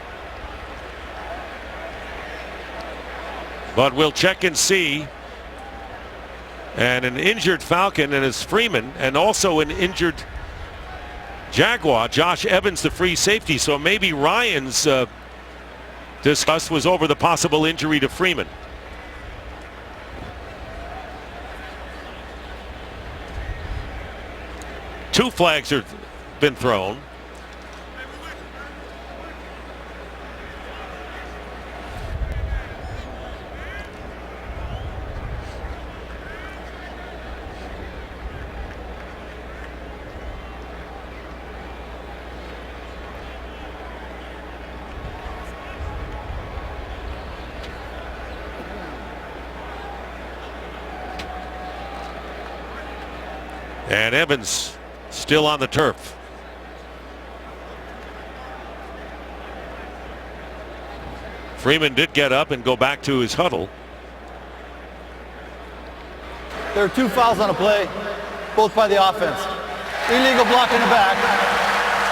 [SPEAKER 1] But we'll check and see. And an injured Falcon, and it's Freeman, and also an injured Jaguar, Josh Evans, the free safety. So maybe Ryan's discuss was over the possible injury to Freeman. 2 flags have been thrown. And Evans still on the turf. Freeman did get up and go back to his huddle.
[SPEAKER 3] There are 2 fouls on a play, both by the offense. Illegal block in the back,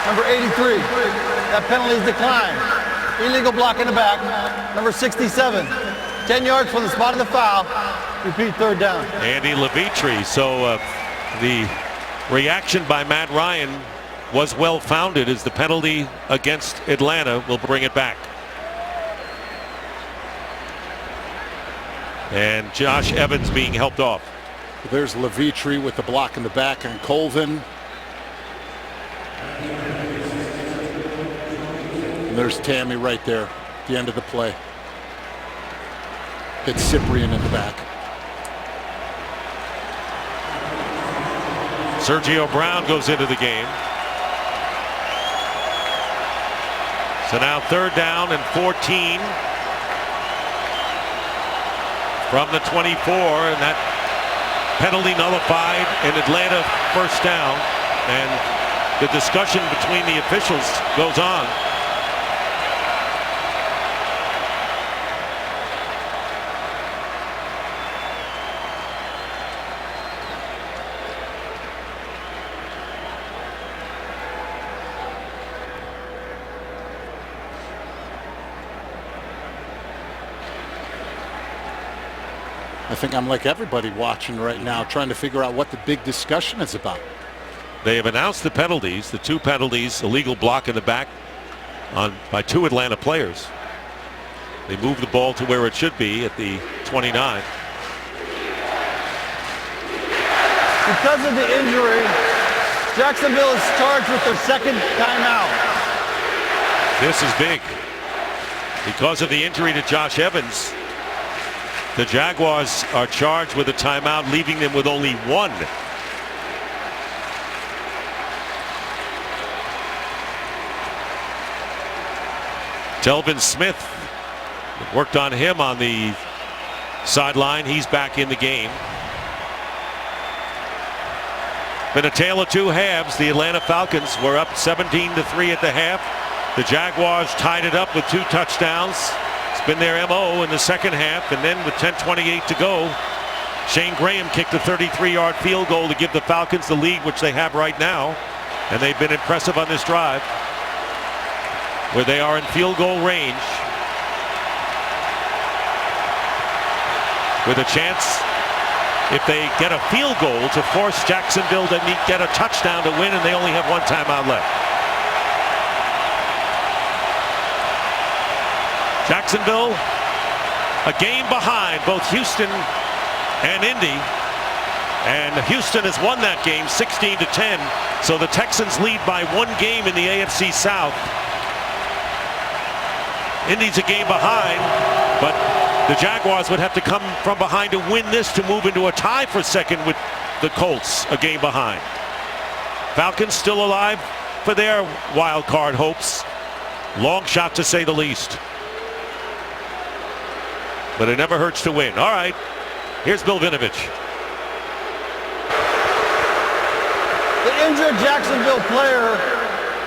[SPEAKER 3] number 83. That penalty is declined. Illegal block in the back, number 67. 10 yards from the spot of the foul. Repeat, 3rd down.
[SPEAKER 1] Andy Levitri. So the reaction by Matt Ryan was well founded, as the penalty against Atlanta will bring it back. And Josh Evans being helped off.
[SPEAKER 2] There's Levitri with the block in the back on Colvin. And there's Tammy right there at the end of the play. Hit Cyprian in the back.
[SPEAKER 1] Sergio Brown goes into the game. So now 3rd down and 14 from the 24, and that penalty nullified in Atlanta, 1st down, and the discussion between the officials goes on.
[SPEAKER 2] I think I'm like everybody watching right now, trying to figure out what the big discussion is about.
[SPEAKER 1] They have announced the penalties, the 2 penalties, illegal block in the back by 2 Atlanta players. They move the ball to where it should be at the 29.
[SPEAKER 3] Because of the injury, Jacksonville is charged with their 2nd timeout.
[SPEAKER 1] This is big. Because of the injury to Josh Evans, the Jaguars are charged with a timeout, leaving them with only 1. Delvin Smith worked on him on the sideline. He's back in the game. Been a tale of 2 halves. The Atlanta Falcons were up 17-3 at the half. The Jaguars tied it up with 2 touchdowns. It's been their MO in the 2nd half, and then with 10:28 to go, Shane Graham kicked a 33-yard field goal to give the Falcons the lead, which they have right now, and they've been impressive on this drive, where they are in field goal range, with a chance, if they get a field goal, to force Jacksonville to get a touchdown to win, and they only have 1 timeout left. Jacksonville, a game behind both Houston and Indy, and Houston has won that game 16-10. So the Texans lead by 1 game in the AFC South. Indy's a game behind, but the Jaguars would have to come from behind to win this to move into a tie for 2nd with the Colts, a game behind. Falcons still alive for their wild card hopes. Long shot, to say the least. But it never hurts to win. All right, here's Bill Vinovich.
[SPEAKER 3] The injured Jacksonville player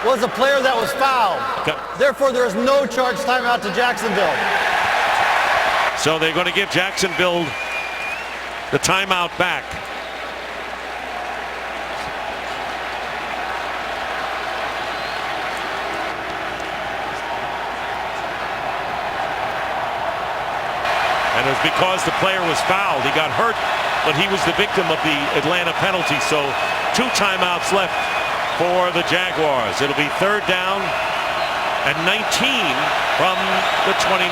[SPEAKER 3] was a player that was fouled.
[SPEAKER 1] Okay.
[SPEAKER 3] Therefore, there is no charge timeout to Jacksonville.
[SPEAKER 1] So they're going to give Jacksonville the timeout back. And it was because the player was fouled. He got hurt, but he was the victim of the Atlanta penalty. So 2 timeouts left for the Jaguars. It'll be 3rd down and 19 from the 29.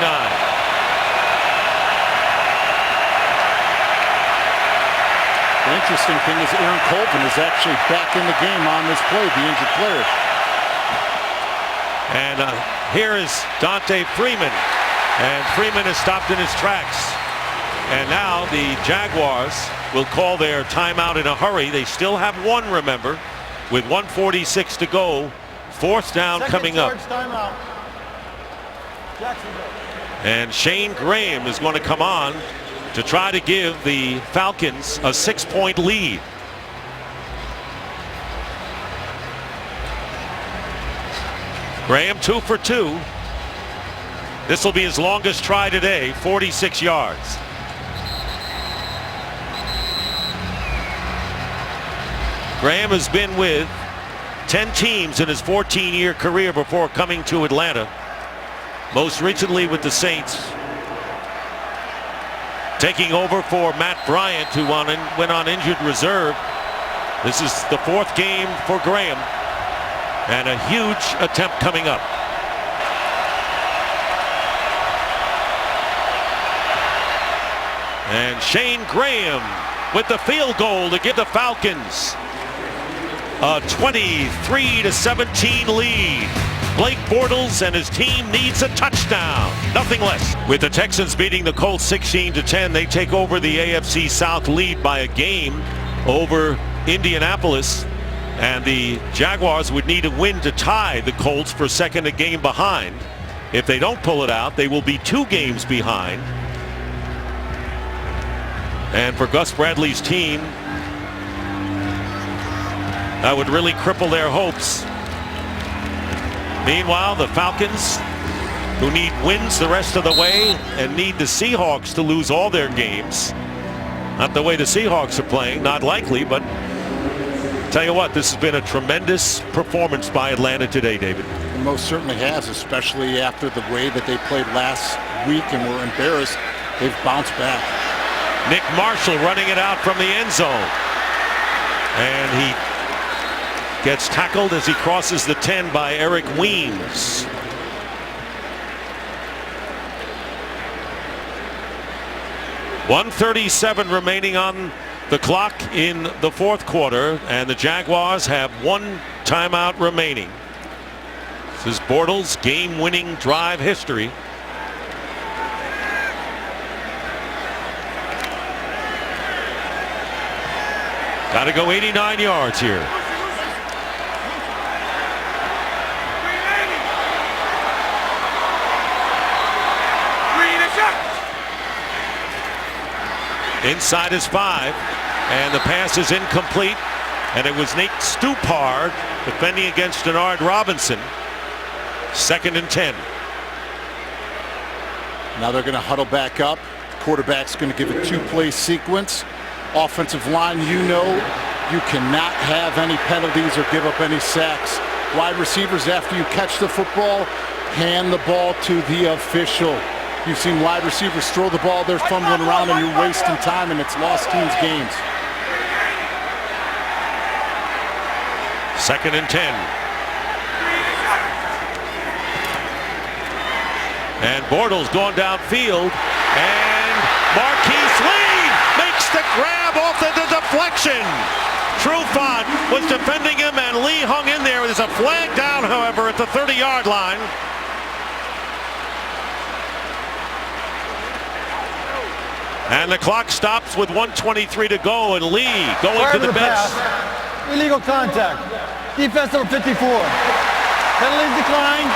[SPEAKER 2] interesting thing is Aaron Colvin is actually back in the game on this play, the injured player.
[SPEAKER 1] And here is Dante Freeman. And Freeman is stopped in his tracks. And now the Jaguars will call their timeout in a hurry. They still have one, remember, with 1:46 to go. Fourth down coming up.
[SPEAKER 3] Timeout. Jacksonville.
[SPEAKER 1] And Shane Graham is going to come on to try to give the Falcons a 6-point lead. Graham 2 for 2. This will be his longest try today, 46 yards. Graham has been with 10 teams in his 14-year career before coming to Atlanta. Most recently with the Saints. Taking over for Matt Bryant, who went on injured reserve. This is the fourth game for Graham. And a huge attempt coming up. And Shane Graham with the field goal to give the Falcons a 23-17 lead. Blake Bortles and his team needs a touchdown, nothing less. With the Texans beating the Colts 16-10, they take over the AFC South lead by a game over Indianapolis. And the Jaguars would need a win to tie the Colts for second, a game behind. If they don't pull it out, they will be 2 games behind. And for Gus Bradley's team, that would really cripple their hopes. Meanwhile, the Falcons, who need wins the rest of the way and need the Seahawks to lose all their games. Not the way the Seahawks are playing, not likely, but tell you what, this has been a tremendous performance by Atlanta today, David.
[SPEAKER 2] It most certainly has, especially after the way that they played last week and were embarrassed. They've bounced back.
[SPEAKER 1] Nick Marshall running it out from the end zone. And he gets tackled as he crosses the 10 by Eric Weems. .137 remaining on the clock in the fourth quarter, and the Jaguars have 1 timeout remaining. This is Bortles' game-winning drive history. Got to go 89 yards here. Inside his 5, and the pass is incomplete, and it was Nate Stupar defending against Denard Robinson. 2nd and 10.
[SPEAKER 2] Now they're going to huddle back up. Quarterback's going to give a 2-play sequence. Offensive line, you know, you cannot have any penalties or give up any sacks. Wide receivers, after you catch the football, hand the ball to the official. You've seen wide receivers throw the ball, they're fumbling around, and you're wasting time, and it's lost teams games.
[SPEAKER 1] 2nd and 10. And Bortles going downfield, and Marquise Lee makes the grab off the deflection. Trufant was defending him, and Lee hung in there. There's a flag down, however, at the 30-yard line. And the clock stops with 1:23 to go, and Lee going to the bench.
[SPEAKER 3] Illegal contact. Defense number 54. Penalties declined.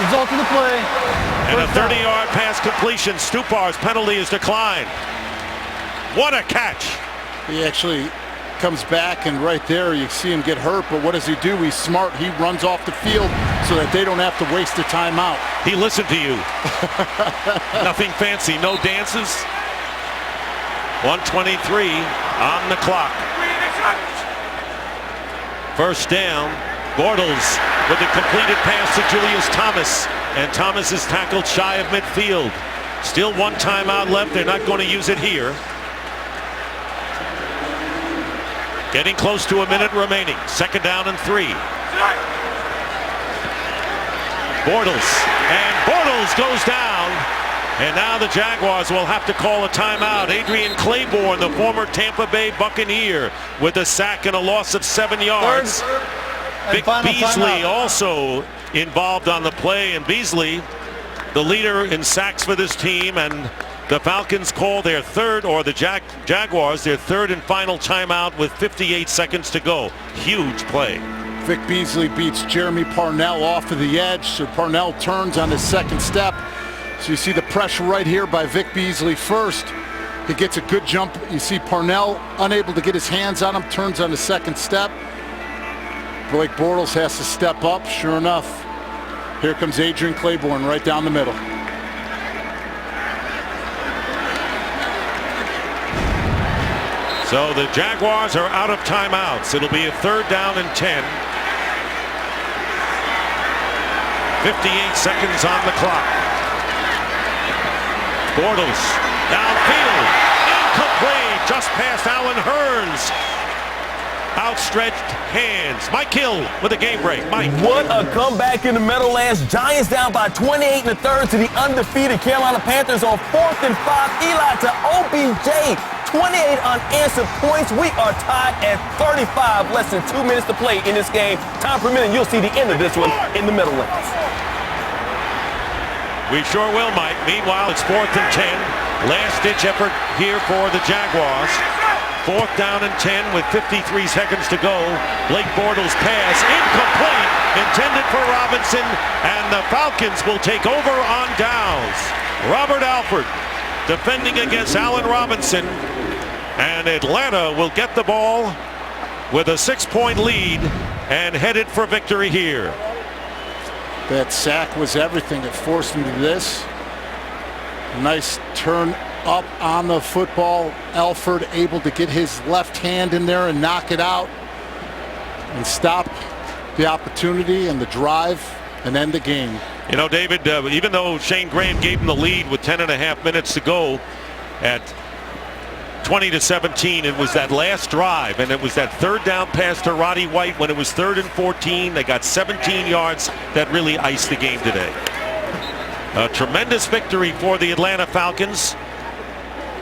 [SPEAKER 3] Result of the play.
[SPEAKER 1] And a 30-yard pass completion. Stupar's penalty is declined. What a catch.
[SPEAKER 2] He actually comes back, and right there you see him get hurt, but what does he do? He's smart. He runs off the field so that they don't have to waste a timeout.
[SPEAKER 1] He listened to you. Nothing fancy, no dances. 1:23 on the clock. First down. Bortles with a completed pass to Julius Thomas, and Thomas is tackled shy of midfield. Still 1 timeout left. They're not going to use it here. Getting close to a minute remaining. 2nd down and 3. Bortles, and Bortles goes down And now the Jaguars will have to call a timeout. Adrian Claiborne, the former Tampa Bay Buccaneer, with a sack and a loss of 7 yards. Vic Beasley also involved on the play, and Beasley, the leader in sacks for this team, and the Falcons call their third, or the Jaguars, their third and final timeout with 58 seconds to go. Huge play.
[SPEAKER 2] Vic Beasley beats Jeremy Parnell off of the edge, so Parnell turns on his second step. So you see the pressure right here by Vic Beasley first. He gets a good jump. You see Parnell unable to get his hands on him, turns on the second step. Blake Bortles has to step up. Sure enough, here comes Adrian Claiborne right down the middle.
[SPEAKER 1] So the Jaguars are out of timeouts. It'll be a 3rd down and 10. 58 seconds on the clock. Bortles downfield, incomplete, just past Allen Hurns. Outstretched hands. Mike Hill with a game break. Mike.
[SPEAKER 6] What a comeback in the Meadowlands. Giants down by 28 in the third to the undefeated Carolina Panthers on 4th and 5. Eli to OBJ. 28 unanswered points. We are tied at 35. Less than 2 minutes to play in this game. Time permitting, you'll see the end of this one in the Meadowlands.
[SPEAKER 1] We sure will, Mike. Meanwhile, it's 4th and 10. Last-ditch effort here for the Jaguars. 4th down and 10 with 53 seconds to go. Blake Bortles pass incomplete, intended for Robinson, and the Falcons will take over on downs. Robert Alford defending against Allen Robinson, and Atlanta will get the ball with a 6-point lead and headed for victory here.
[SPEAKER 2] That sack was everything. It forced him to this. Nice turn up on the football. Alford able to get his left hand in there and knock it out and stop the opportunity and the drive and end the game.
[SPEAKER 1] You know, David, even though Shane Graham gave him the lead with 10.5 minutes to go at 20-17, it was that last drive, and it was that 3rd down pass to Roddy White when it was 3rd and 14. They got 17 yards that really iced the game today. A tremendous victory for the Atlanta Falcons,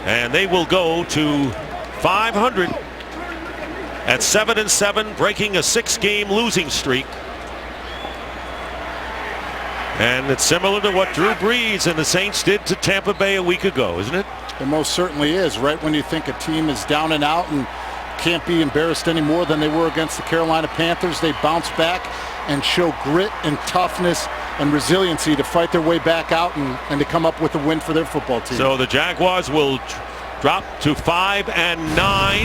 [SPEAKER 1] and they will go to 500 at 7-7, breaking a 6-game losing streak. And it's similar to what Drew Brees and the Saints did to Tampa Bay a week ago, isn't it?
[SPEAKER 2] It most certainly is. Right when you think a team is down and out and can't be embarrassed any more than they were against the Carolina Panthers, they bounce back and show grit and toughness and resiliency to fight their way back out and to come up with a win for their football team.
[SPEAKER 1] So the Jaguars will drop to 5-9.